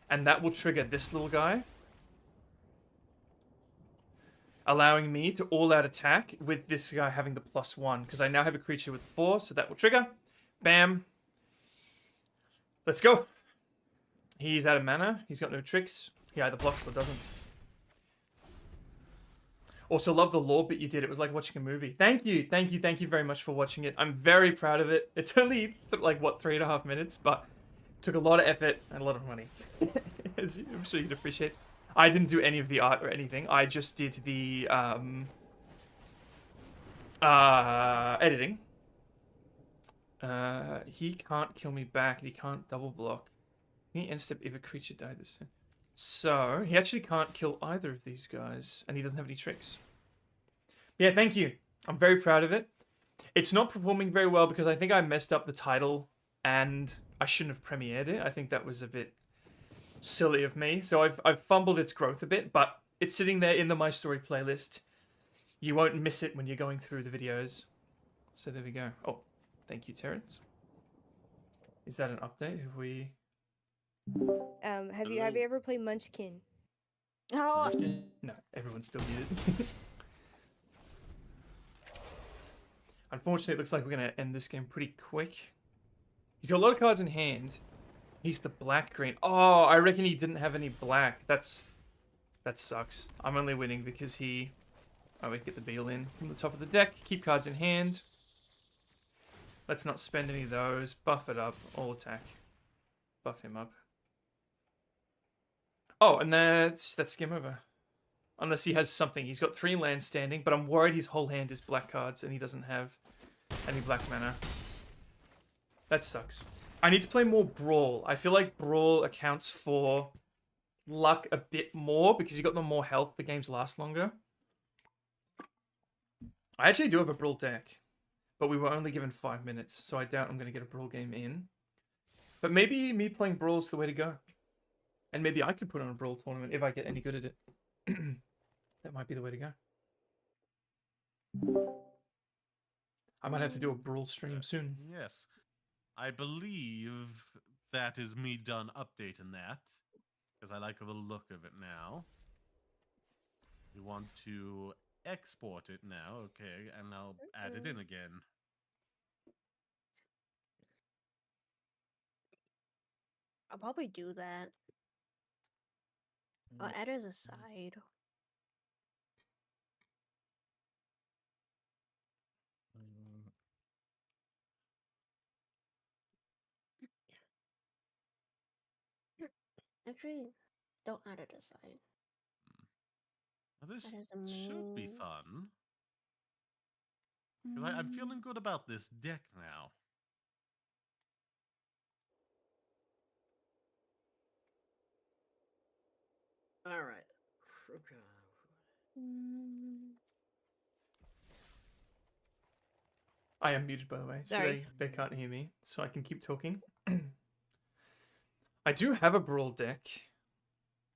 and that will trigger this little guy, allowing me to all-out attack with this guy having the +1, because I now have a creature with 4, so that will trigger. Bam. Let's go. He's out of mana. He's got no tricks. He either blocks or doesn't. Also, love the lore bit you did. It was like watching a movie. Thank you very much for watching it. I'm very proud of it. It's only, like, what, 3.5 minutes, but it took a lot of effort and a lot of money. As I'm sure you'd appreciate. I didn't do any of the art or anything. I just did the editing. He can't kill me back, and he can't double block. He end step if a creature died this turn. So he actually can't kill either of these guys, and he doesn't have any tricks. Yeah, thank you. I'm very proud of it. It's not performing very well because I think I messed up the title, and I shouldn't have premiered it. I think that was a bit silly of me. So I've fumbled its growth a bit, but it's sitting there in the My Story playlist. You won't miss it when you're going through the videos. So there we go. Oh, thank you, Terrence. Is that an update? Have we... Have you ever played Munchkin? Oh. No, everyone's still muted. Unfortunately, it looks like we're going to end this game pretty quick. He's got a lot of cards in hand. He's the black-green. Oh, I reckon he didn't have any black. That sucks. I'm only winning because he... Oh, we get the Beal in from the top of the deck. Keep cards in hand. Let's not spend any of those. Buff it up. All attack. Buff him up. Oh, and that's game over. Unless he has something. He's got 3 lands standing, but I'm worried his whole hand is black cards and he doesn't have any black mana. That sucks. I need to play more Brawl. I feel like Brawl accounts for luck a bit more because you got the more health, the games last longer. I actually do have a Brawl deck, but we were only given 5 minutes, so I doubt I'm going to get a Brawl game in. But maybe me playing Brawl is the way to go. And maybe I could put on a Brawl tournament if I get any good at it. That might be the way to go. I might have to do a Brawl stream soon. Yes. I believe that is me done updating that. Because I like the look of it now. You want to export it now, okay, and I'll add it in again. I'll probably do that. I'll add as a side. Actually, don't add it aside. Now this That is the should be main- fun. Because I'm feeling good about this deck now. All right. I am muted, by the way, so Sorry. they can't hear me, so I can keep talking. I do have a Brawl deck.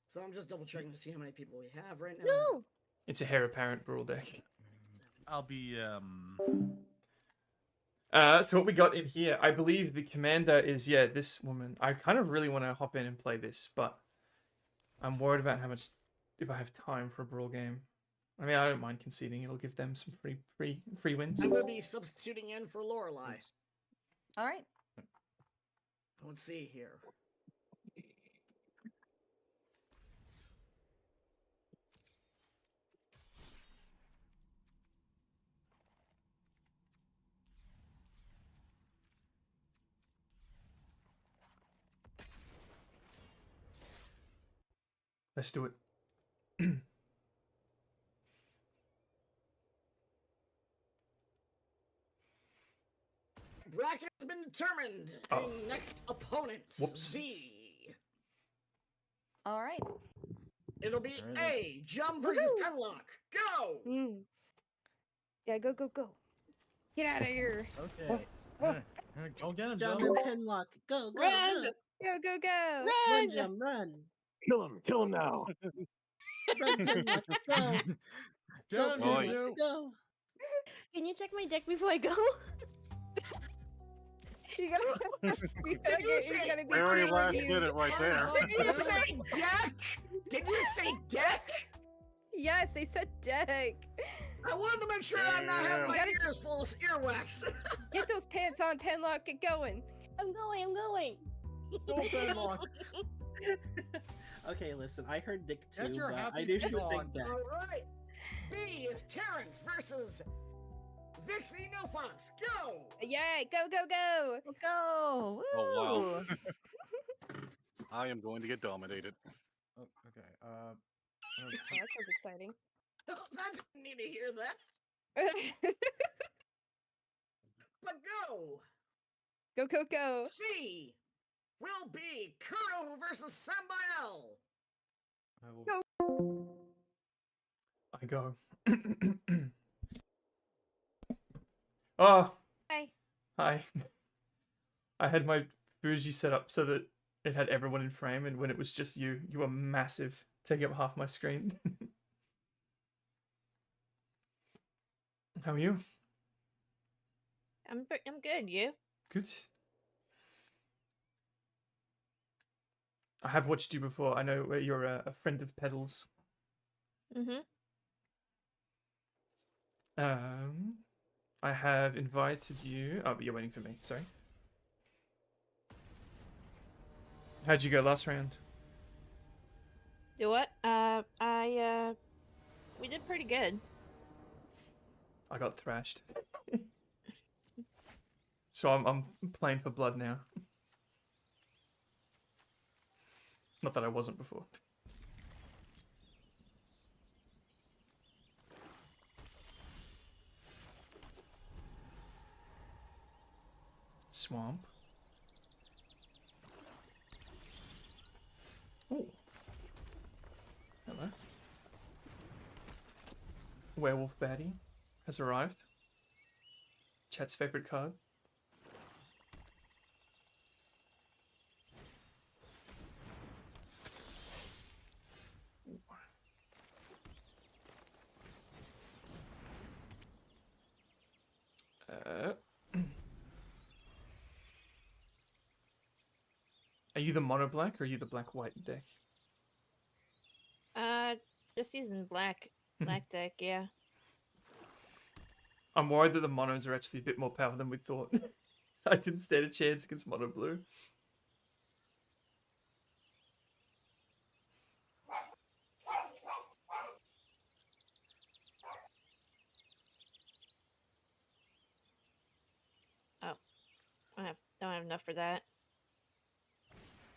So I'm just double checking to see how many people we have right now. No! It's a Heir Apparent Brawl deck. I'll be, So what we got in here, I believe the commander is, yeah, this woman. I kind of really want to hop in and play this, but I'm worried about how much, if I have time for a Brawl game. I mean, I don't mind conceding. It'll give them some free wins. I will be substituting in for Lorelei. All right. Let's see here. Let's do it. Bracket has been determined. Oh. The next opponents. Whoops. Z. All right. It'll be There it is. A. Jump versus Penlock. Go. Yeah, go, go, go. Get out of here. Okay. Go get him, Jump Jump. and pinlock. Go, go, Run! go. Go, go, go. Run, Jump, run. Kill him now. Run, pinlock. Go. Go, Jump, Nice. pinlock. Go. Can you check my deck before I go? You gotta, you gotta get, you gotta be Very peer last reviewed. minute right there. Did you say deck? Did you say deck? Yes, they said deck. I wanted to make sure I'm not having my Gotta- ears full of earwax. Get those pants on, Penlock. Get going. I'm going. Go, Penlock. Okay, listen, I heard Dick too, Get your but happy I knew she feet was saying on. deck. Alright. B is Terrence versus Vixie No Fox. Go! Yeah, go, go, go. Let's go. Oh, wow. Woo. I am going to get dominated. Oh, okay. Oh, that sounds exciting. I didn't need to hear that. But go! Go, go, go. C will be Kuro versus Sambi'el. I will... I go. Oh, Hi. hi. I had my bougie set up so that it had everyone in frame, and when it was just you, you were massive, taking up half my screen. How are you? I'm good. You? Good. I have watched you before. I know you're a friend of Pedals. Mm-hmm. I have invited you. Oh, but you're waiting for me. Sorry. How'd you go last round? Do what? We did pretty good. I got thrashed. So I'm playing for blood now. Not that I wasn't before. Swamp. Oh. Werewolf Baddie has arrived. Chat's favorite card. Are you the mono black or are you the black white deck? Just using black deck, yeah. I'm worried that the monos are actually a bit more powerful than we thought. So I didn't stand a chance against mono blue. Oh, don't have enough for that.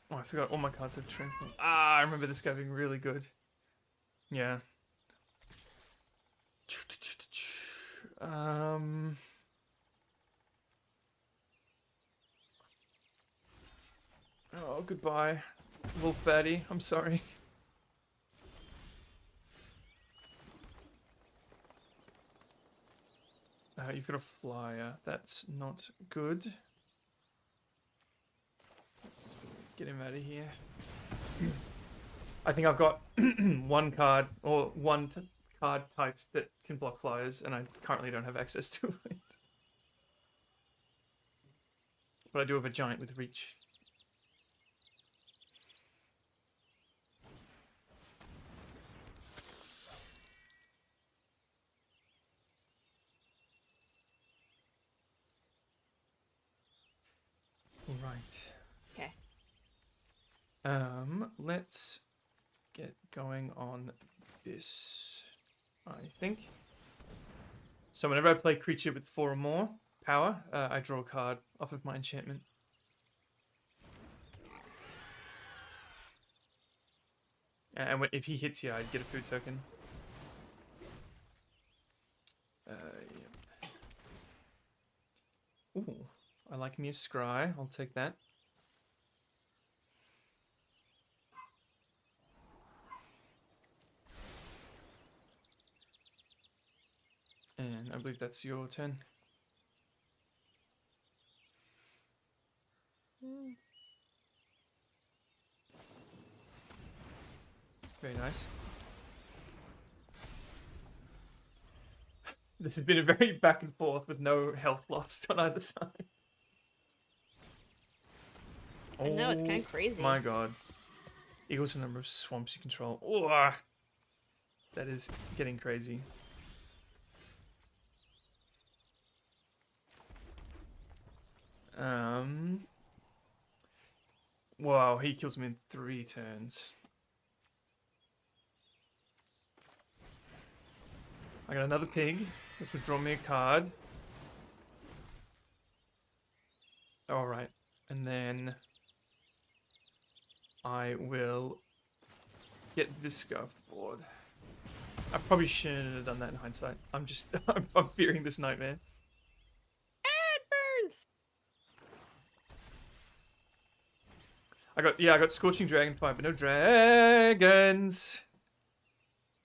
Oh, I forgot all my cards have trample. Ah, I remember this guy being really good. Yeah. Oh, goodbye, Wolf Baddie. I'm sorry. You've got a flyer. That's not good. Get him out of here. I think I've got one card or one card type that can block flyers, and I currently don't have access to it. But I do have a giant with reach. Right. Okay. Let's get going on this, I think. So whenever I play creature with 4 or more power, I draw a card off of my enchantment. And if he hits you, I get a food token. Yep. Ooh, I like me a scry. I'll take that. And I believe that's your turn. Very nice. This has been a very back and forth with no health lost on either side. I know, it's kind of crazy. My god. Equals the number of swamps you control. Oh, that is getting crazy. Wow, he kills me in 3 turns. I got another pig, which would draw me a card. Alright, and then I will get this guy forward. I probably shouldn't have done that in hindsight. I'm just, I'm fearing this nightmare. It burns! I got Scorching Dragonfire, but no dragons.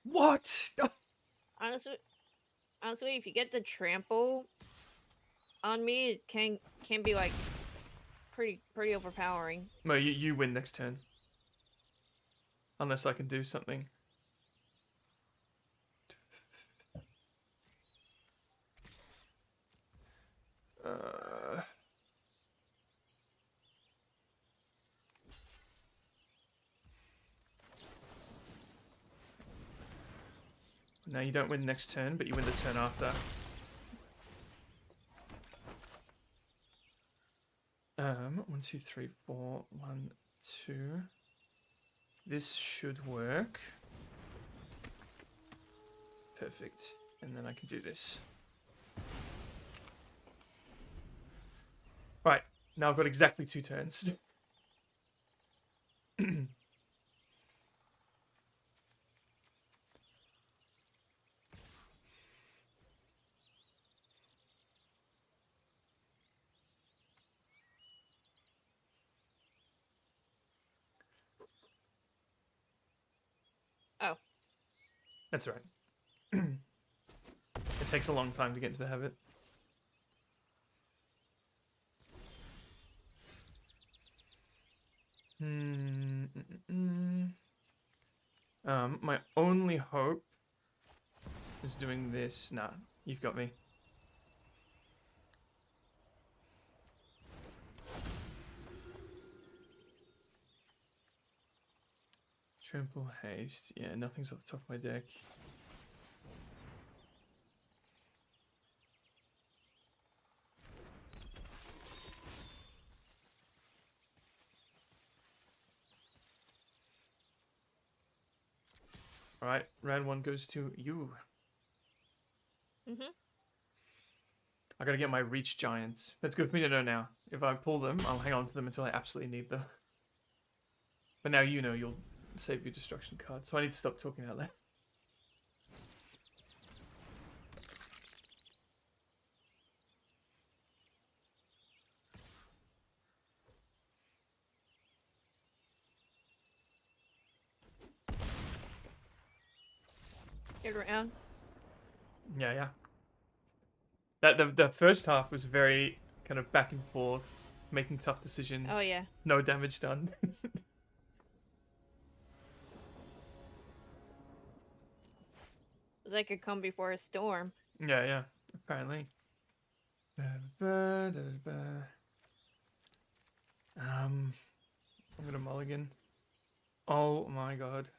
What? Honestly, if you get the trample on me, it can be like pretty overpowering. No, you win next turn. Unless I can do something. Now you don't win next turn, but you win the turn after. 1, 2, 3, 4, 1, 2. This should work. Perfect. And then I can do this. Right, now I've got exactly 2 turns. Oh. That's right. takes a long time to get into the habit. My only hope is doing this. Nah, you've got me. Trample, haste. Yeah, nothing's off the top of my deck. All right, round 1 goes to you. Mhm. I gotta get my reach giants. That's good for me to know now. If I pull them, I'll hang on to them until I absolutely need them. But now you know you'll save your destruction card, so I need to stop talking out loud. Good round. Yeah, yeah. That the first half was very kind of back and forth, making tough decisions. Oh, yeah. No damage done. They could come before a storm. Yeah, yeah. Apparently. I'm gonna mulligan. Oh my god.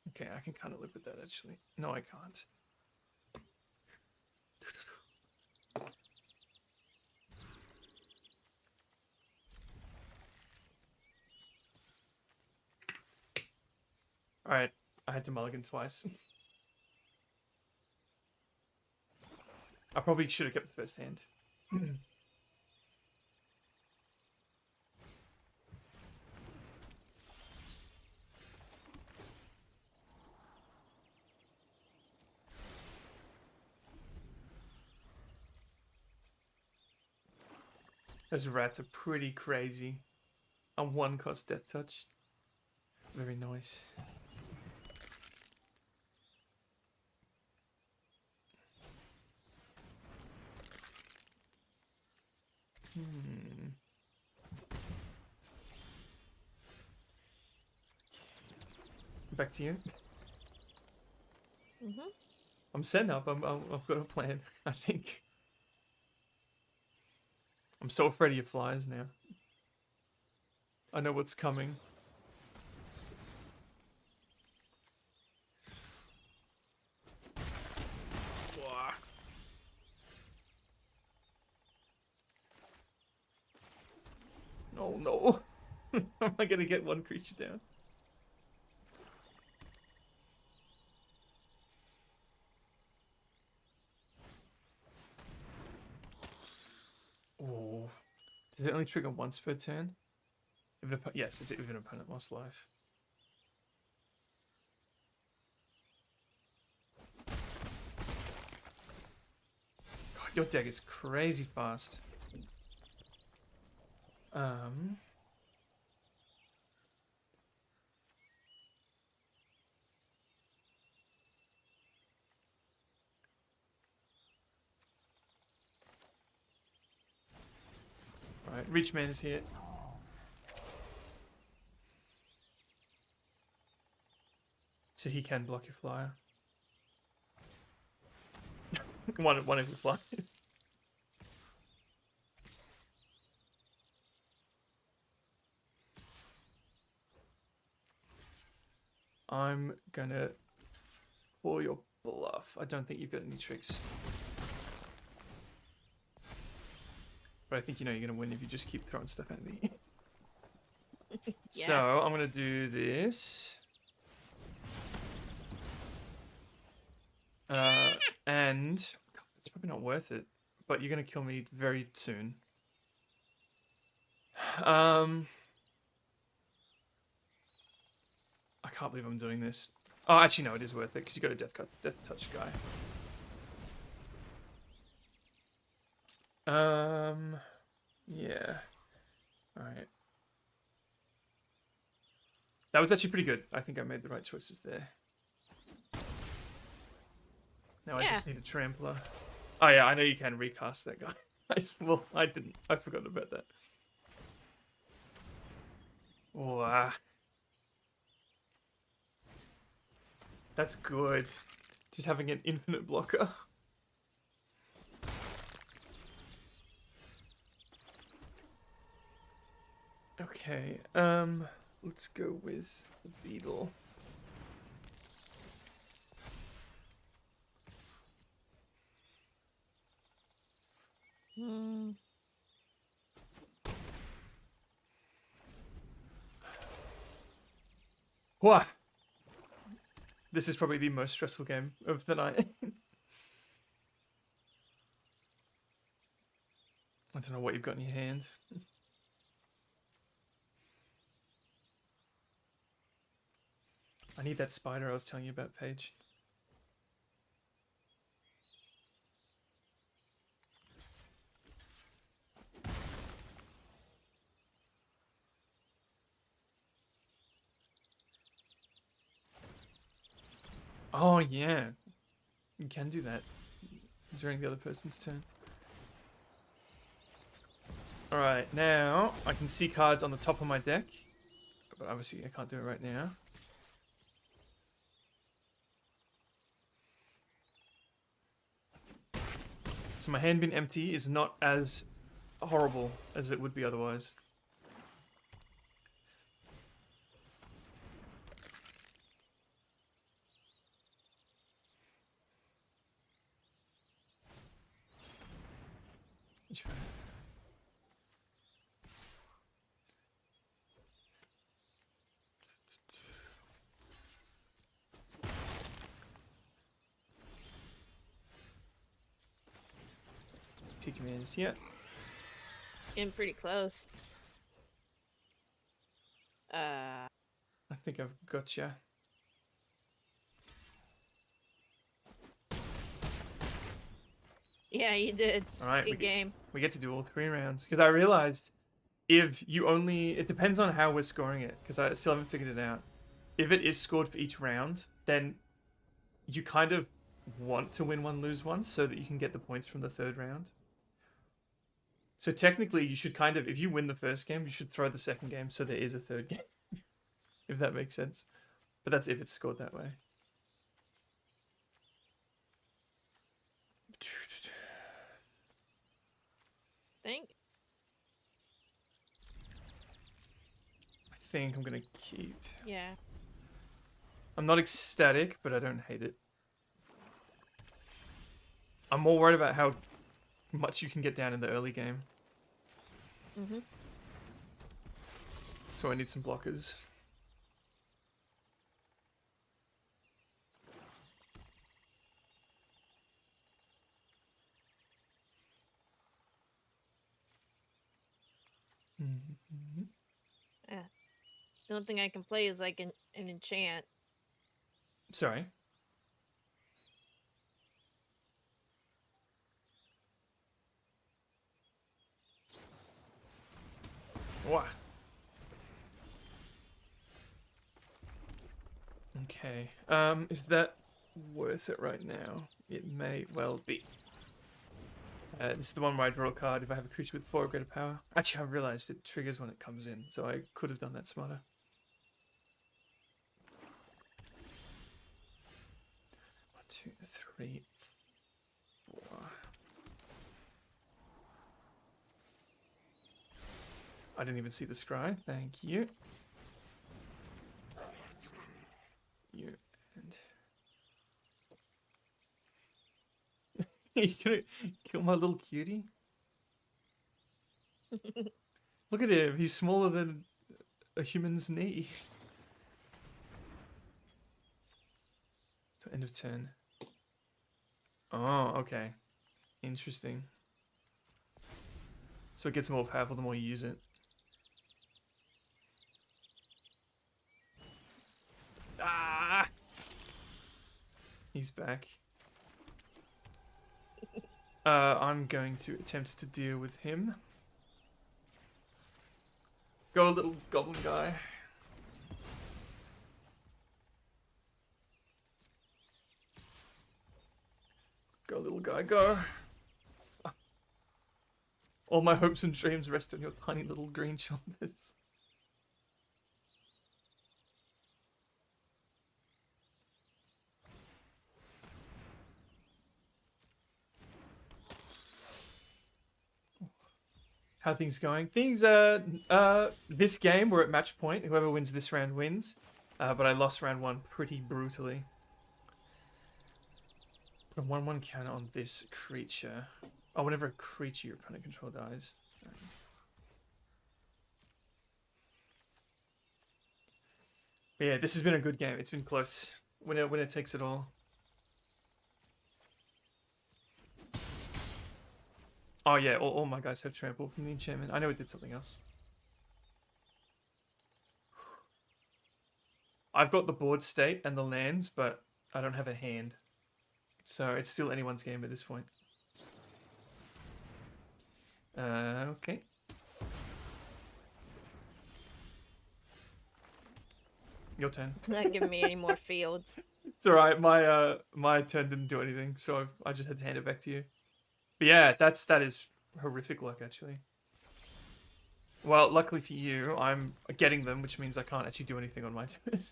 Okay, I can kind of live with that actually. No, I can't. Alright, I had to mulligan twice. I probably should have kept the first hand. Those rats are pretty crazy. A 1-cost death touch. Very nice. Back to you. Mhm. I'm setting up. I've got a plan. I think. I'm so afraid of your flyers now. I know what's coming. Wah. Oh no. How am I gonna get one creature down? Oh. Does it only trigger once per turn? Yes, it's if an opponent lost life. God, your deck is crazy fast. Right, Richman is here. So he can block your flyer. one of your flyers. I'm gonna call your bluff. I don't think you've got any tricks. But I think you know you're gonna win if you just keep throwing stuff at me. Yeah. So I'm gonna do this. And God, it's probably not worth it. But you're gonna kill me very soon. I can't believe I'm doing this. Oh, actually, no, it is worth it because you got a death touch guy. Yeah. All right. That was actually pretty good. I think I made the right choices there. Now I Yeah. just need a trampler. Oh yeah, I know you can recast that guy. Well, I didn't. I forgot about that. Wow. That's good. Just having an infinite blocker. Okay, let's go with the beetle. Wah! This is probably the most stressful game of the night. I don't know what you've got in your hand. I need that spider I was telling you about, Paige. Oh, yeah. You can do that during the other person's turn. Alright, now I can see cards on the top of my deck. But obviously I can't do it right now. So my hand being empty is not as horrible as it would be otherwise. Pigments, yeah. Getting pretty close. I think I've got you. Yeah, you did. All right, Good game. We get to do all 3 rounds because I realized if you only, it depends on how we're scoring it because I still haven't figured it out. If it is scored for each round, then you kind of want to win one, lose one, so that you can get the points from the 3rd round. So technically, you should kind of, if you win the first game, you should throw the second game so there is a 3rd game, if that makes sense. But that's if it's scored that way. I think I'm gonna keep. Yeah. I'm not ecstatic, but I don't hate it. I'm more worried about how much you can get down in the early game. Mm-hmm. So I need some blockers. Yeah. The only thing I can play is like an enchant. Sorry. What? Okay. Is that worth it right now? It may well be. This is the one where I draw a card if I have a creature with 4 or greater power. Actually, I realized it triggers when it comes in, so I could have done that smarter. One, two, three, 4. I didn't even see the scry. Thank you. You and you gonna kill my little cutie? Look at him. He's smaller than a human's knee. So end of turn. Oh, okay. Interesting. So it gets more powerful the more you use it. Ah! He's back. I'm going to attempt to deal with him. Go, little goblin guy. Go, little guy, go. All my hopes and dreams rest on your tiny little green shoulders. How are things going? Things this game we're at match point. Whoever wins this round wins. But I lost round 1 pretty brutally. Put a 1/1 counter on this creature. Oh, whenever a creature your opponent control dies. But yeah, this has been a good game. It's been close. Winner takes it all. Oh yeah, all my guys have trample from the enchantment. I know it did something else. I've got the board state and the lands, but I don't have a hand. So it's still anyone's game at this point. Okay. Your turn. Not giving me any more fields. It's alright, my turn didn't do anything, so I just had to hand it back to you. But yeah, that is horrific luck, actually. Well, luckily for you, I'm getting them, which means I can't actually do anything on my turn.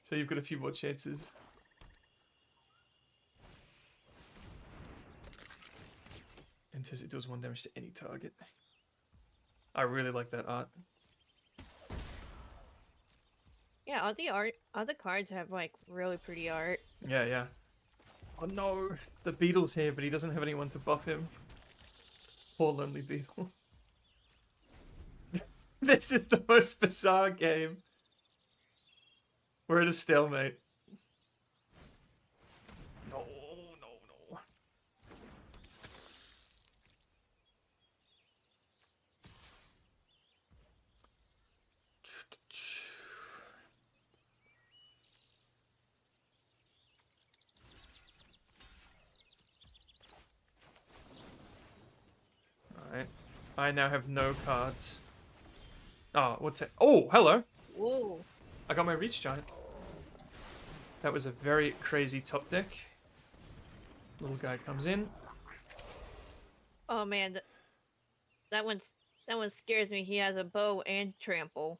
So you've got a few more chances. Enters, it does 1 damage to any target. I really like that art. Yeah, all the cards have like really pretty art. Yeah, yeah. Oh no, the Beetle's here, but he doesn't have anyone to buff him. Poor lonely Beetle. This is the most bizarre game. We're at a stalemate. No, no, no. Alright. I now have no cards. Oh, what's it? Oh, hello. Whoa. I got my Reach Giant. That was a very crazy top deck. Little guy comes in. Oh man, that one scares me. He has a bow and trample.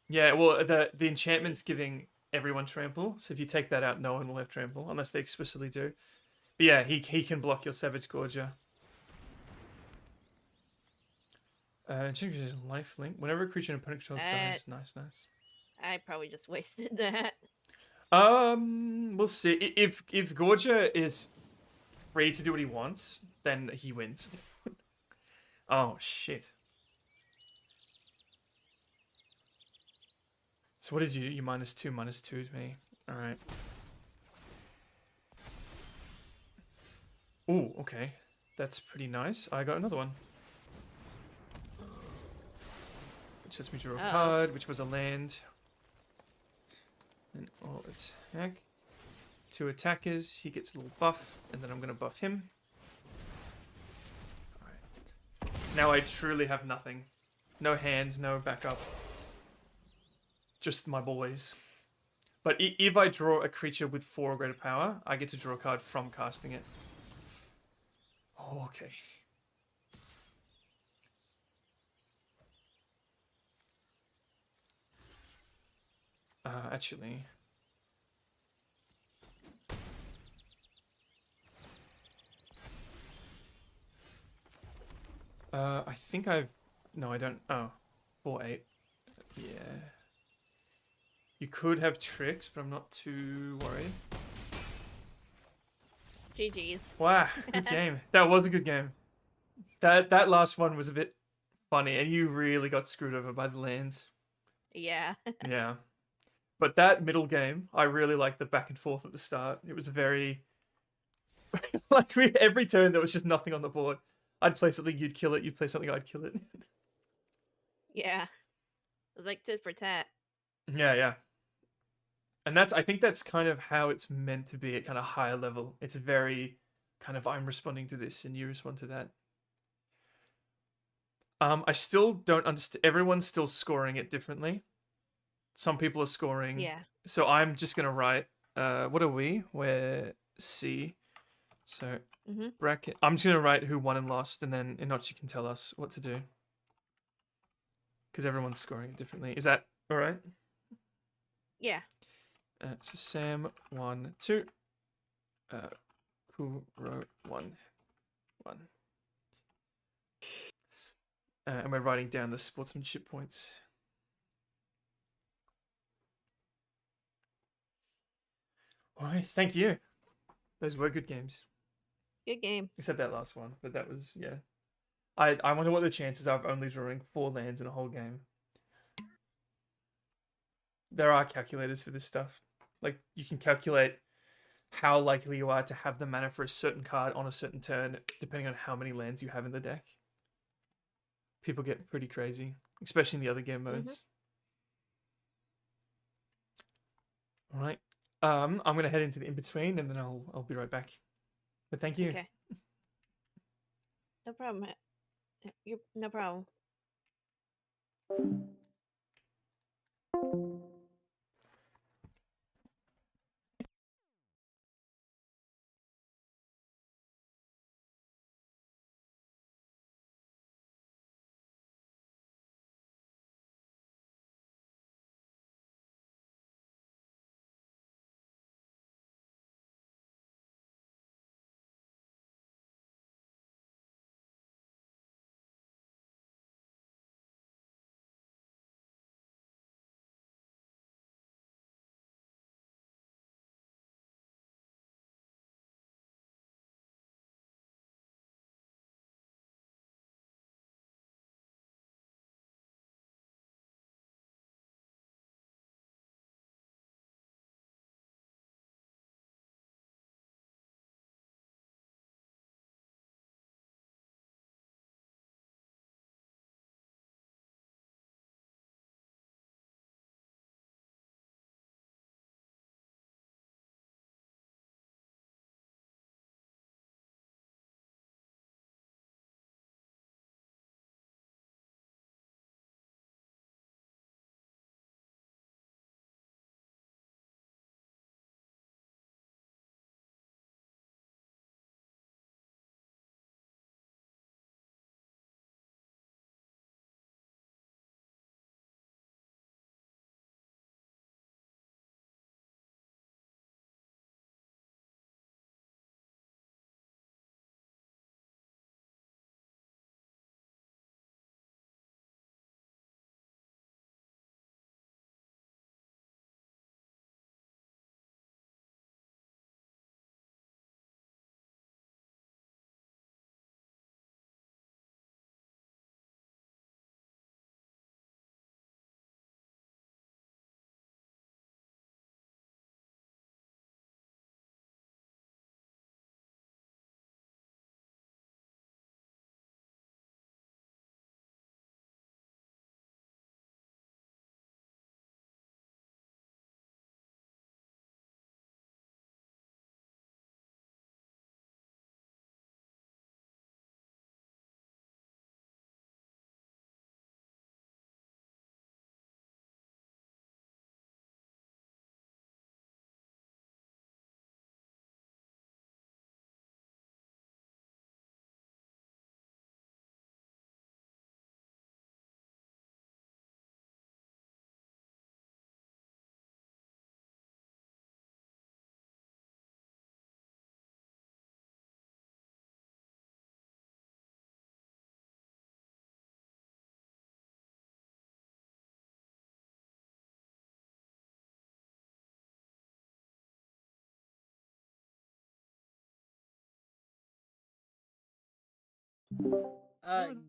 Yeah, well, the enchantment's giving everyone trample. So if you take that out, no one will have trample unless they explicitly do. But yeah, he can block your Savage Gorger. Changes lifelink. Whenever a creature an opponent controls dies. Nice, nice. I probably just wasted that. We'll see. If Gorger is free to do what he wants, then he wins. Oh shit. So what did you -2 to me? All right. Ooh, okay. That's pretty nice. I got another one. Which lets me draw a card, which was a land. And I'll attack. 2 attackers. He gets a little buff, and then I'm going to buff him. Alright. Now I truly have nothing. No hands, no backup. Just my boys. But if I draw a creature with 4 or greater power, I get to draw a card from casting it. Oh, okay. Actually... I think I've... No, I don't... Oh. 4/8. Yeah. You could have tricks, but I'm not too worried. GG's. Wow, good game. That was a good game. That last one was a bit funny, and you really got screwed over by the lands. Yeah. Yeah. But that middle game, I really liked the back and forth at the start. It was very... like, every turn there was just nothing on the board. I'd play something, you'd kill it. You'd play something, I'd kill it. Yeah. It was like tit for tat. Yeah, yeah. And I think that's kind of how it's meant to be at kind of higher level. It's very kind of, I'm responding to this and you respond to that. I still don't understand. Everyone's still scoring it differently. Some people are scoring. Yeah. So I'm just going to write, what are we? We're C. So Mm-hmm. bracket. I'm just gonna write who won and lost, and then Inochi can tell us what to do. Because everyone's scoring it differently. Is that all right? Yeah. So Sam 1, 2. Kuro 1, 1. And we're writing down the sportsmanship points. All right, thank you. Those were good games. Good game. Except that last one, but that was, yeah. I wonder what the chances are of only drawing 4 lands in a whole game. There are calculators for this stuff. Like, you can calculate how likely you are to have the mana for a certain card on a certain turn, depending on how many lands you have in the deck. People get pretty crazy, especially in the other game modes. All right. I'm gonna head into the in between, and then I'll be right back. But thank you. Okay. No problem. No problem.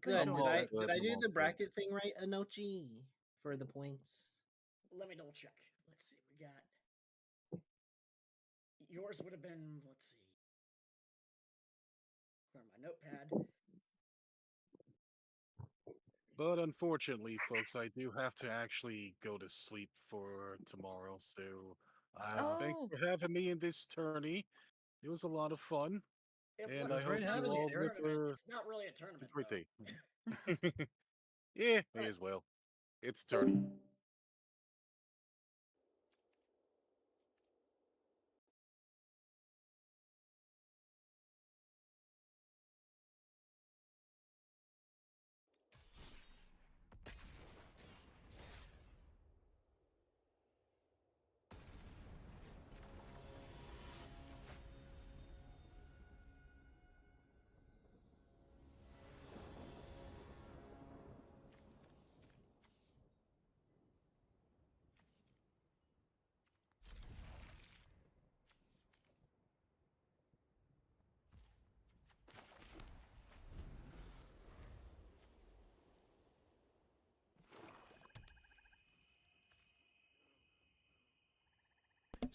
Good. I'm Did all I good, did I I'm do all the good. bracket thing right, Anochi, for the points? Let me double check. Let's see. We got yours would have been. Let's see. Clear my notepad. But unfortunately, folks, I do have to actually go to sleep for tomorrow. So thanks Oh. for having me in this tourney. It was a lot of fun. And I It's hope not you really a all live tournament. a It's not really a tournament. great Though. day. Yeah, may as well. It's a tourney.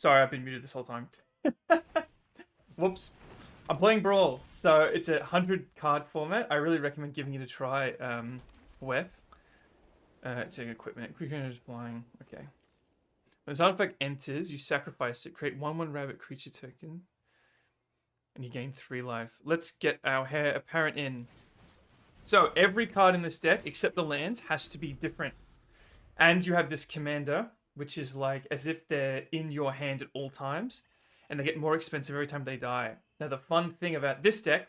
Sorry, I've been muted this whole time. Whoops. I'm playing Brawl, so it's a 100 card format. I really recommend giving it a try. Web. It's an equipment. Quick is flying. Okay. When this artifact enters, you sacrifice it. Create 1/1 rabbit creature token. And you gain 3 life. Let's get our heir apparent in. So every card in this deck, except the lands, has to be different. And you have this commander, which is like as if they're in your hand at all times. And they get more expensive every time they die. Now the fun thing about this deck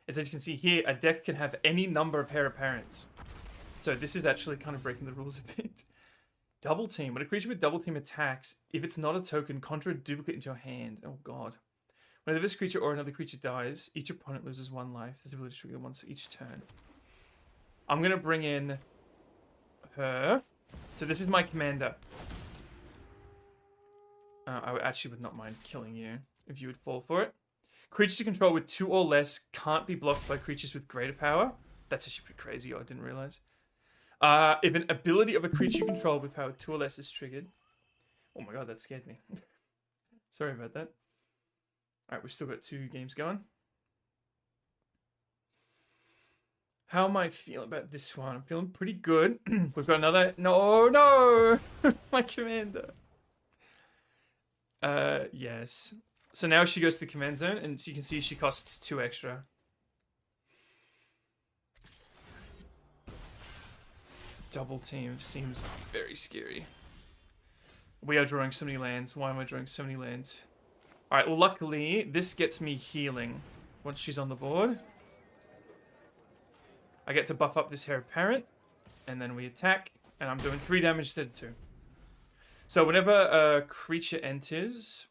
is, as you can see here, a deck can have any number of heir apparents. So this is actually kind of breaking the rules a bit. Double team. When a creature with double team attacks, if it's not a token, conjure a duplicate into your hand. Oh god. Whenever this creature or another creature dies, each opponent loses 1 life. This ability to trigger once each turn. I'm going to bring in her. So this is my commander. I actually would not mind killing you if you would fall for it. Creatures you control with 2 or less can't be blocked by creatures with greater power. That's actually pretty crazy. I didn't realize. If an ability of a creature you control with power 2 or less is triggered. Oh my god, that scared me. Sorry about that. Alright, we've still got 2 games going. How am I feeling about this one? I'm feeling pretty good. We've got another... No! My commander. Yes. So now she goes to the command zone, and you can see she costs 2 extra. Double team seems very scary. We are drawing so many lands. Why am I drawing so many lands? Alright, well luckily, this gets me healing once she's on the board. I get to buff up this heir apparent, and then we attack, and I'm doing 3 damage instead of 2. So whenever a creature enters,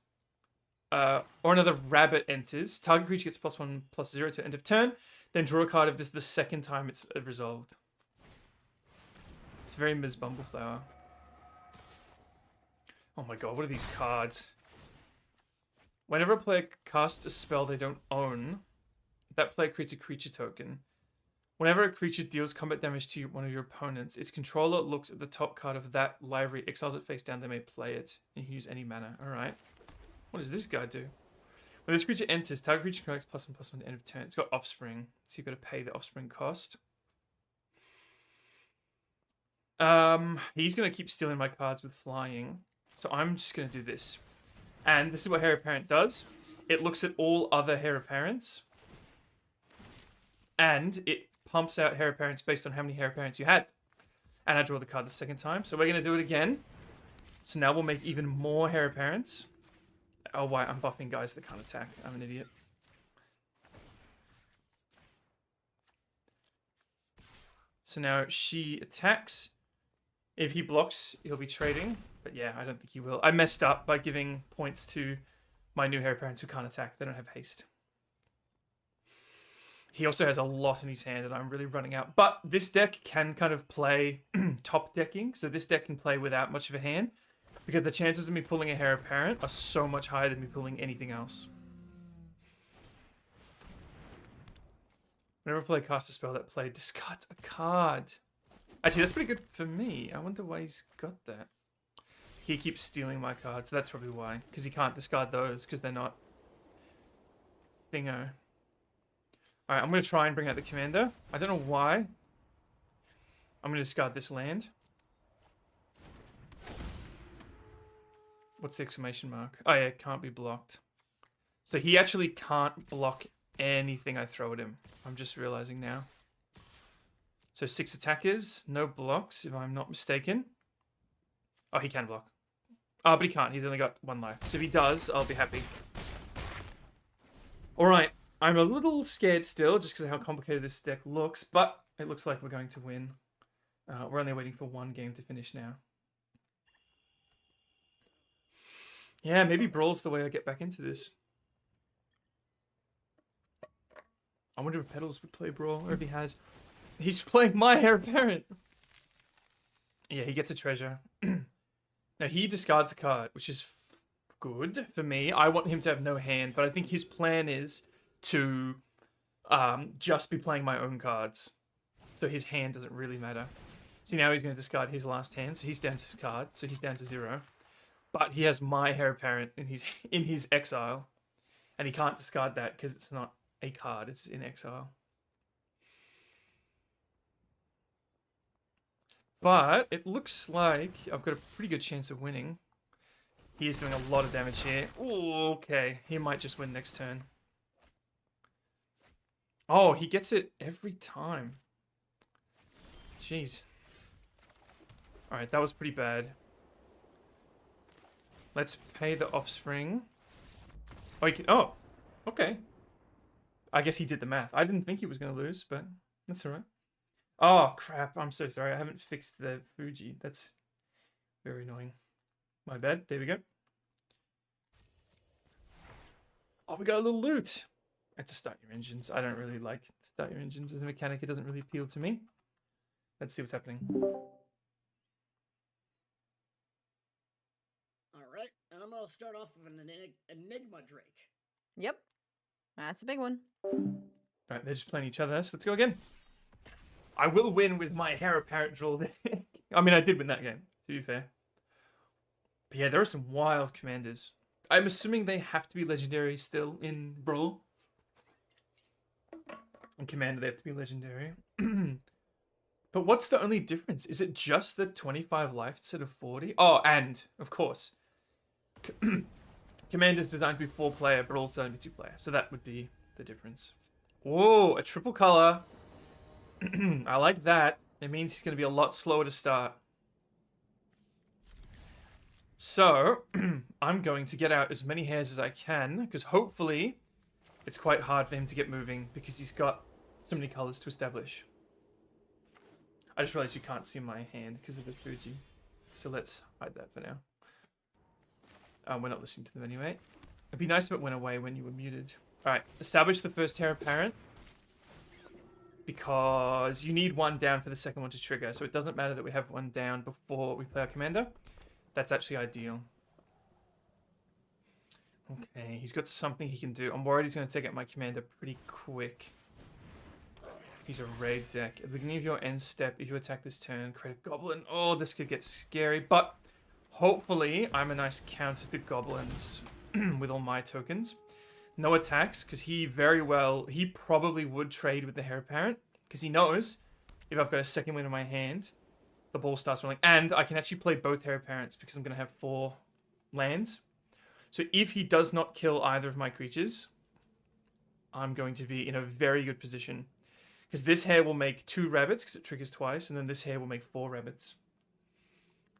or another rabbit enters, target creature gets +1/+0 to end of turn, then draw a card if this is the second time it's resolved. It's very Ms. Bumbleflower. Oh my god, what are these cards? Whenever a player casts a spell they don't own, that player creates a creature token. Whenever a creature deals combat damage to one of your opponents, its controller looks at the top card of that library, exiles it face down, they may play it. And you can use any mana. Alright. What does this guy do? When this creature enters, target creature collects +1/+1 to end of turn. It's got offspring, so you've got to pay the offspring cost. He's going to keep stealing my cards with flying. So I'm just going to do this. And this is what Heir Apparent does. It looks at all other Heir Apparents. And it pumps out Heir Apparents based on how many Heir Apparents you had. And I draw the card the second time. So we're going to do it again. So now we'll make even more Heir Apparents. Oh, why? I'm buffing guys that can't attack. I'm an idiot. So now she attacks. If he blocks, he'll be trading. But yeah, I don't think he will. I messed up by giving points to my new Heir Apparents who can't attack. They don't have haste. He also has a lot in his hand and I'm really running out. But this deck can kind of play top decking. So this deck can play without much of a hand. Because the chances of me pulling a Heir Apparent are so much higher than me pulling anything else. Whenever I play cast a spell that play discards a card. Actually, that's pretty good for me. I wonder why he's got that. He keeps stealing my cards. So that's probably why. Because he can't discard those because they're not thingo. Alright, I'm going to try and bring out the commander. I don't know why. I'm going to discard this land. What's the exclamation mark? Oh yeah, can't be blocked. So he actually can't block anything I throw at him. I'm just realizing now. So 6 attackers, no blocks if I'm not mistaken. Oh, he can block. Oh, but he can't. He's only got 1 life. So if he does, I'll be happy. Alright. I'm a little scared still, just because of how complicated this deck looks, but it looks like we're going to win. We're only waiting for 1 game to finish now. Yeah, maybe Brawl's the way I get back into this. I wonder if Petals would play Brawl, or if he has. He's playing my Heir Apparent! Yeah, he gets a treasure. Now, he discards a card, which is good for me. I want him to have no hand, but I think his plan is to just be playing my own cards. So his hand doesn't really matter. See, now he's going to discard his last hand, so he's down to his card, so he's down to 0. but he has my heir apparent in his exile, and he can't discard that because it's not a card; it's in exile. But it looks like I've got a pretty good chance of winning. He is doing a lot of damage here. Ooh, okay, he might just win next turn. Oh, he gets it every time. Jeez. Alright, that was pretty bad. Let's pay the offspring. Oh, he can, oh, okay. I guess he did the math. I didn't think he was going to lose, but that's alright. Oh, crap. I'm so sorry. I haven't fixed the Fuji. That's very annoying. My bad. There we go. Oh, we got a little loot. And to start your engines. I don't really like start your engines as a mechanic. It doesn't really appeal to me. Let's see what's happening. Alright, and I'm gonna start off with an Enigma Drake. Yep. That's a big one. Alright, they're just playing each other, so let's go again. I will win with my heir apparent draw deck. I mean, I did win that game, to be fair. But yeah, there are some wild commanders. I'm assuming they have to be legendary still in Brawl. In Commander, they have to be legendary. But what's the only difference? Is it just the 25 life instead of 40? Oh, and, of course, Commander's designed to be 4-player, Brawl's designed to be 2-player. So that would be the difference. Whoa, a triple color. I like that. It means he's going to be a lot slower to start. So, I'm going to get out as many hairs as I can, because hopefully it's quite hard for him to get moving, because he's got so many colors to establish. I just realized you can't see my hand because of the Fuji. So let's hide that for now. We're not listening to them anyway. It'd be nice if it went away when you were muted. Alright, establish the first heir apparent. Because you need one down for the second one to trigger. So it doesn't matter that we have one down before we play our commander. That's actually ideal. Okay, he's got something he can do. I'm worried he's going to take out my commander pretty quick. He's a raid deck. At the beginning of your end step, if you attack this turn, create a goblin. Oh, this could get scary. But hopefully, I'm a nice counter to goblins with all my tokens. No attacks, because he probably would trade with the heir apparent. Because he knows, if I've got a second win in my hand, the ball starts rolling. And I can actually play both heir apparents, because I'm going to have 4 lands. So if he does not kill either of my creatures, I'm going to be in a very good position. Because this hair will make 2 rabbits, because it triggers twice, and then this hair will make 4 rabbits.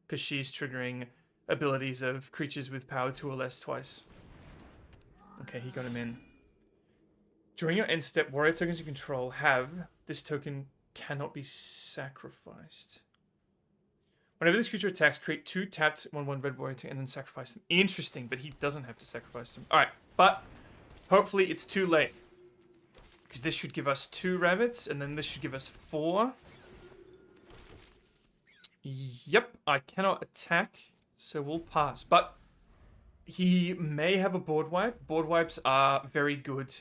Because she's triggering abilities of creatures with power 2 or less twice. Okay, he got him in. During your end step, warrior tokens you control have this token cannot be sacrificed. Whenever this creature attacks, create 2 tapped 1/1 red warrior token and then sacrifice them. Interesting, but he doesn't have to sacrifice them. Alright, but hopefully it's too late. Because this should give us 2 rabbits, and then this should give us 4. Yep, I cannot attack, so we'll pass. But he may have a board wipe. Board wipes are very good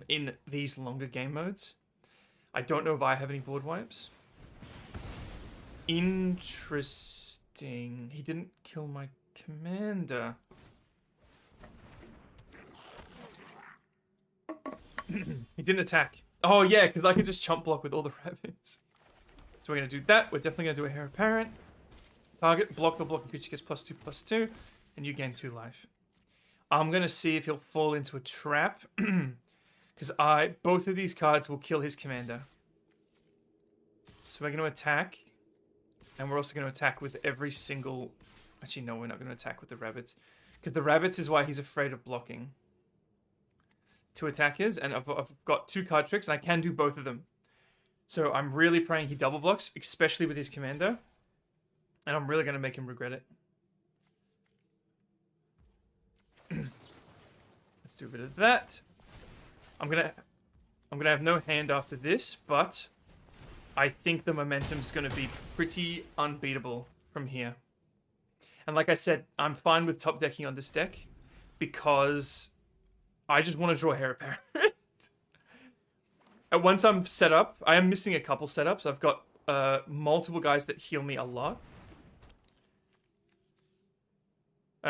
in these longer game modes. I don't know if I have any board wipes. Interesting. He didn't kill my commander. He didn't attack. Oh yeah, because I could just chump block with all the rabbits. So we're going to do that. We're definitely going to do a heir apparent. Target, block the blocking creature gets +2/+2, and you gain 2 life. I'm going to see if he'll fall into a trap. Because both of these cards will kill his commander. So we're going to attack. And we're also going to attack with every single... Actually, no, we're not going to attack with the rabbits. Because the rabbits is why he's afraid of blocking. 2 attackers, and I've got 2 card tricks, and I can do both of them. So I'm really praying he double blocks, especially with his commander. And I'm really going to make him regret it. Let's do a bit of that. I'm gonna have no hand after this, but I think the momentum's gonna be pretty unbeatable from here. And like I said, I'm fine with top decking on this deck because I just want to draw heir apparent. And once I'm set up, I am missing a couple setups. I've got multiple guys that heal me a lot.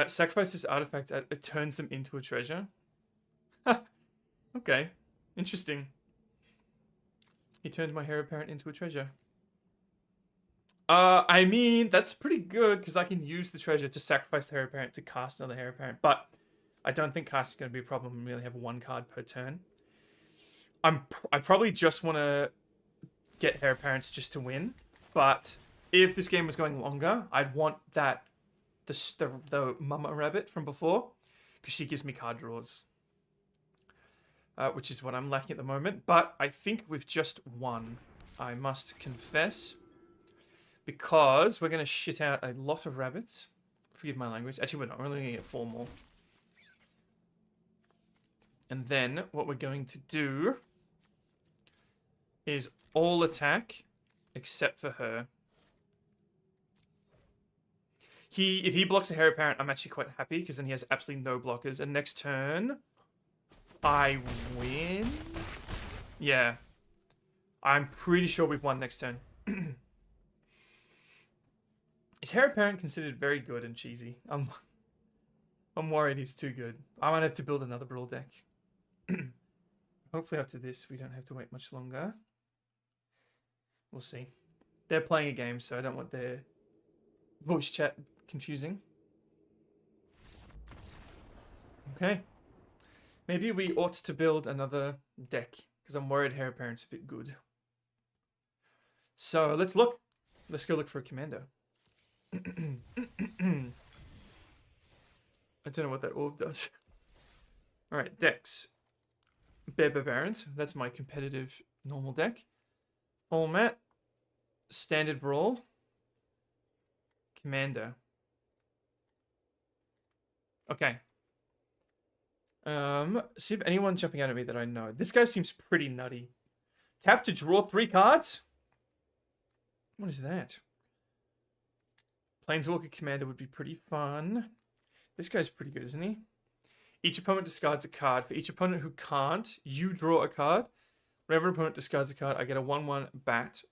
Sacrifice this artifact. It turns them into a treasure. Okay, interesting. He turned my heir apparent into a treasure. I mean, that's pretty good because I can use the treasure to sacrifice the heir apparent to cast another heir apparent. But I don't think casting is going to be a problem. We only have 1 card per turn. I probably just want to get heir apparents just to win. But if this game was going longer, I'd want the Mama Rabbit from before because she gives me card draws. Which is what I'm lacking at the moment. But I think we've just won, I must confess. Because we're going to shit out a lot of rabbits. Forgive my language. Actually, we're not. We're only going to get 4 more. And then what we're going to do is all attack except for her. If he blocks a heir apparent, I'm actually quite happy because then he has absolutely no blockers. And next turn, I win? Yeah. I'm pretty sure we've won next turn. Is heir apparent considered very good and cheesy? I'm worried he's too good. I might have to build another brawl deck. Hopefully after this we don't have to wait much longer. We'll see. They're playing a game, so I don't want their voice chat confusing. Okay. Maybe we ought to build another deck, because I'm worried heir apparent's a bit good. So let's look. Let's go look for a commando. I don't know what that orb does. Alright, decks. Bear Barons. That's my competitive normal deck. Format. Standard Brawl. Commander. Okay. See if anyone's jumping out at me that I know. This guy seems pretty nutty. Tap to draw 3 cards? What is that? Planeswalker Commander would be pretty fun. This guy's pretty good, isn't he? Each opponent discards a card. For each opponent who can't, you draw a card. Whenever an opponent discards a card, I get a 1/1 bat.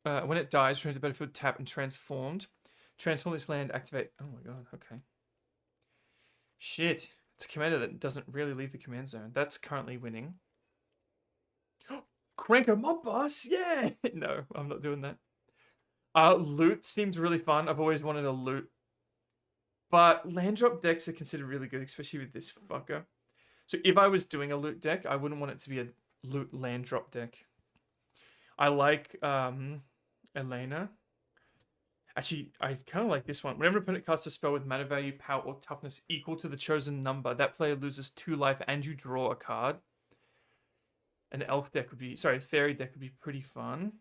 When it dies, return to the battlefield, tap and transformed. Transform this land, activate. Oh my god, okay. Shit. It's a commander that doesn't really leave the command zone. That's currently winning. Cranko Mob Boss! Yeah! No, I'm not doing that. Loot seems really fun. I've always wanted a loot. But land drop decks are considered really good, especially with this fucker. So if I was doing a loot deck, I wouldn't want it to be a loot land drop deck. I like Elena. Actually, I kind of like this one. Whenever an opponent casts a spell with mana value, power, or toughness equal to the chosen number, that player loses 2 life and you draw a card. An elf deck would be... Sorry, a fairy deck would be pretty fun.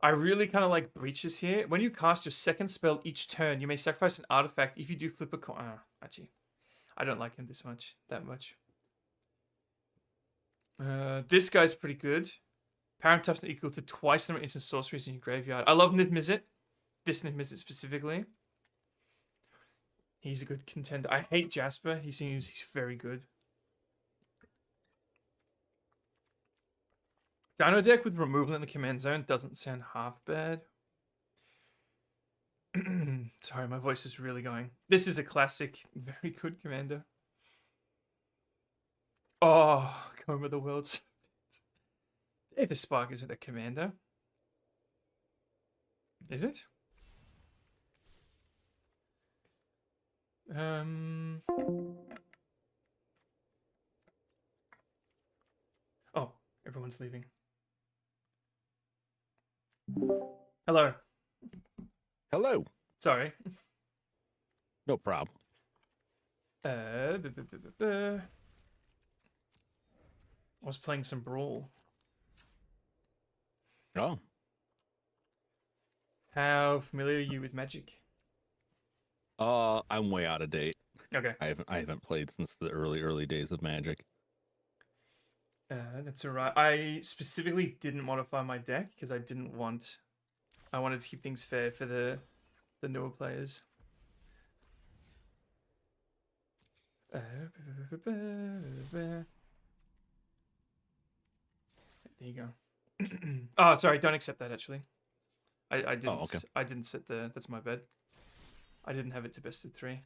I really kind of like breaches here. When you cast your second spell each turn, you may sacrifice an artifact. If you do, flip a coin. Actually, I don't like him that much. This guy's pretty good. Power and toughness equal to twice the number of instant sorceries in your graveyard. I love Niv Mizzet. This Niv Mizzet specifically. He's a good contender. I hate Jasper. He's very good. Dino deck with removal in the command zone doesn't sound half bad. Sorry, my voice is really going. This is a classic, very good commander. Oh, Comb of the Worlds. Aether Spark isn't a commander. Is it? Oh, everyone's leaving. Hello. Hello. Sorry. No problem. I was playing some Brawl. Oh. How familiar are you with Magic? I'm way out of date. Okay. I haven't played since the early days of Magic. That's alright. I specifically didn't modify my deck because I wanted to keep things fair for the newer players. There you go. Oh, sorry, don't accept that actually. I didn't. Oh, okay. I didn't set the. That's my bad. I didn't have it to best of 3.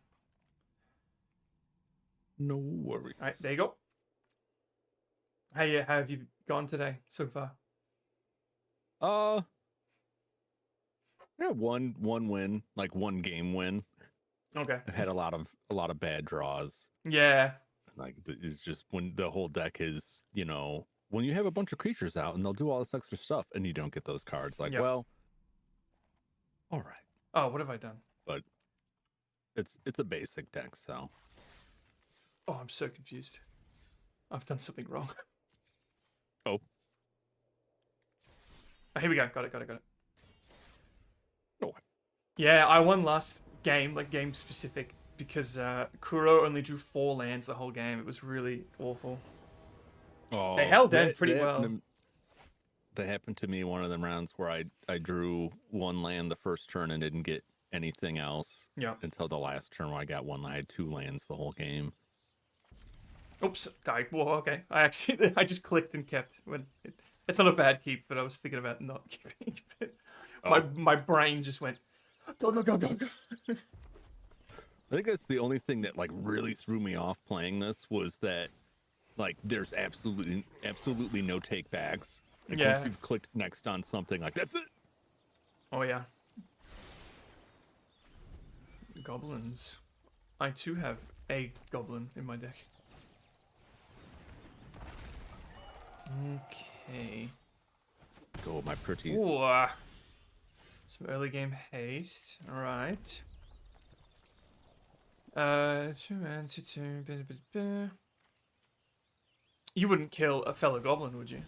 No worries. All right, there you go. Hey, how have you gone today so far? Yeah, one win, like one game win. Okay. I've had a lot of bad draws. Yeah. Like it's just when the whole deck is, when you have a bunch of creatures out and they'll do all this extra stuff and you don't get those cards. Like, Yep. well, all right. Oh, what have I done? But it's a basic deck, so. Oh, I'm so confused. I've done something wrong. Oh. Oh, here we go. Got it. Oh. Yeah, I won last game, like game specific, because Kuro only drew 4 lands the whole game. It was really awful. Oh, They held in pretty well. That happened to me one of them rounds where I drew 1 land the first turn and didn't get anything else. Yeah. Until the last turn where I got 1 land. I had 2 lands the whole game. Oops, died. Whoa, okay. I just clicked and kept. It's not a bad keep, but I was thinking about not keeping it. My brain just went, go. I think that's the only thing that like really threw me off playing this was that like there's absolutely no take backs. Like, Yeah. once you've clicked next on something, like that's it. Oh yeah. Goblins. I too have a goblin in my deck. Okay. Go with my pretties. Ooh, some early game haste. All right. 2 and 2. You wouldn't kill a fellow goblin, would you?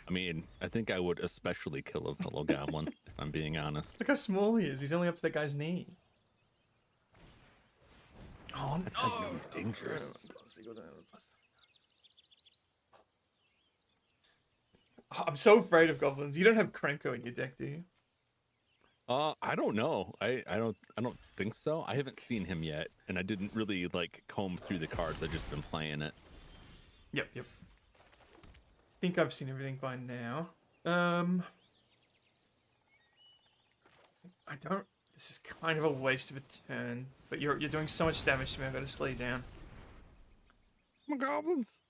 I mean, I think I would especially kill a fellow goblin, if I'm being honest. Look how small he is. He's only up to that guy's knee. Oh, That's how you know he's dangerous. I'm so afraid of goblins. You don't have Krenko in your deck, do you? I don't know. I don't think so. I haven't seen him yet, and I didn't really like comb through the cards. I've just been playing it. Yep. I think I've seen everything by now. I don't. This is kind of a waste of a turn, but you're doing so much damage to me. I've got to slow you down. My goblins.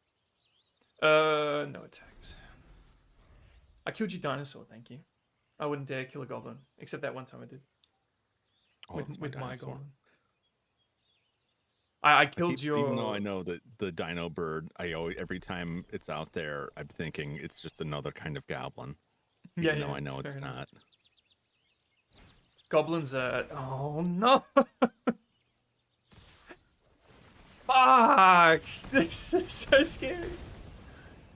No attacks. I killed your dinosaur, thank you. I wouldn't dare kill a goblin, except that one time I did. Oh, with that's my dinosaur. goblin. I killed your... Even though I know that the dino bird, every time it's out there, I'm thinking it's just another kind of goblin. Even though I know it's fair enough. not. Goblins are... Oh, no! Fuck! This is so scary. Did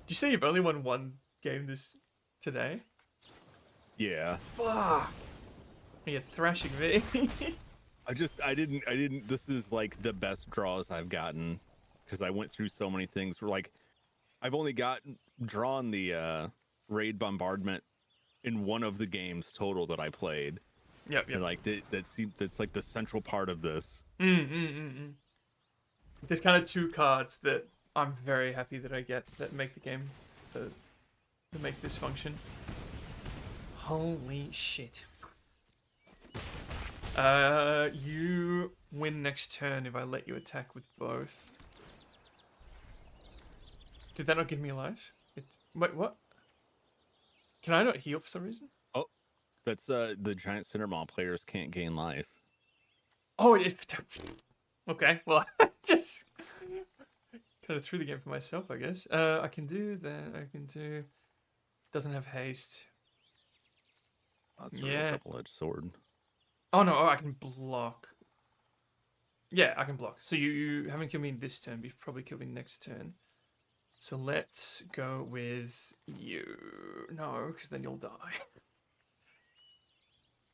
you say you've only won 1 game today? Yeah. Fuck! You're thrashing me. I didn't. This is like the best draws I've gotten because I went through so many things. Where like, I've only drawn the raid bombardment in one of the games total that I played. Yep. And like that's like the central part of this. There's kind of 2 cards that I'm very happy that I get that make the game, that make this function. Holy shit. You win next turn if I let you attack with both. Did that not give me a life? Wait, what? Can I not heal for some reason? Oh, that's the giant Cindermall players can't gain life. Oh, it is. Okay, well, I just kind of threw the game for myself, I guess. I can do that. I can do... Doesn't have haste. That's really a double-edged sword. Oh, no, I can block. Yeah, I can block. So you haven't killed me this turn, but you've probably killed me next turn. So let's go with you. No, because then you'll die.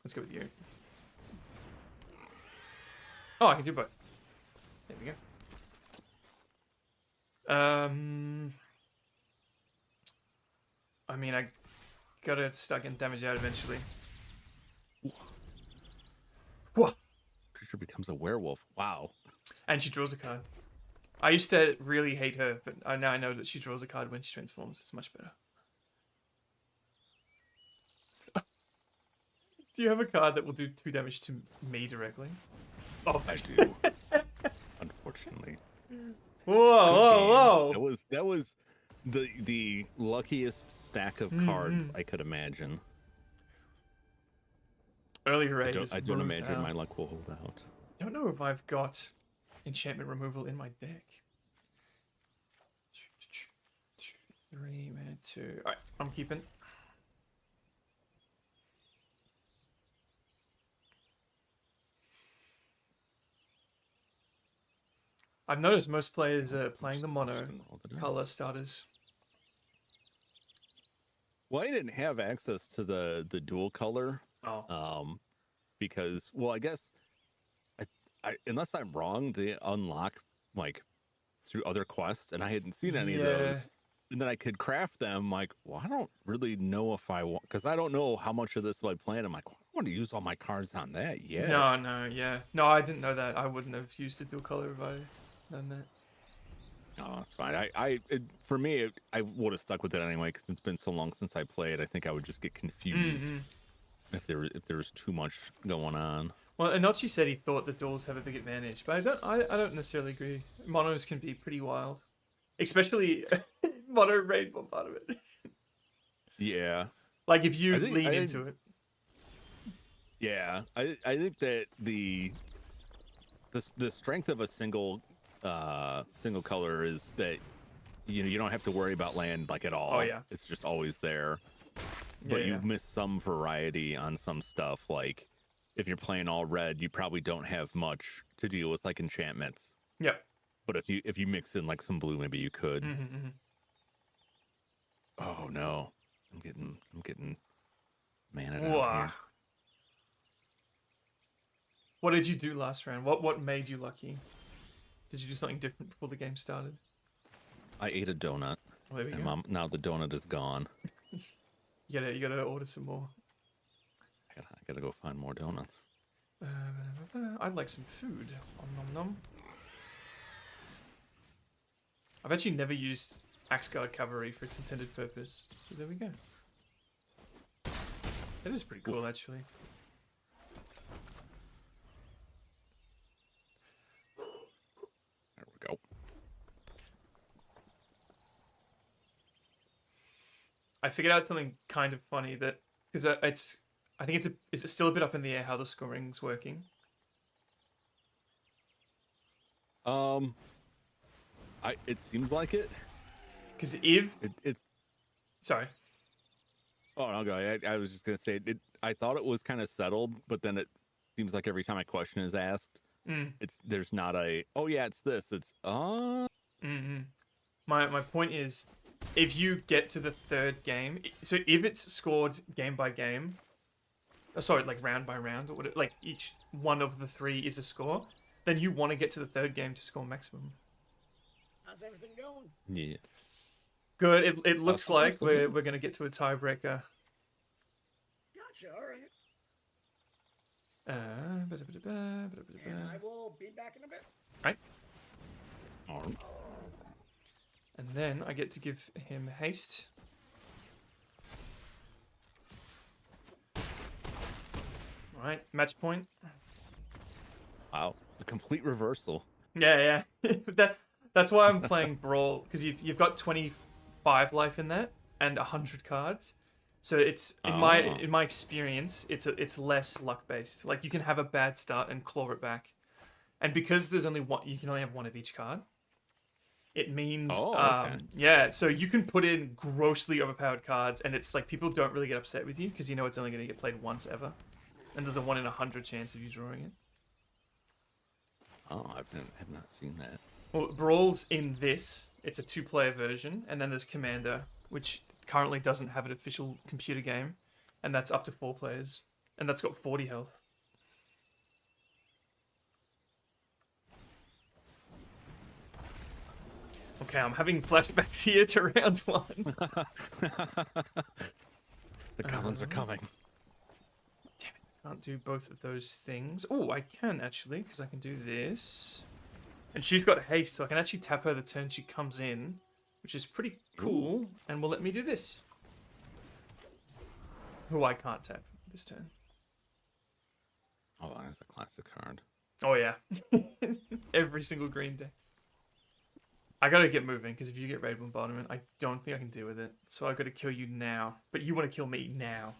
Let's go with you. Oh, I can do both. There we go. I mean, I gotta start getting damage out eventually. What? Creature becomes a werewolf. Wow. And she draws a card. I used to really hate her, but now I know that she draws a card when she transforms. It's much better. Do you have a card that will do 2 damage to me directly? Oh, I do. Unfortunately. Whoa, Good whoa, game. whoa! That was the luckiest stack of cards I could imagine. Early raid is I don't moved imagine out. my luck will hold out. Don't know if I've got enchantment removal in my deck. 3, man, 2. Alright, I'm keeping. I've noticed most players are playing the mono color starters. Well, I didn't have access to the dual color. Oh. Because, well, I guess I unless I'm wrong, they unlock like through other quests, and I hadn't seen any of those. And then I could craft them. Like, well, I don't really know if I want, because I don't know how much of this I plan. I'm like, well, I want to use all my cards on that. Yeah. No, yeah. No, I didn't know that. I wouldn't have used the dual color if I done that. Oh, it's fine. For me, I would have stuck with it anyway because it's been so long since I played. I think I would just get confused if there was too much going on. Well, Inochi said he thought the duels have a big advantage, but I don't necessarily agree. Monos can be pretty wild, especially mono raid bombardment. Yeah. Like if you lean into it. Yeah, I think that the strength of a single color is that you don't have to worry about land like at all. Oh yeah, it's just always there. But you miss some variety on some stuff. Like if you're playing all red, you probably don't have much to deal with like enchantments. Yep. But if you mix in like some blue, maybe you could. Oh no, I'm getting mana out here. What did you do last round? What made you lucky? Did you do something different before the game started? I ate a donut. Oh, there we and go. Now the donut is gone. You gotta order some more. I gotta go find more donuts. I'd like some food. Nom nom nom. I've actually never used Axe Guard Cavalry for its intended purpose, so there we go. That is pretty cool, actually. There we go. I figured out something kind of funny that because I think is it still a bit up in the air how the scoring's working? It seems like it. Because if it's sorry. Oh no, go. I was just gonna say it. I thought it was kind of settled, but then it seems like every time a question is asked, there's not a it's this. It's My point is, if you get to the third game, so if it's scored game by game, sorry, like round by round, or whatever, like each one of the 3 is a score, then you want to get to the third game to score maximum. How's everything going? Yes. Good. It looks like we're gonna get to a tiebreaker. Gotcha. All right. And And I will be back in a bit. Right. And then I get to give him haste. Alright, match point. Wow, a complete reversal. Yeah. That's why I'm playing Brawl, because you've got 25 life in that and 100 cards. So it's in my experience, it's less luck based. Like you can have a bad start and claw it back. And because there's only one, you can only have one of each card. It means, so you can put in grossly overpowered cards, and it's like people don't really get upset with you because you know it's only going to get played once ever, and there's a 1 in 100 chance of you drawing it. Oh, I've not seen that. Well, Brawl's in this. It's a 2-player version, and then there's Commander, which currently doesn't have an official computer game, and that's up to 4 players, and that's got 40 health. Okay, I'm having flashbacks here to round 1. The goblins are coming. Damn it, can't do both of those things. Oh, I can actually, because I can do this. And she's got haste, so I can actually tap her the turn she comes in, which is pretty cool, and will let me do this. Who I can't tap this turn. Oh, that's a classic card. Oh yeah, every single green deck. I gotta get moving because if you get Red Bombardment, I don't think I can deal with it. So I gotta kill you now. But you want to kill me now.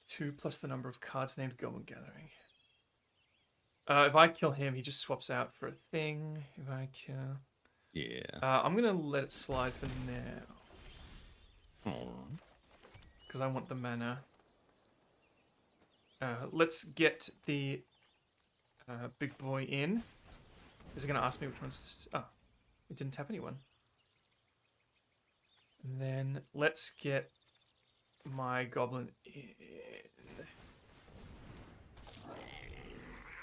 2 plus the number of cards named Goblin Gathering. If I kill him, he just swaps out for a thing. If I kill... Yeah. I'm gonna let it slide for now. Because I want the mana. Let's get the big boy in. Is it gonna ask me which ones to... Oh, it didn't tap anyone. And then let's get my goblin in.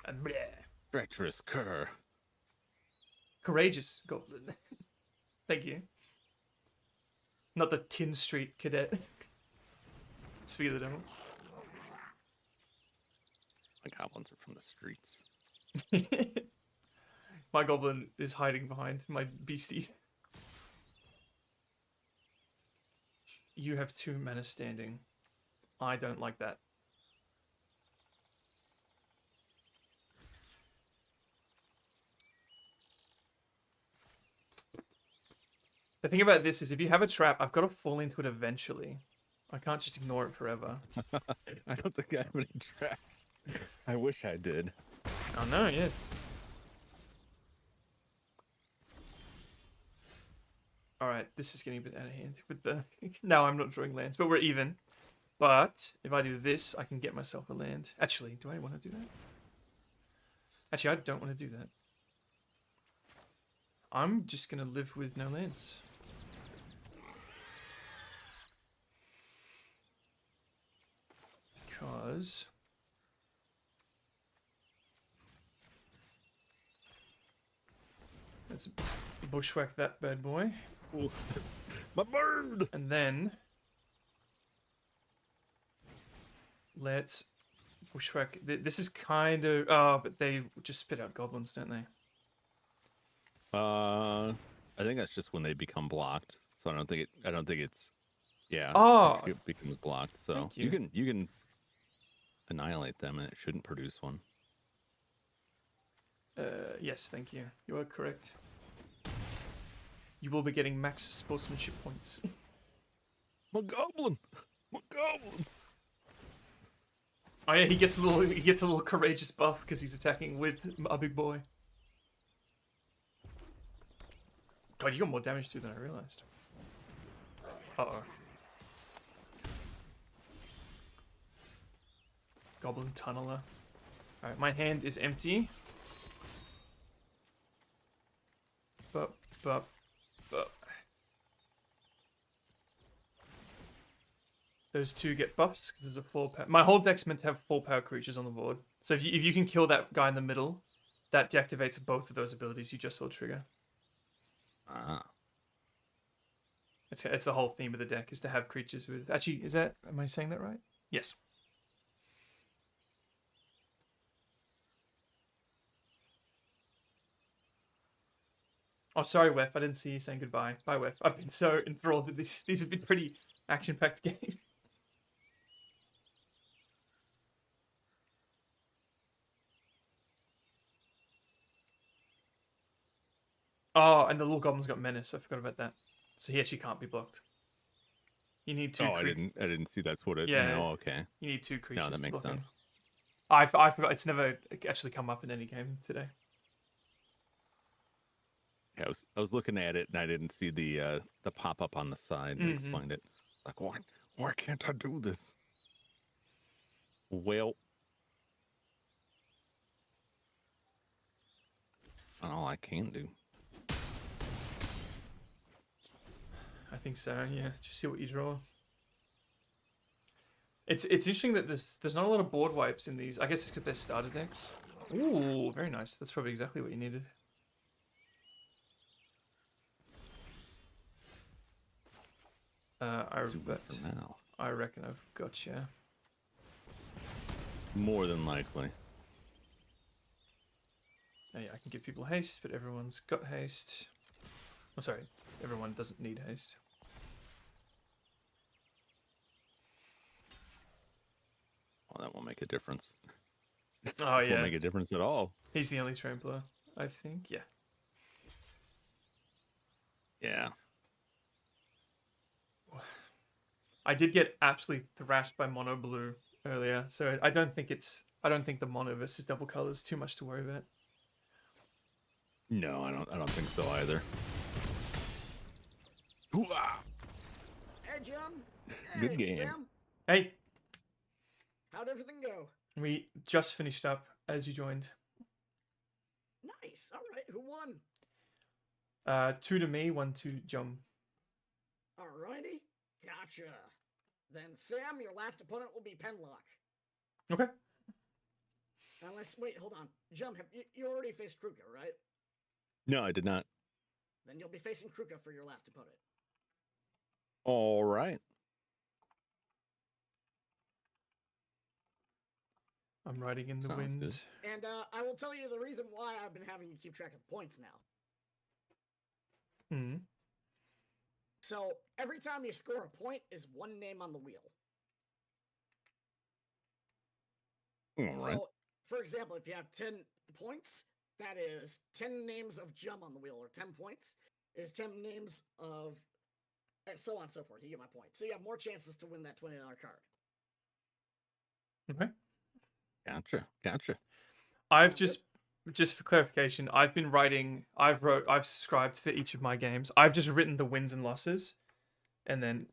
And bleh. Treacherous cur. Courageous goblin. Thank you. Not the Tin Street cadet. Speak of the devil. My goblins are from the streets. My goblin is hiding behind my beasties. You have 2 mana standing. I don't like that. The thing about this is if you have a trap, I've got to fall into it eventually. I can't just ignore it forever. I don't think I have any traps. I wish I did. Oh no, yeah. Alright, this is getting a bit out of hand with the... Now I'm not drawing lands, but we're even. But if I do this, I can get myself a land. Actually, do I want to do that? Actually, I don't want to do that. I'm just going to live with no lands. Because... let's bushwhack that bad boy. Ooh. My bird! And then... let's bushwhack... This is kind of... Oh, but they just spit out goblins, don't they? I think that's just when they become blocked. So I don't think it's... Yeah. Oh! It becomes blocked. So Thank you. you can annihilate them and it shouldn't produce one. Yes, thank you. You are correct. You will be getting max sportsmanship points. My goblin! My goblins! Oh yeah, he gets a little courageous buff because he's attacking with a big boy. God, you got more damage through than I realized. Uh-oh. Goblin Tunneler. Alright, my hand is empty. But. Those 2 get buffs because there's a 4 power. My whole deck's meant to have 4 power creatures on the board. So if you can kill that guy in the middle, that deactivates both of those abilities you just saw trigger. Ah. It's the whole theme of the deck is to have creatures with... Actually, am I saying that right? Yes. Oh, sorry, Wef. I didn't see you saying goodbye. Bye, Wef. I've been so enthralled with these. These have been pretty action-packed games. Oh, and the little goblin's got menace. I forgot about that. So he actually can't be blocked. You need 2. Oh, I didn't see that's what it. Yeah. No, okay. You need 2 creatures. No, that to makes block him. sense. I forgot. It's never actually come up in any game today. Yeah, I was looking at it and I didn't see the pop up on the side that explained it. Like, why can't I do this? Well, all I can do. I think so. Yeah, just see what you draw. It's interesting that there's not a lot of board wipes in these. I guess it's because they're starter decks. Ooh, very nice. That's probably exactly what you needed. I reckon I've got you. More than likely. Oh, yeah, I can give people haste, but everyone's got haste. Oh, sorry, everyone doesn't need haste. Well, that won't make a difference. Oh This yeah, won't make a difference at all. he's the only trampler, I think. Yeah. Yeah. I did get absolutely thrashed by mono blue earlier, so I don't think the mono versus double color is too much to worry about. No, I don't think so either. Hoo-ah! Hey, John. Good Hey, game. Sam. Hey, How'd everything go? we just finished up as you joined. Nice. All right. Who won? 2 to me, 1 to Jum. Alrighty. Gotcha. Then, Sam, your last opponent will be Penlock. Okay. Unless, wait, hold on. Jum, you already faced Kruka, right? No, I did not. Then you'll be facing Kruka for your last opponent. All right. I'm riding in the Sounds wind. good. And I will tell you the reason why I've been having you keep track of the points now. Hmm. So every time you score a point is one name on the wheel. All right. So, for example, if you have 10 points, that is 10 names of Jum on the wheel, or 10 points is 10 names of so on and so forth. You get my point. So you have more chances to win that $20 card. Okay. Gotcha. I've just for clarification, I've been writing. I've subscribed for each of my games. I've just written the wins and losses, and then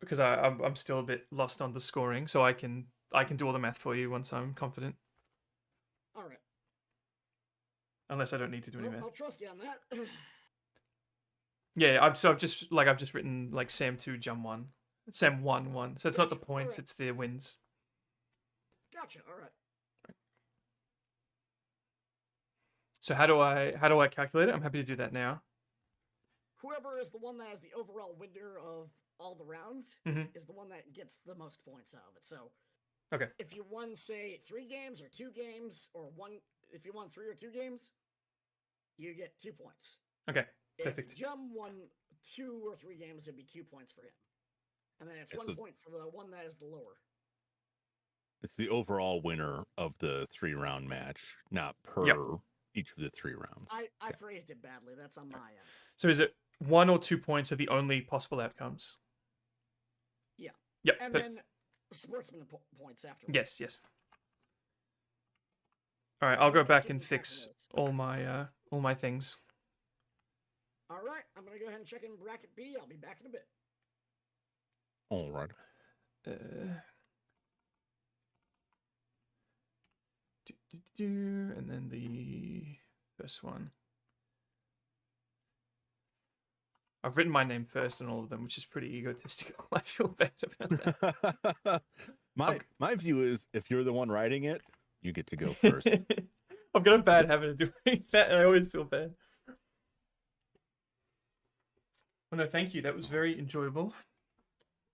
because I'm still a bit lost on the scoring, so I can do all the math for you once I'm confident. All right. Unless I don't need to do any math. I'll trust you on that. Yeah, I've just written like Sam 2, Jum 1, Sam 1, 1. So it's not the points, Alright. it's the wins. Gotcha. All right. So how do I calculate it? I'm happy to do that now. Whoever is the one that has the overall winner of all the rounds Mhm. is the one that gets the most points out of it. So Okay. if you won, say, 3 games or 2 games, or if you won 3 or 2 games, you get 2 points. Okay. Perfect. If Jum won 2 or 3 games, it'd be 2 points for him. And then it's Yeah, 1 so- point for the one that is the lower. It's the overall winner of the 3-round match, not per each of the 3 rounds. I phrased it badly. That's on my end. So is it 1 or 2 points are the only possible outcomes? Yeah. Yep. And perfect. then sportsman points after. Yes. All right, I'll go back keep and track of fix those. all my things. All right, I'm gonna go ahead and check in bracket B. I'll be back in a bit. All right. And then the first one. I've written my name first on all of them, which is pretty egotistical. I feel bad about that. my view is if you're the one writing it, you get to go first. I've got a bad habit of doing that, and I always feel bad. Well, no, thank you. That was very enjoyable.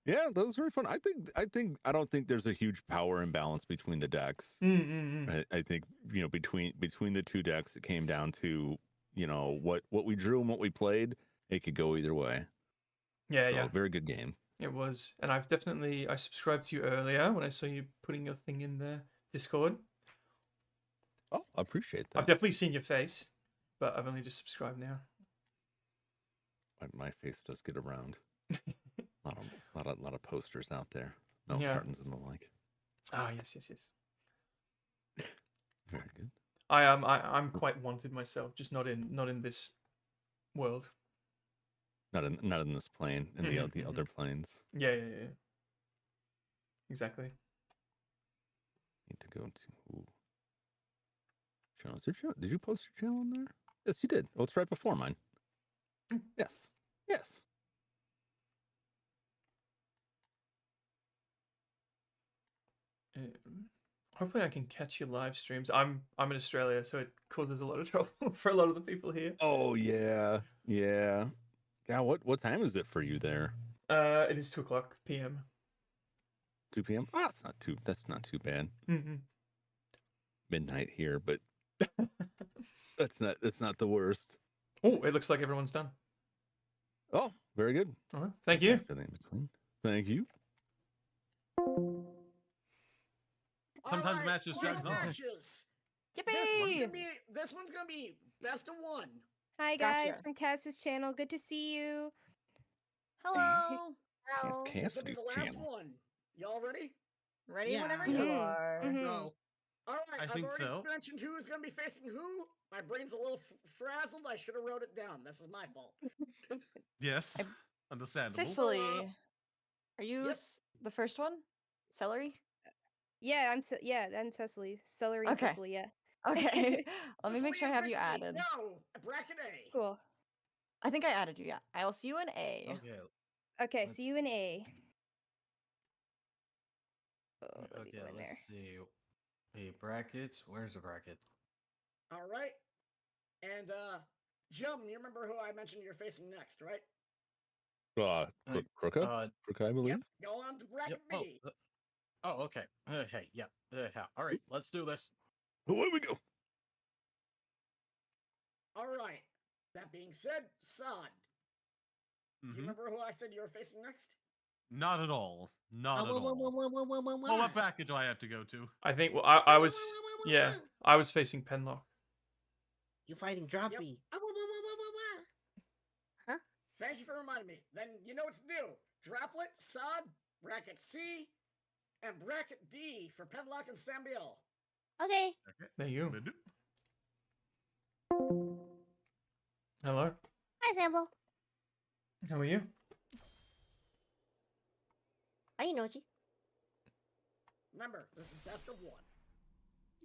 Yeah, that was very fun. I don't think there's a huge power imbalance between the decks. I think between the 2 decks, it came down to what we drew and what we played. It could go either way. Yeah. Very good game. It was, and I subscribed to you earlier when I saw you putting your thing in the Discord. Oh, I appreciate that. I've definitely seen your face, but I've only just subscribed now. My face does get around. A lot of posters out there. No Yeah. cartons and the like. Ah, yes. Very good. I'm quite wanted myself, just not in this world. Not in this plane, in the other planes. Yeah. Exactly. Need to go to channel. Is there channel? Did you post your channel in there? Yes, you did. Oh, it's right before mine. Yes. Hopefully I can catch your live streams. I'm in Australia, so it causes a lot of trouble for a lot of the people here. Oh yeah. Yeah, what time is it for you there? It is 2:00 p.m. 2 p.m. Ah, that's not too bad. Mm-hmm. Midnight here, but that's not the worst. Oh, it looks like everyone's done. Oh, very good. All right. Thank you. Everything in between. Thank you. Sometimes Alright, matches final drag on. matches. Yippee! This one's gonna be best of one. Hi guys Gotcha. from Cass's channel. Good to see you. Hello. It's This will be the Cassidy's last channel. one. Y'all ready? Ready Yeah. whenever you Mhm, are. mhm. Go. All right, I I've think already so. mentioned who's gonna be facing who. My brain's a little frazzled. I should have wrote it down. This is my fault. Yes, I- understandable. Sicily. Are you Yep. the first one? Celery? Yeah, I'm Cecily. Celery and Okay. Cecily, yeah. Okay. Let me make Cecily sure I and have you Pixie, added. No, bracket A. Cool. I think I added you, yeah. I will see you in A. Okay. Okay, Let's see you in A. Oh, let me Okay, go in there. let's see. A bracket. Where's the bracket? All right. And Jum, you remember who I mentioned you're facing next, right? Crooka? Crooka, I believe. Yep. Go on to bracket Yep. B. Okay. Okay. Yeah. All right. Let's do this. Away we go. All right. That being said, Sod, do you Mhm. remember who I said you were facing next? Not at all. Not at all. Well, What? what bracket do I have to go to? I think well, I was yeah, I was facing Penlock. You fighting Droppy? Huh? Thank you for reminding me. Then you know what to do. Droplet, Sod, bracket C, and bracket D for Penlock and Sambi'el. Okay. There you. Will do. Hello. Hi, Sample. How are you? Hi, Nochi. Remember, this is best of one.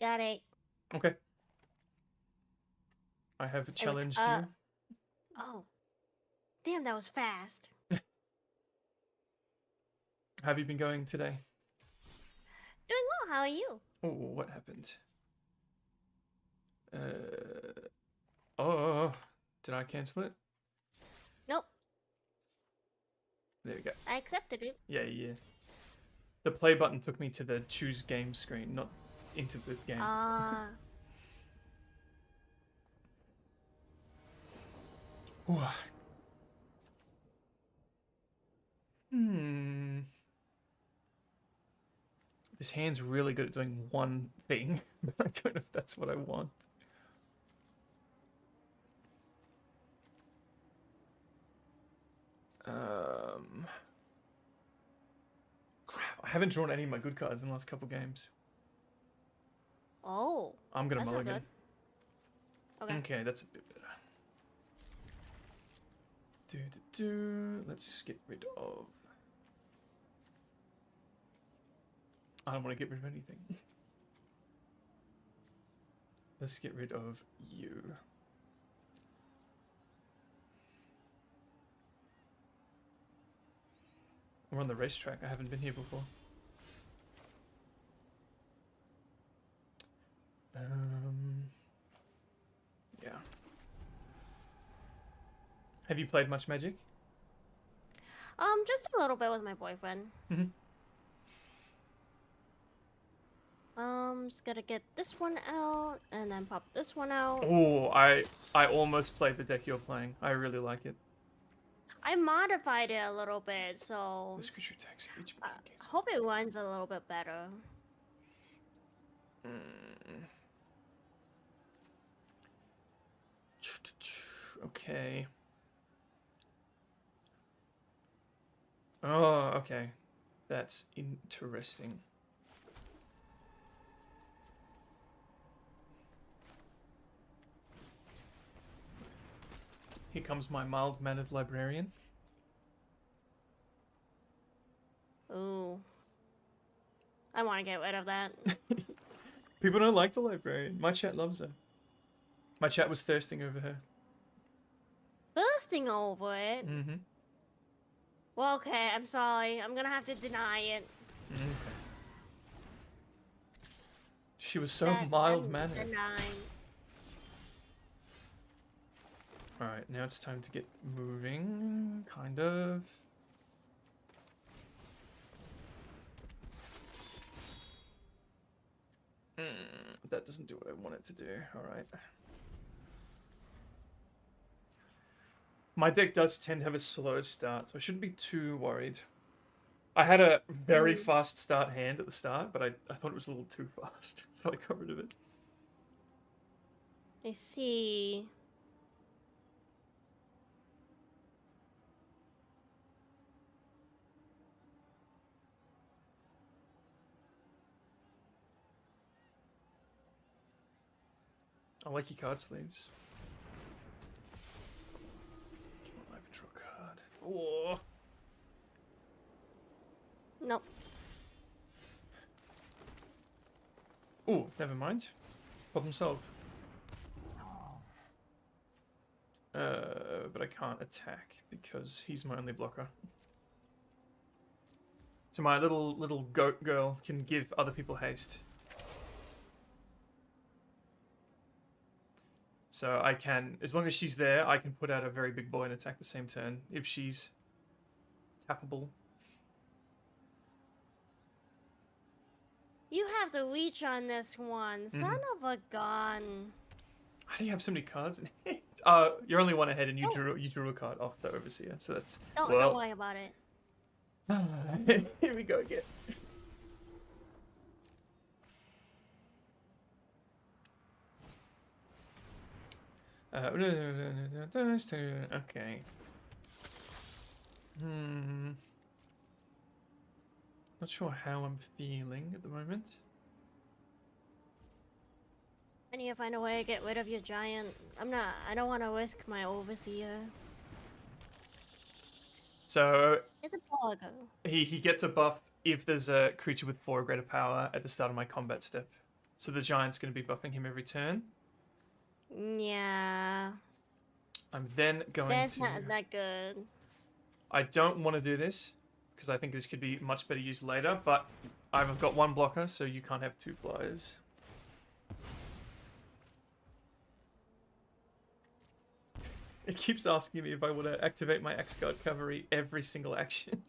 Got it. Okay. I have challenged uh, you. Oh. Damn, that was fast. How have you been going today? Doing well. How are you? Oh, what happened? Oh, did I cancel it? Nope. There we go. I accepted it. Yeah. The play button took me to the choose game screen, not into the game. This hand's really good at doing one thing, but I don't know if that's what I want. Crap, I haven't drawn any of my good cards in the last couple games. Oh. I'm gonna That's not mulligan. good. Okay. Okay, that's a bit better. Let's get rid of... I don't want to get rid of anything. Let's get rid of you. We're on the racetrack. I haven't been here before. Yeah. Have you played much Magic? Just a little bit with my boyfriend. Just gotta get this one out and then pop this one out. Oh, I almost played the deck you're playing. I really like it. I modified it a little bit, so This creature attacks each I hope it runs a little bit better. Okay. Oh, okay. That's interesting. Here comes my mild-mannered librarian. Ooh. I want to get rid of that. People don't like the librarian. My chat loves her. My chat was thirsting over her. Thirsting over it? Mm-hmm. Well, okay, I'm sorry. I'm gonna have to deny it. Okay. She was so That mild-mannered. I'm denying. Alright, now it's time to get moving, kind of. That doesn't do what I want it to do, alright. My deck does tend to have a slow start, so I shouldn't be too worried. I had a very fast start hand at the start, but I thought it was a little too fast, so I got rid of it. I see. I like your card sleeves. Come on, I can draw a card. Oh. Nope. Oh, never mind. Problem solved. But I can't attack because he's my only blocker. So my little goat girl can give other people haste. So I can, as long as she's there, I can put out a very big boy and attack the same turn if she's tappable. You have to reach on this one. Son of a gun. How do you have so many cards in it? You're only one ahead, and you drew a card off the Overseer, so that's Don't worry about it. Here we go again. Okay. Not sure how I'm feeling at the moment. I need to find a way to get rid of your giant. I don't want to risk my overseer. So It's a Mikalogo. he gets a buff if there's a creature with 4 or greater power at the start of my combat step. So the giant's going to be buffing him every turn. Yeah. I'm then going That's to... not that good. I don't want to do this because I think this could be much better used later, but I've got 1 blocker, so you can't have 2 flyers. It keeps asking me if I want to activate my X-Guard Cavalry every single action.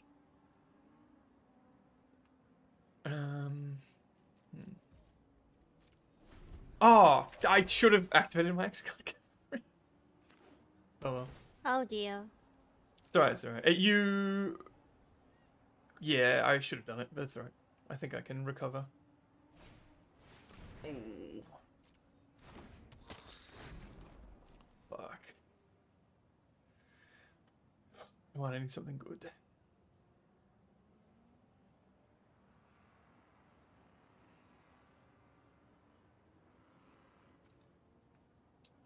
Oh, I should have activated my X-Guard Cavalry. Oh well. Oh dear. It's alright, it's alright. Yeah, I should have done it, but it's alright. I think I can recover. Oh. Fuck. Come on, I need something good.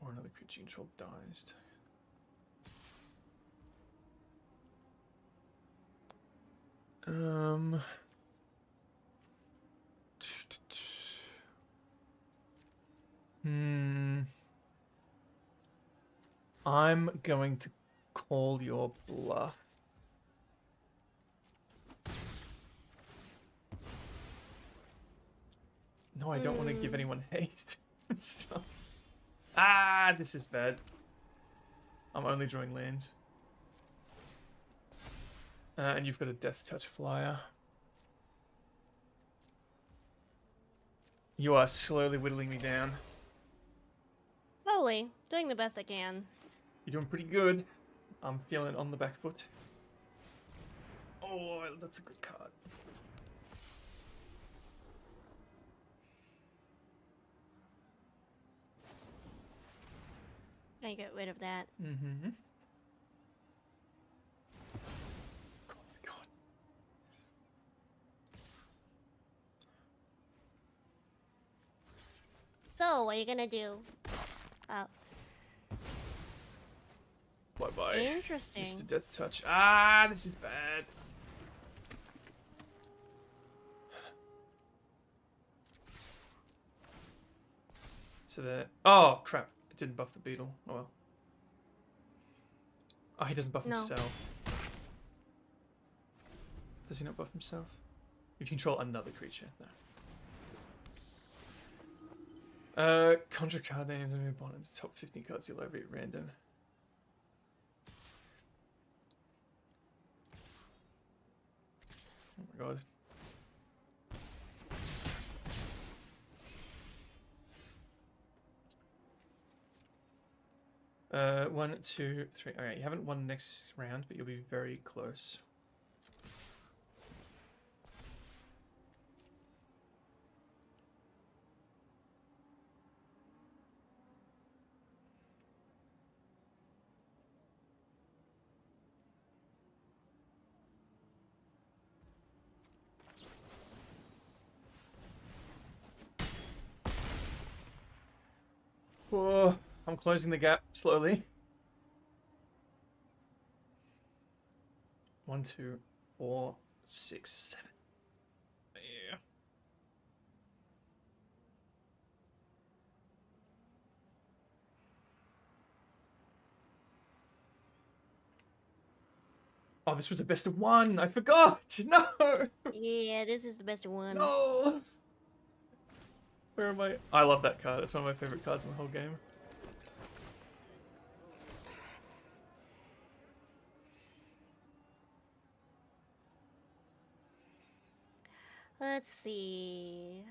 Or another creature you control dies. I'm going to call your bluff. No, I don't want to give anyone haste. So... Ah, this is bad. I'm only drawing lands. And you've got a Death Touch flyer. You are slowly whittling me down. Slowly. Doing the best I can. You're doing pretty good. I'm feeling on the back foot. Oh, that's a good card. I get rid of that. Mm-hmm. Oh my god. So, what are you gonna do? Oh. Bye-bye. Interesting. Mr. Death Touch. Ah, this is bad. So there. Oh, crap. It didn't buff the beetle. Oh well. Oh, he doesn't buff himself. Does he not buff himself? If you control another creature. No. Conjure card names and move on into top 15 cards you'll over at random. Oh my god. One, two, three. Alright, you haven't won next round, but you'll be very close. Whoa, I'm closing the gap slowly. 1, 2, 4, 6, 7. Yeah. Oh, this was a best of 1. I forgot. No. Yeah, this is the best one. No. Where am I? I love that card. It's one of my favorite cards in the whole game. Let's see.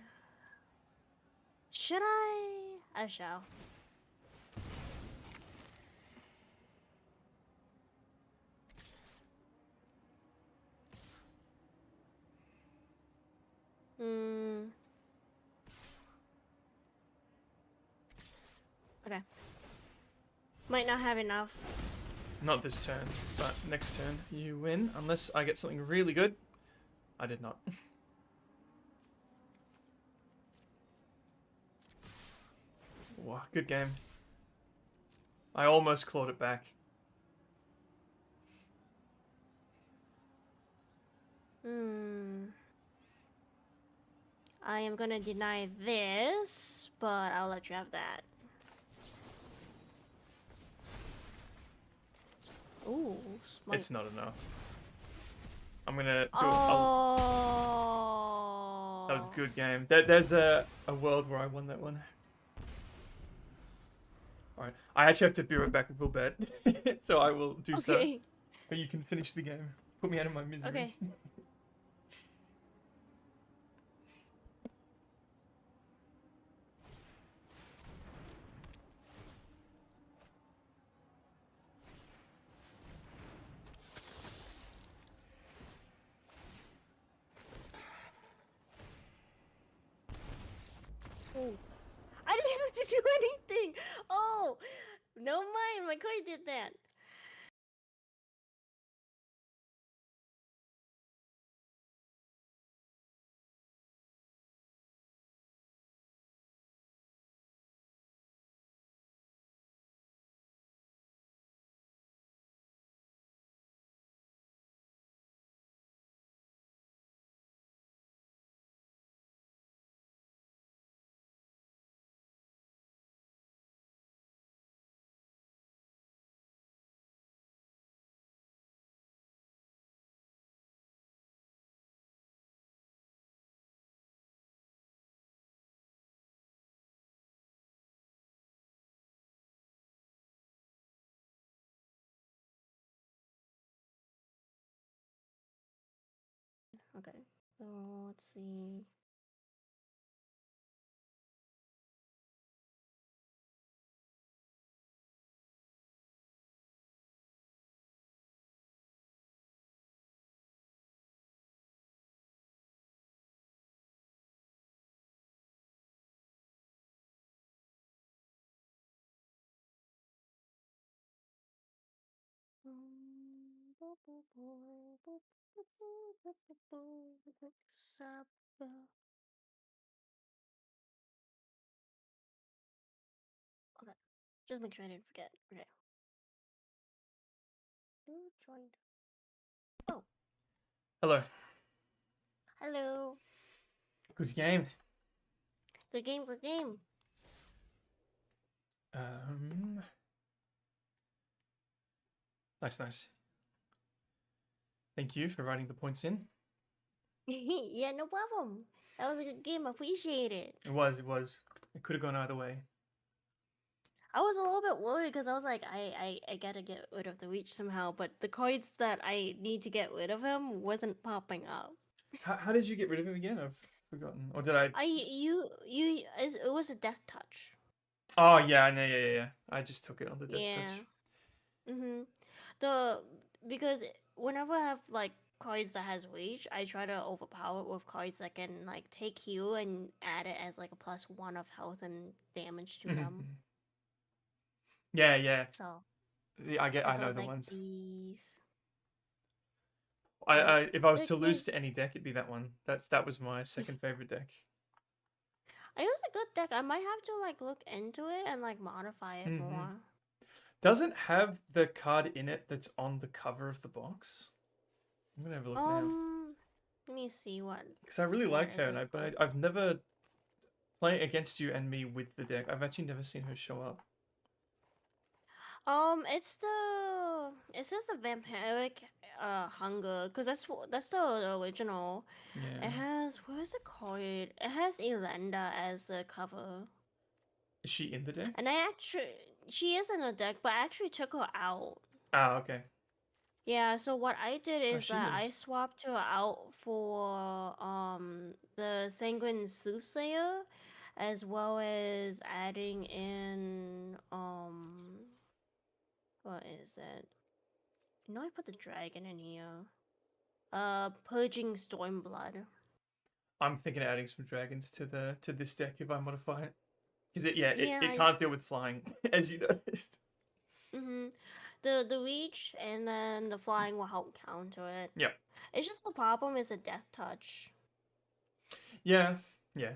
Should I? I shall. Hmm. Okay. Might not have enough. Not this turn, but next turn you win, unless I get something really good. I did not. Wow, good game. I almost clawed it back. Hmm. I am gonna deny this, but I'll let you have that. Ooh, smite. It's not enough. I'm gonna do Oh. that was a good game. There's a world where I won that one. Alright, I actually have to be right back with Will Bet, so I will do so. Okay. But you can finish the game. Put me out of my misery. Okay. Oh. I didn't have to do anything. Oh, no mind. My coin did that. Okay. So let's see. Okay. Just make sure I didn't forget. Okay. Who joined? Oh, Hello. hello. Good game. Good game, good game. Nice. Thank you for writing the points in. Yeah, no problem. That was a good game. I appreciate it. It was. It could have gone either way. I was a little bit worried because I was like, I gotta get rid of the reach somehow, but the cards that I need to get rid of him wasn't popping up. How did you get rid of him again? I've forgotten. Or did I? It was a death touch. Oh yeah, no, yeah. I just took it on the death touch. Because whenever I have like cards that has reach, I try to overpower it with cards that can like take heal and add it as like a +1 of health and damage to them. Yeah. So I that's know why the like, ones. These. If I was Good to game. lose to any deck, it'd be that one. That was my second favorite deck. I use a good deck. I might have to like look into it and like modify it more. Doesn't have the card in it that's on the cover of the box. I'm gonna have a look now. Let me see what. Because I really what like her, is and it? I've never playing against you and me with the deck. I've actually never seen her show up. It's it says the vampiric hunger, because that's the original. Yeah. It has, what is it called? It has Elenda as the cover. Is she in the deck? And she is in the deck, but I actually took her out. Ah, okay. Yeah, so what I did is she that I is. swapped her out for the Sanguine Soothsayer, as well as adding in what is it? You know, I put the dragon in here. Purging Stormblood. I'm thinking of adding some dragons to this deck if I modify it. Because it Yeah, can't deal with flying, as you noticed. The reach and then the flying will help counter it. Yep. It's just the problem is a death touch. Yeah, yeah.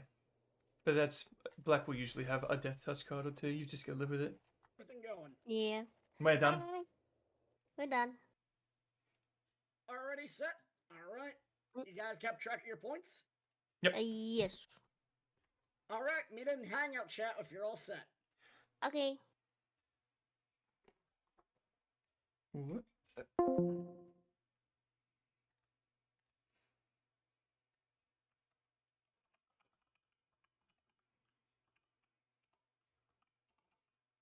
But that's black will usually have a death touch card or two. You just gotta live with it. Everything going. Yeah. We're done. We're done. Already set. All right. You guys kept track of your points? Yep. Yes. All right. Meet in Hangout chat if you're all set. Okay. What?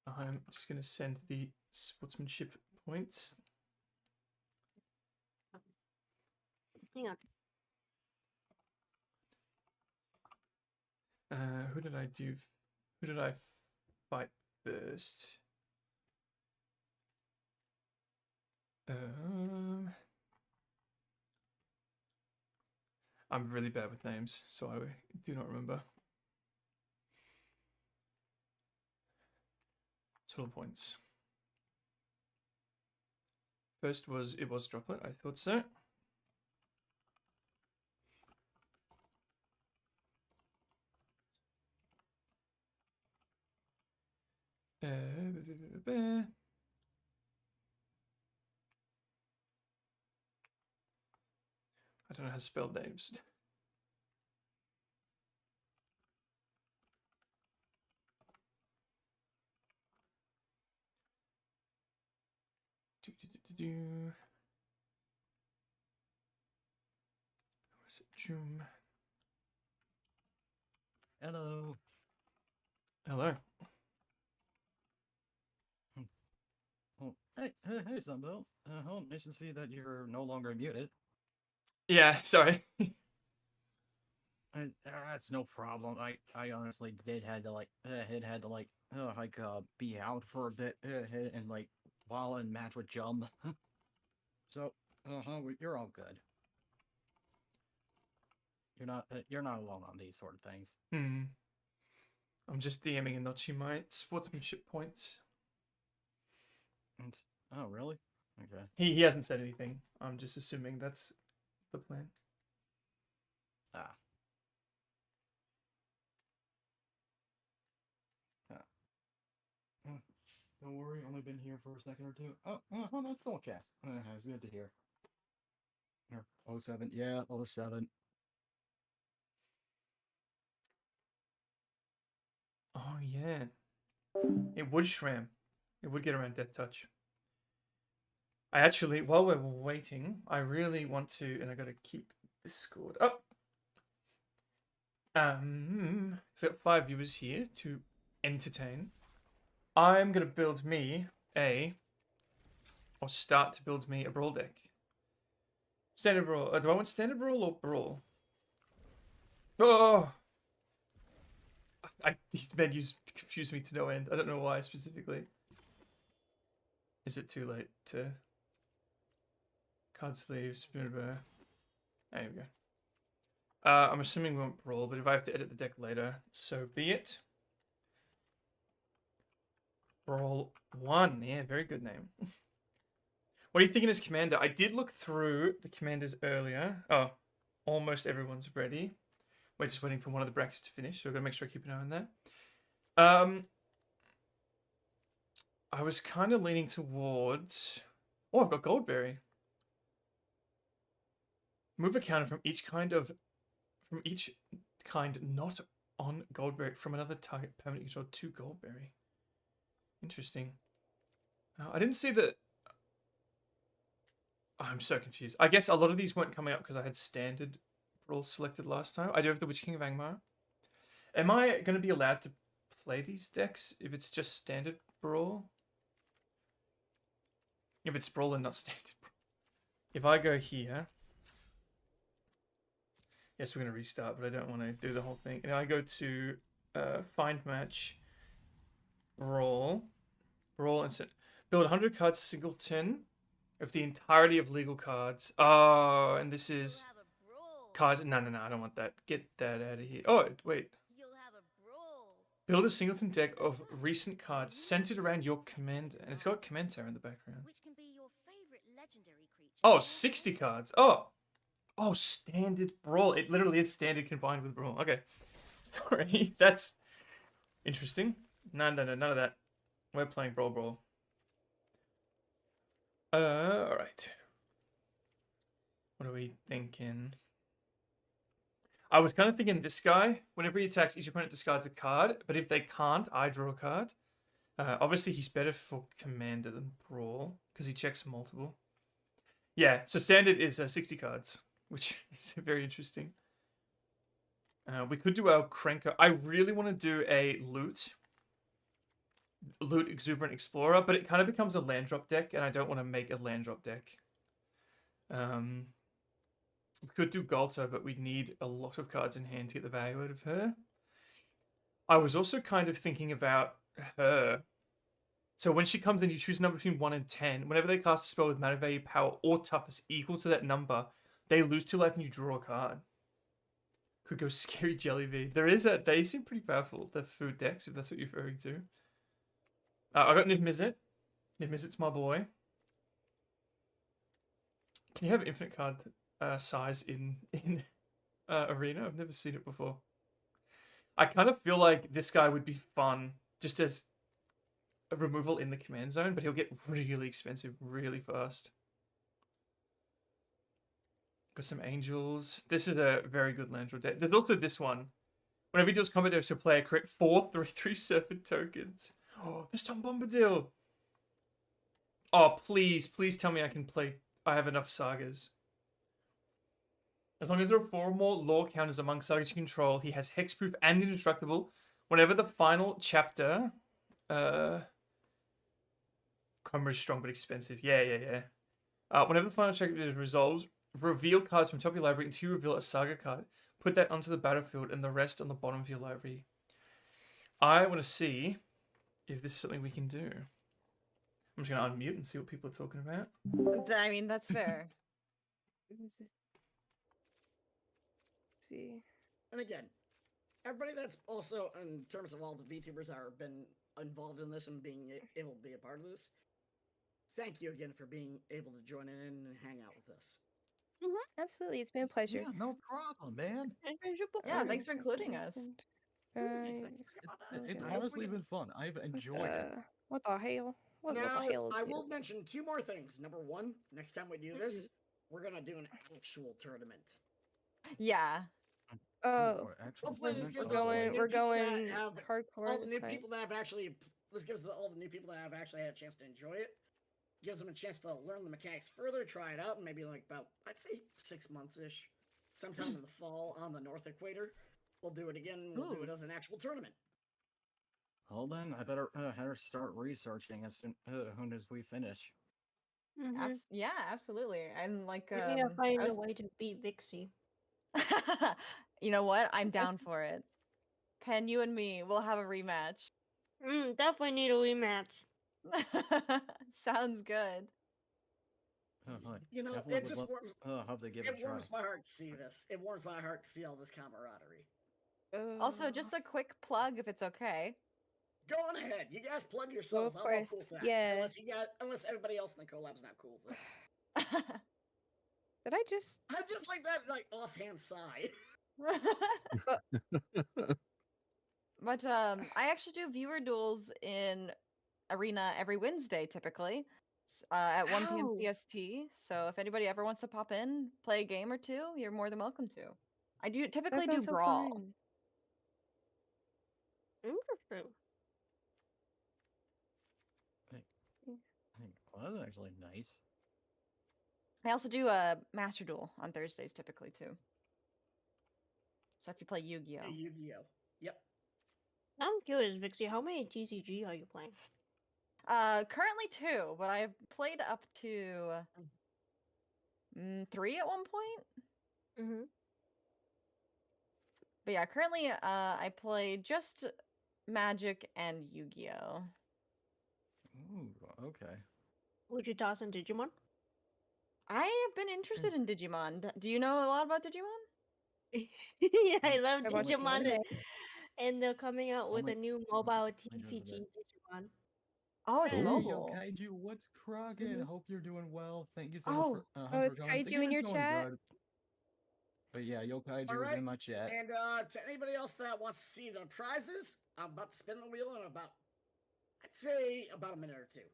I'm just gonna send the sportsmanship points. Hang on. Who did I do? Who did I fight first? I'm really bad with names, so I do not remember. Total points. First was Droplet. I thought so. I don't know how to spell names. Was it Jum? Hello. Hello. Oh, hey, Sambi'el. Nice to see that you're no longer muted. Yeah, sorry. That's no problem. I honestly did had to be out for a bit and like while in match with Jum. So you're all good. You're not alone on these sort of things. I'm just DMing and notching my sportsmanship points. Oh really? Okay. He hasn't said anything. I'm just assuming that's the plan. Don't worry, only been here for a second or two. Oh, that's still a cast. It's good to hear. 07, yeah, 07. Oh yeah. It would shram. It would get around Death Touch. I actually, while we're waiting, I really want to, and I gotta keep this scored up. So I've got 5 viewers here to entertain. I'm gonna build me start to build me a brawl deck. Standard brawl. Do I want standard brawl or brawl? Oh, these menus confuse me to no end. I don't know why specifically. Is it too late to card sleeves? There we go. I'm assuming we won't brawl, but if I have to edit the deck later, so be it. Brawl 1. Yeah, very good name. What are you thinking as commander? I did look through the commanders earlier. Oh, almost everyone's ready. We're just waiting for one of the brackets to finish, so we've got to make sure I keep an eye on that. I was kind of leaning towards... Oh, I've got Goldberry. Move a counter from each kind not on Goldberry from another target permanent control to Goldberry. Interesting. I didn't see that... Oh, I'm so confused. I guess a lot of these weren't coming up because I had standard rules selected last time. I do have the Witch King of Angmar. Am I going to be allowed to play these decks if it's just standard Brawl? If it's Brawl and not standard Brawl. If I go here... Yes, we're going to restart, but I don't want to do the whole thing. And I go to Find Match, Brawl, and set, build 100 cards singleton of the entirety of legal cards. Oh, and this is cards. No, I don't want that. Get that out of here. Oh, wait. Build a singleton deck of recent cards centered around your commander. And it's got Commander in the background. Oh, 60 cards. Oh, standard Brawl. It literally is standard combined with Brawl. Okay. Sorry. That's interesting. No, none of that. We're playing Brawl. Alright. What are we thinking? I was kind of thinking this guy. Whenever he attacks, each opponent discards a card. But if they can't, I draw a card. Obviously, he's better for Commander than Brawl. Because he checks multiple. Yeah, so standard is 60 cards. Which is very interesting. We could do our Krenko. I really want to do a Loot Exuberant Explorer, but it kind of becomes a land drop deck, and I don't want to make a land drop deck. We could do Galta, but we'd need a lot of cards in hand to get the value out of her. I was also kind of thinking about her. So when she comes in, you choose a number between 1 and 10. Whenever they cast a spell with mana value, power, or toughness equal to that number, they lose 2 life and you draw a card. Could go Scary Jellybean. They seem pretty powerful, the food decks, if that's what you're referring to. I got Niv Mizzet. Niv Mizzet's my boy. Can you have infinite card size in Arena? I've never seen it before. I kind of feel like this guy would be fun just as a removal in the command zone, but he'll get really expensive really fast. Got some Angels. This is a very good land draw deck. There's also this one. Whenever he deals combat damage to a player, create 4 3/3 Serpent tokens. Oh, there's Tom Bombadil. Oh, please tell me I have enough sagas. As long as there are 4 or more lore counters among sagas you control, he has hexproof and indestructible. Whenever the final chapter... Combo is strong but expensive. Yeah. Whenever the final chapter resolves, reveal cards from top of your library until you reveal a saga card. Put that onto the battlefield and the rest on the bottom of your library. I want to see if this is something we can do. I'm just going to unmute and see what people are talking about. I mean, that's fair. See. And again, everybody that's also, in terms of all the VTubers that have been involved in this and being able to be a part of this, thank you again for being able to join in and hang out with us. Absolutely, it's been a pleasure. Yeah, no problem, man. Yeah, thanks for including us. It's honestly been fun. I've enjoyed it. What the hell? What Now, the hell is I this? will mention 2 more things. Number 1, next time we do this, we're gonna do an actual tournament. Yeah. Hopefully this gives we're going hardcore all the this new time. people that have actually. This gives all the new people that have actually had a chance to enjoy it. Gives them a chance to learn the mechanics further, try it out, and maybe like about, I'd say 6 months ish, sometime in the fall on the North Equator. We'll do it again. We'll do it as an actual tournament. Well then, I better start researching as soon as we finish. Yeah, absolutely. And like, We need to find a way to beat Vixie. You know what? I'm down for it. Pen, you and me, we'll have a rematch. Definitely need a rematch. Sounds good. You know, Definitely it would just love- warms. have to give It a try. warms my heart to see this. It warms my heart to see all this camaraderie. Also, just a quick plug, if it's okay. Go on ahead. You guys plug yourselves. of I'm all cool course, with that. yeah. Unless everybody else in the collab's not cool with it. Did I just? I just like that, like offhand sigh. But I actually do viewer duels in Arena every Wednesday, typically, at 1 p.m. Ow. CST. So if anybody ever wants to pop in, play a game or two, you're more than welcome to. I do typically do sounds so Brawl. fun. Interesting. Well, that's actually nice. I also do a Master Duel on Thursdays, typically too. So if you play Yu-Gi-Oh. Yu-Gi-Oh. Yep. I'm curious, Vixie, how many TCG are you playing? Currently 2, but I've played up to 3 at one point. Mm-hmm. But yeah, currently I play just Magic and Yu-Gi-Oh. Ooh, okay. Would you toss in Digimon? I have been interested in Digimon. Do you know a lot about Digimon? Yeah, I love I watched the Digimon, anime. and they're coming out with a Only- new mobile enjoyed TCG that. Digimon. Oh, it's Hey, mobile. yo, Kaiju, what's cracking? Mhm. Hope you're doing well. Thank you so Oh. much for, Oh, for is coming. Kaiju in your chat? Good. But yeah, Yo Kaiju All is right. in my chat. And to anybody else that wants to see the prizes, I'm about to spin the wheel in about, I'd say, about a minute or two.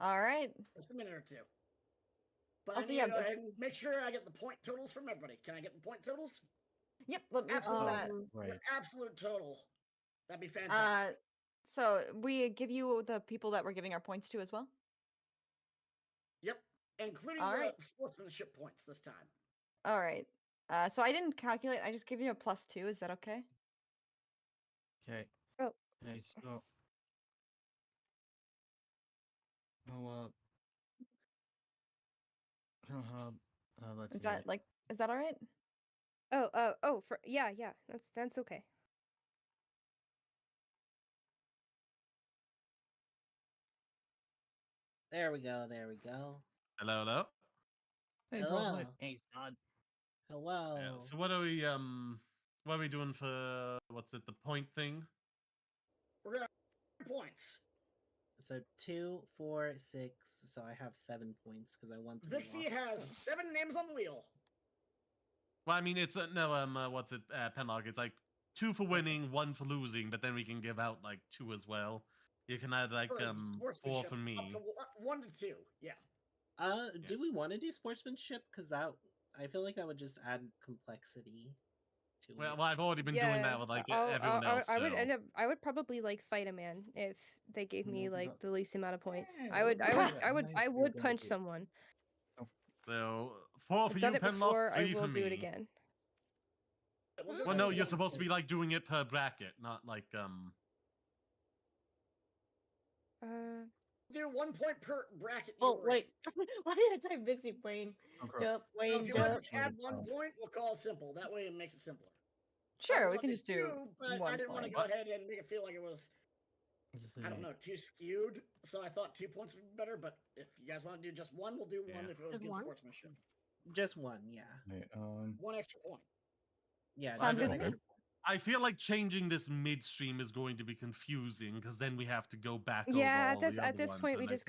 All right. Just a minute or two. But Also, I need yeah, to go if- ahead and make sure I get the point totals from everybody. Can I get the point totals? Yep, let me Absolute, pull that. your absolute total. That'd be fantastic. So we give you the people that we're giving our points to as well? Yep, including All the right. sportsmanship points this time. All right. So I didn't calculate. I just give you a +2. Is that okay? Okay. Oh. Okay, so. Oh, let's Is see. that all right? Yeah, that's okay. There we go. There we go. Hello, hello. Hey, Hello. bro. Hey, son. Hello. Yeah, so what are we doing for what's it, the point thing? We're gonna have points. So 2, 4, 6. So I have 7 points because I won 3. Vixie lost has 7 names on the wheel. Well, I mean, it's no what's it, Penlock? It's like 2 for winning, 1 for losing, but then we can give out like 2 as well. You can add like Or 4 sportsmanship, for Up me. to 1 to 2. Yeah. Do we want to do sportsmanship? Because that I feel like that would just add complexity to Well, it. I've already been doing that with like everyone else. I would so- end up. I would probably like fight a man if they gave me Nope, like no. the least amount of points. Hey, I would. look I at would. that. I would. Nice I would big punch idea. someone. So 4 for I've done you, it Penlock, before. I 3 will for do it me. again. We'll just Well, do no, you're 1 supposed to point. be like doing it per bracket, not like Do 1 point per bracket. Oh, you were in. wait. Why did I type Vixie playing? Okay. Dup, So Wayne, if you want dup. to just add 1 point, we'll call it simple. That way it makes it simpler. Sure, I we was can wanting just do 2, but I 1 didn't want to point. go ahead and make it feel like it was, I don't know, too skewed. So I thought 2 points would be better. But if you guys want to do just 1, we'll do 1 Yeah. if it was Just good 1? sportsmanship. Just 1, yeah. Hey, 1 extra point. Yeah. Sounds just good to one. me. I feel like changing this midstream is going to be confusing because then we have to go back Yeah. over all the At other this ones point, and, we like, just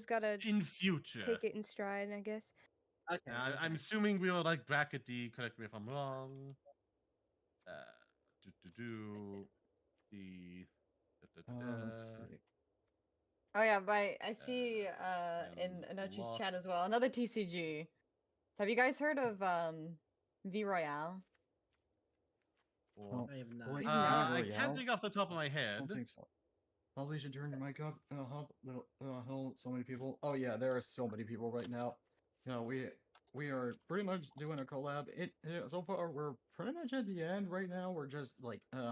gotta in future. take it in stride, I guess. Okay. I'm assuming we will like bracket D. Correct me if I'm wrong. The. Let's see. Oh yeah, I see in Anochi's lock. chat as well. Another TCG. Have you guys heard of V Royale? Or, I have not. Wait, I Royale? can't think off the top of my I head. don't think so. Probably should turn your mic up. So many people. Oh yeah, there are so many people right now. We are pretty much doing a collab. So far we're pretty much at the end right now. We're just like doing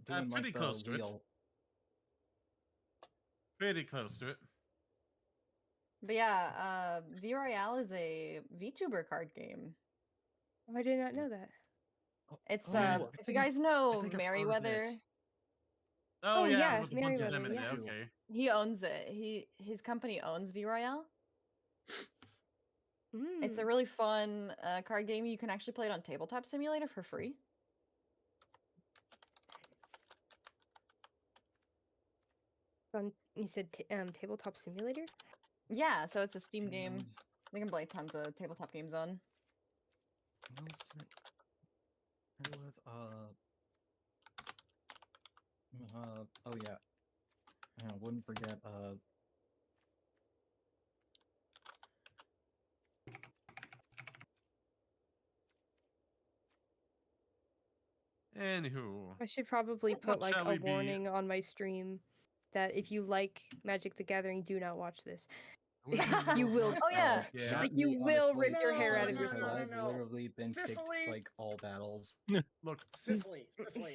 Pretty like the close to it. wheel. Pretty close to it. But yeah, V Royale is a VTuber card game. Oh, I did not know that. It's Oh, I if you think- guys I know think I've heard of Merriweather, it. Oh, Oh, yeah, yeah, with the bunch of Merriweather, them in there. yes. Okay. he owns it. His company owns V Royale. It's a really fun card game. You can actually play it on Tabletop Simulator for free. You said tabletop simulator. Yeah, so it's a Steam game. You can play tons of tabletop games on. with oh yeah, I wouldn't forget Anywho, I should probably what put like shall a we be? warning on my stream that if you like Magic the Gathering, do not watch this. You will. Oh yeah. Yeah. Like you will rip your hair out of No, your no, skull. no, I've no. literally been kicked Sicily? like all battles. Look, Sicily.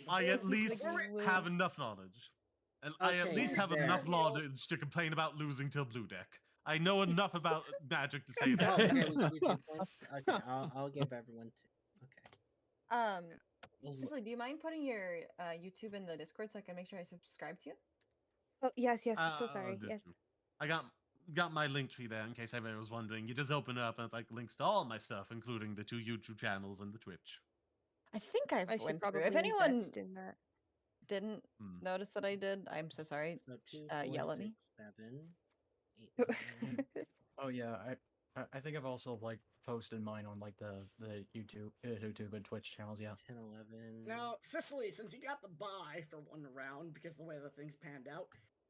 I before- at least before we- have enough knowledge. And I at Okay, least have Sarah. enough knowledge to complain about losing to a blue deck. I know enough about Magic to say Oh, that. okay, we see 2 points. Okay, I'll give everyone 2. Okay. Cicely, do you mind putting your YouTube in the Discord so I can make sure I subscribe to you? Oh yes, yes. So I'll sorry. just Yes. do- I got my link tree there in case anybody was wondering. You just open it up and it's like links to all my stuff, including the 2 YouTube channels and the Twitch. I think I I should went probably through. If anyone invest in that. didn't notice that I did, I'm so sorry. So 2, Yell 4, at me. 6, 7, 8, 9. Oh yeah, I think I've also like posted mine on like the YouTube and Twitch channels. Yeah. 10, 11. Now, Sicily, since you got the bye for one round because of the way the things panned out,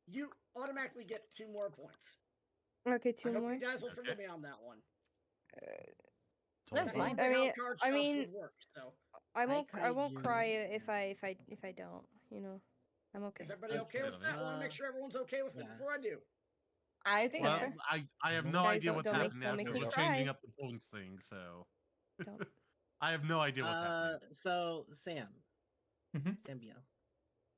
you automatically get 2 more points. Okay, I 2 hope more. you guys will forgive me on that one. That's fine. How I mean, card I shops mean, would work, so. I won't kaiju. cry if I don't. You know, I'm okay. Is everybody okay with that? I want to make sure everyone's okay with it yeah. before I do. I think Well, that's fair. I have no Guys, idea don't- what's don't make- happening don't now make because me we're changing cry. up the points thing, so Don't. I have no idea what's happening. So Sam, Mhm. Sambi'el.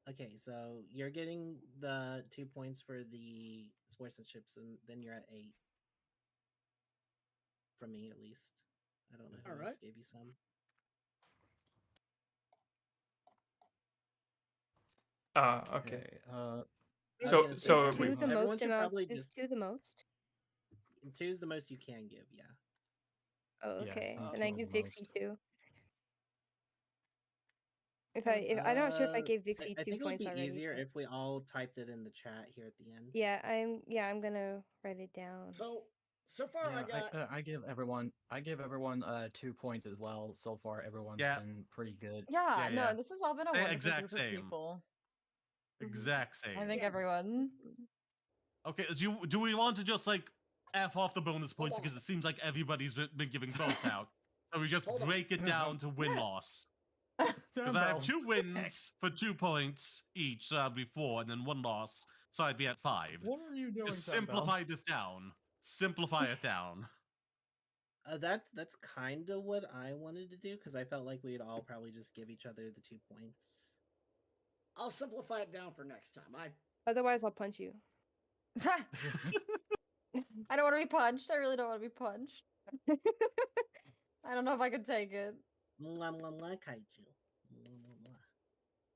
Okay, so you're getting the 2 points for the sportsmanships, and then you're at 8. From me, at least. I don't know who else Alright. gave you some. Okay. Is, So- is so 2 we- the Everyone most should amount? probably Is just- 2 the most? 2 is the most you can give, yeah. Oh, Yeah, okay. I think And I 2 is give the Vixie most. 2. If I'm not sure if I gave Vixie I 2 think it would points be already. easier but- if we all typed it in the chat here at the end. Yeah, I'm gonna write it down. So far I got. I give everyone 2 points as well. So far, everyone's Yeah. been pretty good. Yeah, Yeah, no, yeah. this has all been a Say wonderful exact group of same. people. Exact same. I think Yeah. everyone. Okay, do we want to just like F off the bonus points on. because it seems like everybody's been giving both out. So we just Hold on. break it down to win-loss. Because I have 2 wins for 2 points each, so that'd be 4, and then 1 loss, so I'd be at 5. What are you doing? Just simplify this down. Simplify it down. That's kind of what I wanted to do, because I felt like we'd all probably just give each other the 2 points. I'll simplify it down for next time. Otherwise, I'll punch you. I don't want to be punched. I really don't want to be punched. I don't know if I can take it. Mwah, mwah, mwah, kaiju. Mwah, mwah,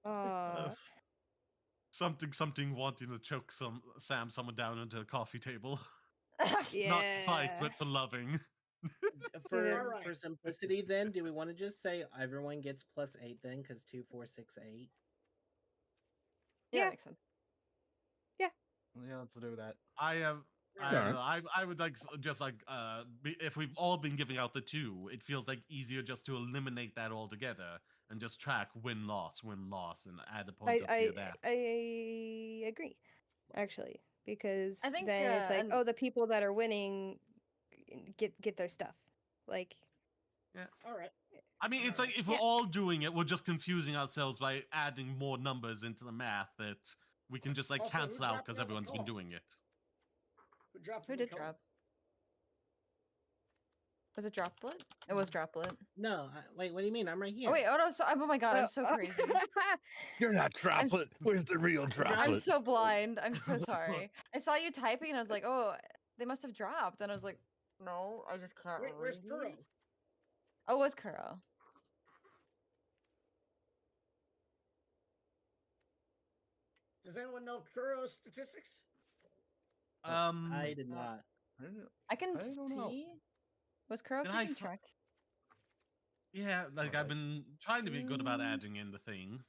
mwah. Aw. Something wanting to choke someone down into a coffee table. Yeah. Not fight, but for loving. For Alright. simplicity, then, do we want to just say everyone gets +8 then? Because 2, 4, 6, 8. Yeah, Yeah. that makes sense. Yeah, let's do that. I don't Alright. know. I would like just like if we've all been giving out the 2, it feels like easier just to eliminate that altogether and just track win loss, and add the points up to that. I agree, actually, because I think, then it's like, and- oh, the people that are winning get their stuff. Like, All right. I mean, it's like if we're all doing it, we're just confusing ourselves by adding more numbers into the math that we can just like Also, who cancel out dropped because the everyone's been call? doing it. Who dropped Who the did call? drop? Was it Droplet? It was Droplet. No, wait, what do you mean? I'm right here. Oh wait, oh no, oh my god, I'm so crazy. You're not droplet. Where's the real I'm droplet? so blind. I'm so sorry. I saw you typing and I was like, oh, they must have dropped. And I was like, no, I just can't Wait, where's read Kuro? it. Oh, it was Kuro. Does anyone know Kuro's statistics? I did not. I can I don't know. see. Was Kuro Did I keeping fi- track? Yeah, like I've been trying to be good about adding in the thing.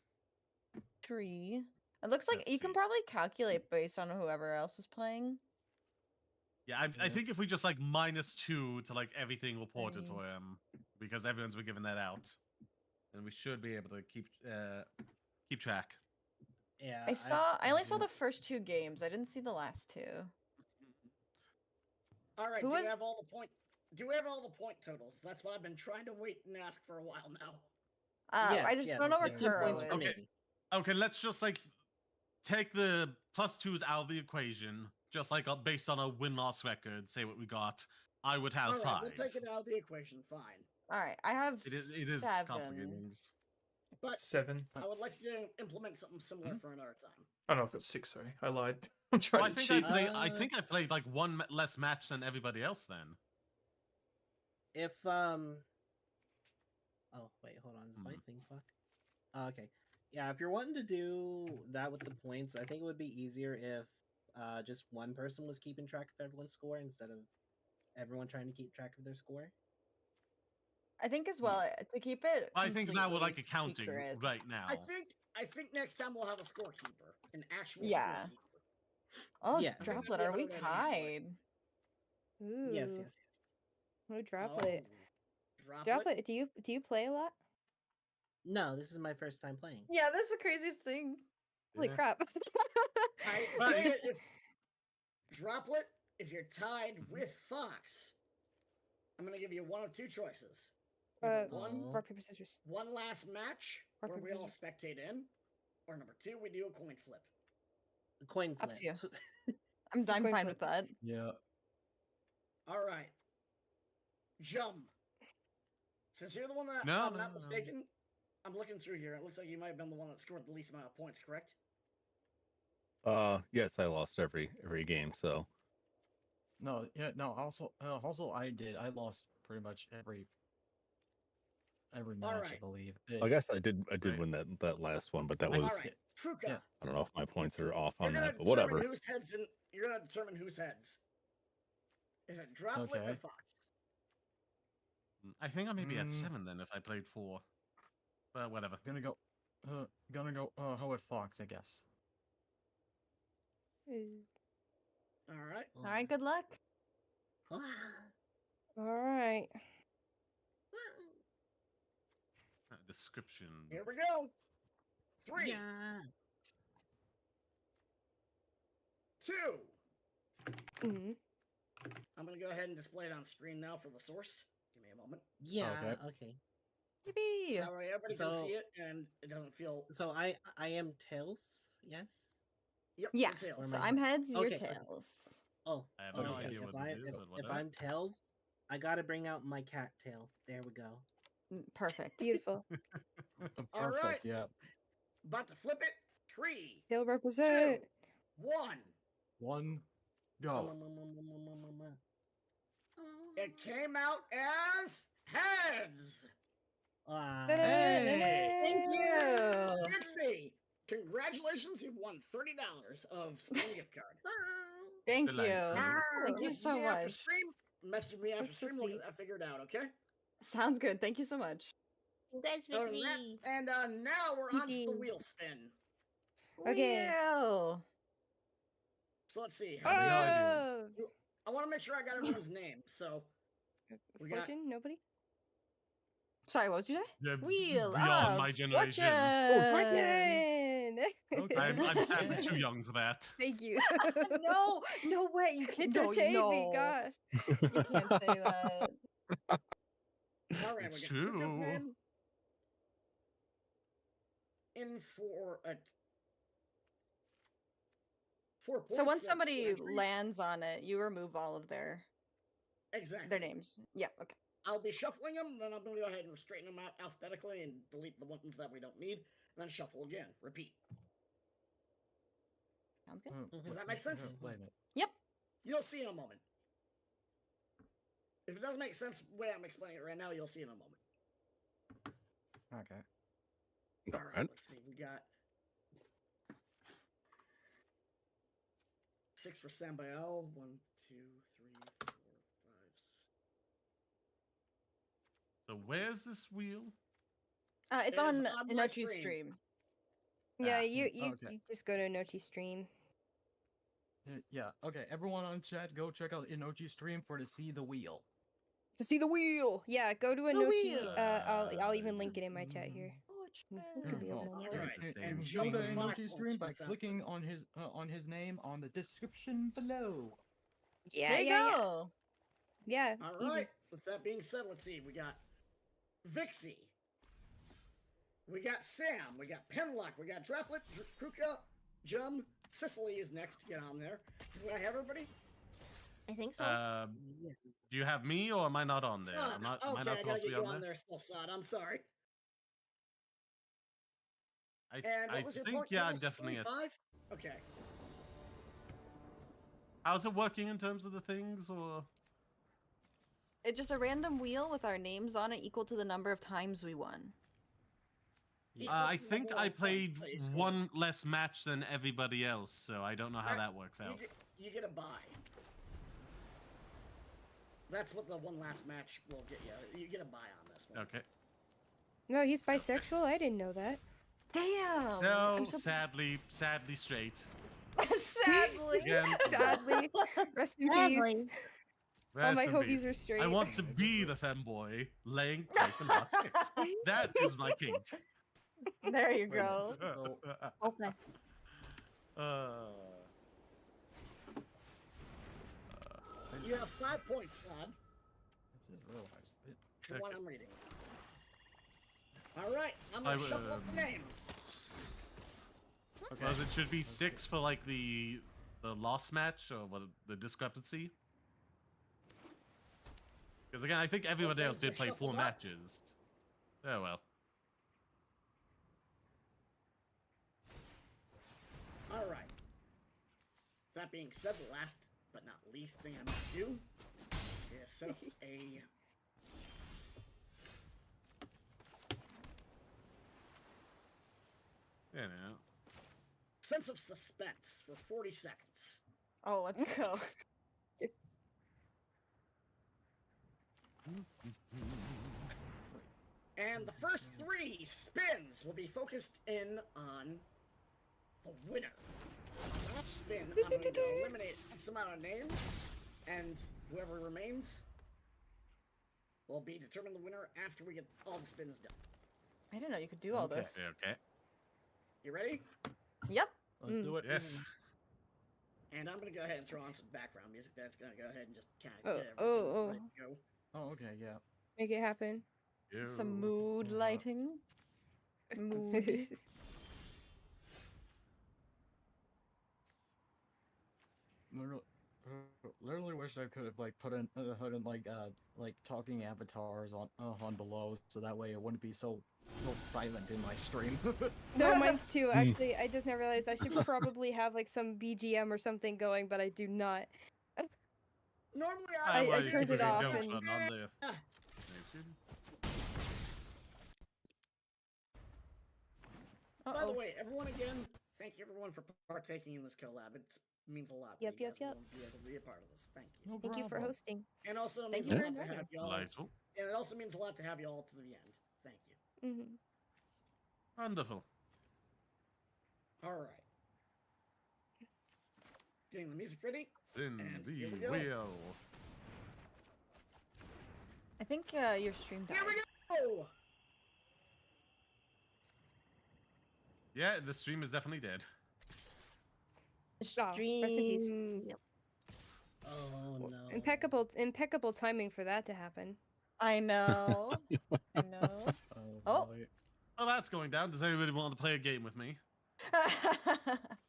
3. It looks like Let's you can see. probably calculate based on whoever else is playing. Yeah, I think if we just like -2 to like everything reported 3. for him, because everyone's been giving that out. then we should be able to keep track. Yeah. I only saw the first 2 games. I didn't see the last 2. All right. Who Do was- we have all the point? Do we have all the point totals? That's what I've been trying to wait and ask for a while now. I just don't know where it's 2 Kuro points is. for Okay. me. Okay, let's just like take the +2s out of the equation, just like based on a win-loss record. Say what we got. I would have All right, 5. we'll take it out of the equation. Fine. All right, I have It is 7. complicated. But 7. I would like to implement something similar for another time. Oh no, I've got 6. Sorry, I lied. I'm trying Well, to cheat. I think I played like one less match than everybody else. Then. If Oh wait, hold on. Is my thing fuck? Oh, okay. Yeah, if you're wanting to do that with the points, I think it would be easier if just one person was keeping track of everyone's score instead of everyone trying to keep track of their score. I think as well to keep it. I think now we're like completely accounting secret. right now. I think next time we'll have a scorekeeper, an actual Yeah. scorekeeper. Oh, Yes. Droplet, are we tied? Ooh. Yes, yes, yes. Oh, Droplet. Droplet. Droplet, do you play a lot? No, this is my first time playing. Yeah, that's the craziest thing. Holy Yeah. crap. I But- say it if Droplet, if you're tied with Fox, I'm gonna give you one of 2 choices. Number one, Rock, paper, scissors. one last match Rock, where paper, we all scissors. spectate in, or number 2, we do a coin flip. Coin Up flip. to you. I'm Coin fine flip. with that. Yeah. All right, Jum. Since you're the one that, No, I'm no, not no. mistaken, I'm looking through here. It looks like you might have been the one that scored the least amount of points, correct? Yes, I lost every game, so No, yeah, no. Also, I did. I lost pretty much every match, I right. believe. I guess I did Right. win that last one, but that All was right, Kruka. Yeah. I don't know if my points are off You're on gonna that, but determine whatever. whose heads in. You're gonna determine whose heads. Is it Droplet or Okay. Fox? I think I may be at Mm. 7 then if I played 4. But whatever. Gonna go. Howard Fox, I guess. All right. All right, good luck. All right. Description. Here we go. 3, 2. Mhm. I'm gonna go ahead and display it on screen now for the source. Give me a moment. Yeah. Okay. Yippee! That way everybody can So- see it and it doesn't feel. So I am tails. Yes. Yep. Yeah. you're tails. So I'm heads, you're Okay, okay. tails. Oh. I have no okay. idea what this is, but If whatever. I'm tails, I gotta bring out my cat tail. There we go. Perfect. Beautiful. All Perfect. right. Yeah. About to flip it. 3, He'll represent. 2, 1. One. Go. It came out as heads. Thank you. Dixie, congratulations! You've won $30 of Steam gift card. Thank you. Delightful. Thank you Message so me after much. stream. Message me after That's so stream. We'll sweet. get that figured out. Okay. Sounds good. Thank you so much. Congrats, Other than that, Vixie. and now we're on to the GG. wheel spin. Okay. Wheel. So let's see. How many Oh. I want to make sure I got everyone's name. So we got. Fortune? Nobody? Sorry, what did you say? Yeah, Wheel beyond of my generation. Fortune. Fortune! I'm sadly too young for that. Thank you. No, no way. You can't. Entertain me, gosh. You can't say that. All right, It's we got Kruka's true. name. In for a 4 points. So once that's somebody entries. lands on it, you remove all of their Exactly. names. Yeah. Okay. I'll be shuffling them, then I'm going to go ahead and straighten them out alphabetically and delete the ones that we don't need, and then shuffle again. Repeat. Sounds good. Does that make sense? Wait a minute. Yep. You'll see in a moment. If it doesn't make sense the way I'm explaining it right now, you'll see in a moment. Okay. All right, let's see. We got 6 for Sambi'el. 1, 2, 3, 4, 5, 6. So where's this wheel? It's It is on on my Inochi's screen. stream. Yeah, Ah, you okay. just go to Nochi stream. Yeah. Okay. Everyone on chat, go check out Inochi's stream for to see the wheel. To see the wheel. Yeah, go to The Anochi. wheel. I'll even link it in my chat here. It could be a Oh, moment. Alright. and Jump go to the 5 Enochi's points stream for by South clicking on his name on the description below. Yeah, There you yeah, go. yeah. All Easy. right. With that being said, let's see. We got Vixie. We got Sam. We got Penlock. We got Droplet, Kruka, Jum. Sicily is next to get on there. Do I have everybody? I think so. Do you have me or am I not on there? Sod. Am I Okay, not I gotta supposed to get be you on on there? there still, Sod. I'm sorry. I And what was your think, point yeah, total, I'm Sicily? definitely 5? Okay. How's it working in terms of the things, or? It's just a random wheel with our names on it equal to the number of times we won. I think I played one less match than everybody else, so I don't know how that works out. You get a bye. That's what the one last match will get you. You get a bye on this one. Okay. No, he's bisexual. I didn't know that. Damn. No, sadly straight. Sadly. Again. Sadly. Rest in Sadly. peace. All my Rest in hobies peace. are straight. I want to be the femboy, laying pipe and hot chicks. That is my kink. There you go. Okay. You have 5 points, Sod. I just realized it. From what I'm reading. All right, I'm gonna shuffle up the names. Okay. Well, it should be 6 for like the lost match or what, the discrepancy. Because again, I think everybody else did play 4 matches. Oh well. All right. That being said, the last but not least thing I must do is set up a You know. sense of suspense for 40 seconds. Oh, let's go. And the first 3 spins will be focused in on the winner. The last spin, I'm going to eliminate X amount of names, and whoever remains will be determined the winner after we get all the spins done. I didn't know you could do all this. Okay. You ready? Yep. Let's do it. Yes. And I'm going to go ahead and throw on some background music that's going to go ahead and just kind of Oh, get everything ready to go. Oh, okay, yeah. Make it happen. Some mood lighting. Moody. Literally wish I could have like put in like talking avatars on below, so that way it wouldn't be so silent in my stream. No, mine's too. Actually, I just now realized I should probably have like some BGM or something going, but I do not. Normally I turned it off and. By the way, everyone again, thank you everyone for partaking in this collab. It means a lot. that Yep, you yep, guys yep. will be able to be a part of this. Thank you. No Thank you for problem. hosting. And also it Thank means you a for lot to have y'all. Delightful. And it also means a lot to have you all to the end. Thank you. Mm-hmm. Wonderful. All right. Getting the music ready. In And the here we go. wheel. I think your stream died. Here we go. Yeah, the stream is definitely dead. Oh, rest in peace. Yep. Oh no. Impeccable timing for that to happen. I know. I know. Oh. boy. Well, that's going down. Does anybody want to play a game with me?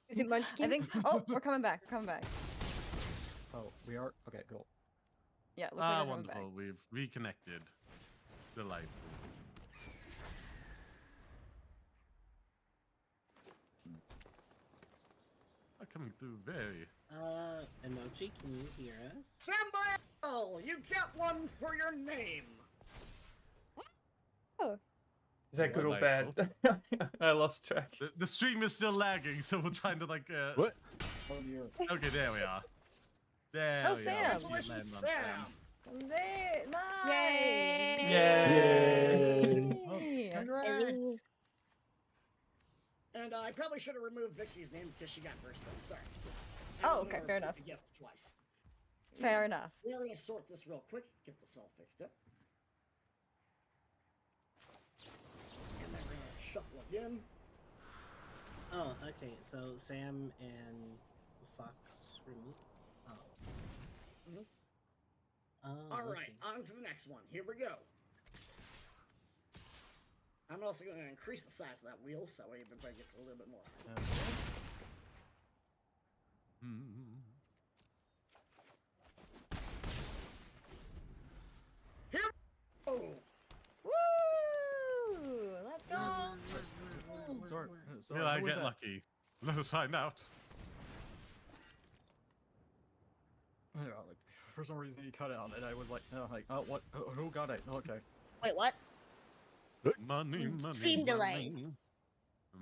Is it Munchkin? I think. Oh, we're coming back. We're coming back. Oh, we are? Okay, cool. Yeah, looks like we're coming Wonderful. back. We've reconnected. Delightful. Coming through very. Emoji, can you hear us? Sambi'el, you get one for your name. Oh. Is that good or bad? I lost track. The stream is still lagging, so we're trying to like. What? Okay, there we are. There Oh, we Sam. are. Congratulations, Sam. There, nice. Yay! Yay! Congrats! And I probably should have removed Vixie's name because she got first place. Sorry. Oh, okay, fair enough. Gifts twice. Fair enough. We're gonna sort this real quick, get this all fixed up. And then we're gonna shuffle again. Oh, okay. So Sam and Fox removed. Oh. Mhm. Oh. All right, okay. on to the next one. Here we go. I'm also going to increase the size of that wheel so everybody gets a little bit more. Here we go! Woo! Let's go! Sorry, Will I who was get that? lucky? Let us find out. Yeah, like, for some reason he cut out, and I was like, what? Who got it? Okay. Wait, what? Money, money, Stream delay. money.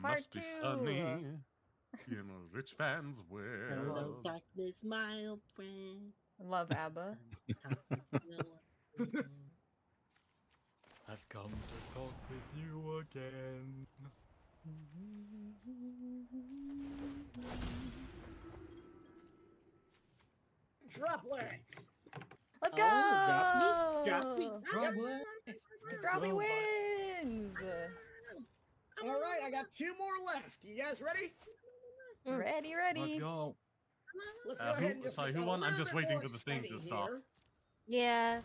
Part Must be 2. funny in a rich man's Hello, world. darkness, my old friend. Love ABBA. I've come to talk with you again. Droplet! Let's go! Oh, drop me. Drop me go. wins! All right, I got 2 more left. You guys ready? Ready, Let's ready. go. Let's go ahead and just sorry, make who it a won? I'm little just bit waiting more for the thing to exciting stop. here. Yeah.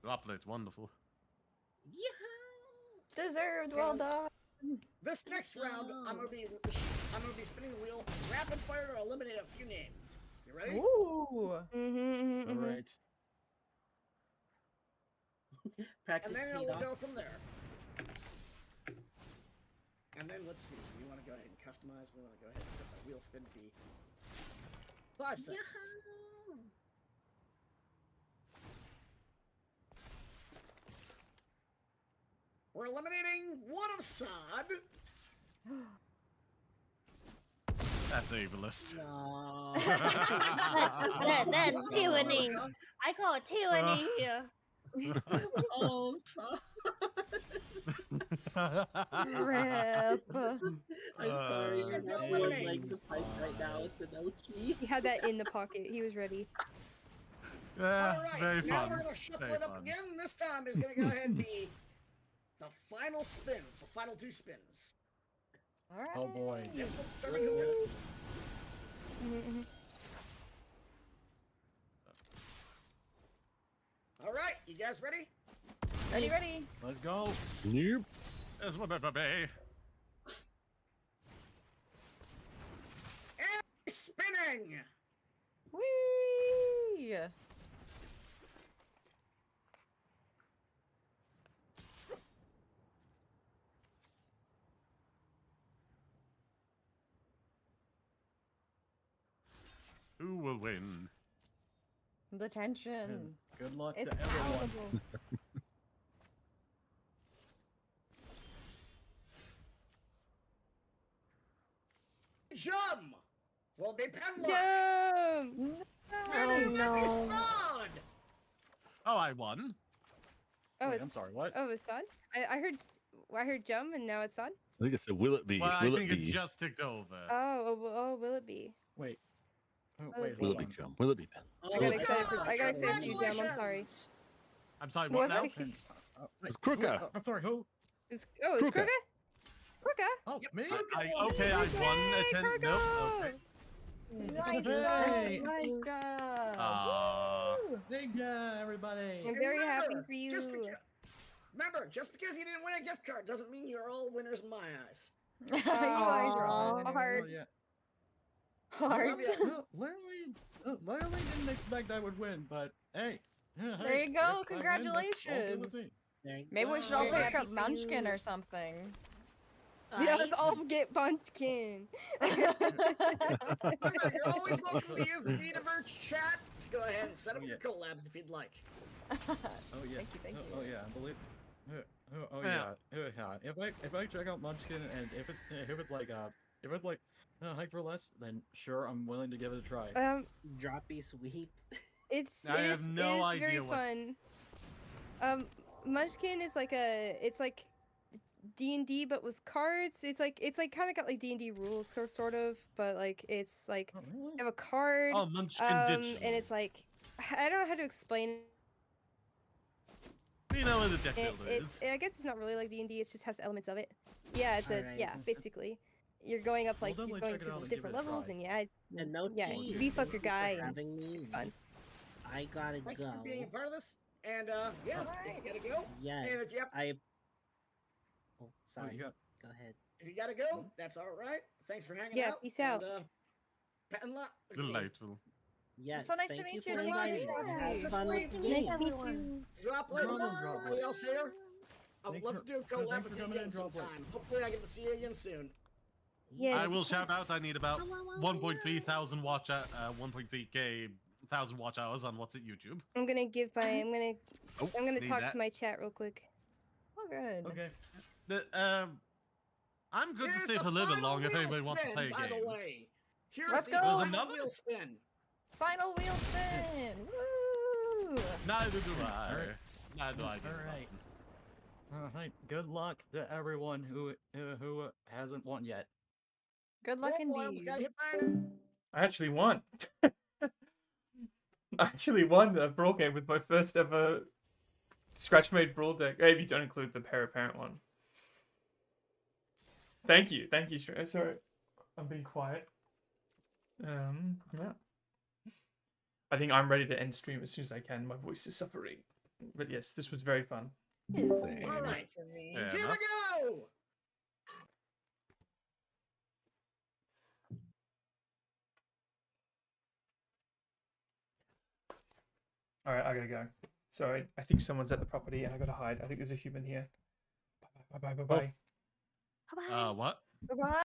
Droplet, wonderful. Deserved, well done. This next round, I'm gonna be spinning the wheel rapid fire to eliminate a few names. You ready? Ooh. All right. Practice And then speed we'll off. go from there. And then let's see. We want to go ahead and customize. We want to go ahead and set the wheel spin to be 5 seconds. We're eliminating one of Sod. That's ableist. No. That's tyranny. I call it tyranny here. Oh, stop. Rip. I'm sorry. Uh, You're not eliminate. like the fight right now with the Nochi. He had that in the pocket. He was ready. Yeah, All right, very now fun. we're going to shuffle Very it up fun. again. This time is going to go ahead and be the final spins, the final 2 spins. All right. Oh boy. This will determine who wins. All right, you guys ready? Ready, ready. Let's go. Nope. As whatever may. And spinning. Whee! Who will win? The tension. Good luck It's to everyone. palatable. Jum will be penlocked. No! Ready, no. Sod. Oh, I won. Oh, Wait, it's I'm sorry. What? Oh, it's Son. I heard Jum, and now it's Son. I think it said, will it be? Well, I will think it be? it just ticked over. Will it be? Wait. Oh, Will wait. it Will hold it be, on. Jum? Will it be, Ben? Oh, I Will got it be? excited for I got excited for you, Jum. I'm sorry. Congratulations. I'm sorry, what now? What? And, It's Kruka. I'm sorry. Who? It's Kruka. Kruka. Kruka. Oh, me. Okay, I won a 10. Kruka. Nope. Okay. Nice Hey. job. Nice job. Aw. Big everybody. I'm very happy Remember, for you. Remember, just because you didn't win a gift card doesn't mean you're all winners in my eyes. You guys are all Hard. Oh, yeah. hard. Love ya. Literally didn't expect I would win, but hey. There you go. Congratulations. there you Maybe we go. should all Very pick happy up for Munchkin you. or something. Yeah, let's all get Munchkin. Remember, you're always welcome to use the Vtuber chat to go ahead and set up Oh, your yeah. collabs if you'd like. Oh yeah. Thank you. Oh yeah, I believe. Oh Yeah. yeah. If I check out Munchkin and if it's like hype for less, then sure I'm willing to give it a try. Droppy sweep. It's I it have is no it is idea very what- fun. Munchkin is like it's like D&D but with cards. It's like kind of got like D&D rules sort of, but like it's like you have a card, Oh, Munchkin and Digital. it's like I don't know how to explain it. We know what the deck builder It's is. I guess it's not really like D&D. It just has elements of it. Yeah, it's Alright. yeah, basically. You're going up like you're definitely going check it through out the and give different it a levels, try. and And no yeah, cheese. you beef up your Thank you for guy, and having me. it's fun. I gotta Thank go. you for being a part of this. And yeah, if you gotta go. Yes. And if you have, Oh, sorry. got- Go ahead. if you gotta go, that's all right. Thanks for hanging Yeah, out. peace out. And, pet and luck. Delightful. Yes. so nice to thank you meet for you. inviting me. Nice Have to fun meet with the you. game. Nice to meet you. Drop later. Drop Anybody else here? I would Thanks love for- to do a thanks collab for with you coming in, again drop later. sometime. Hopefully I get to see you again soon. Yes. I will shout out. I need about 1.3 thousand 1.3k thousand watch hours on what's at YouTube. I'm gonna give my I'm gonna Oh, I'm gonna need talk that. to my chat real quick. Oh, good. Okay. I'm good to Here's stay the for a little bit final longer if wheel anybody wants to spin, play a by game. the way. Here's Let's the go. final There's another? wheel spin. Final wheel spin. Woo! Neither do I. Alright. Neither do I. get Alright. nothing. All right. Good luck to everyone who hasn't won yet. Good luck Oh, I almost indeed. got hit by an I actually won. I actually won the brawl game with my first ever scratch-made brawl deck. If you don't include the pair apparent one. Thank you, sorry, I'm being quiet. Yeah. I think I'm ready to end stream as soon as I can. My voice is suffering. But yes, this was very fun. Same. All right. Fair Here enough. we go. All right, I gotta go. Sorry, I think someone's at the property and I gotta hide. I think there's a human here. Bye. What? Bye-bye.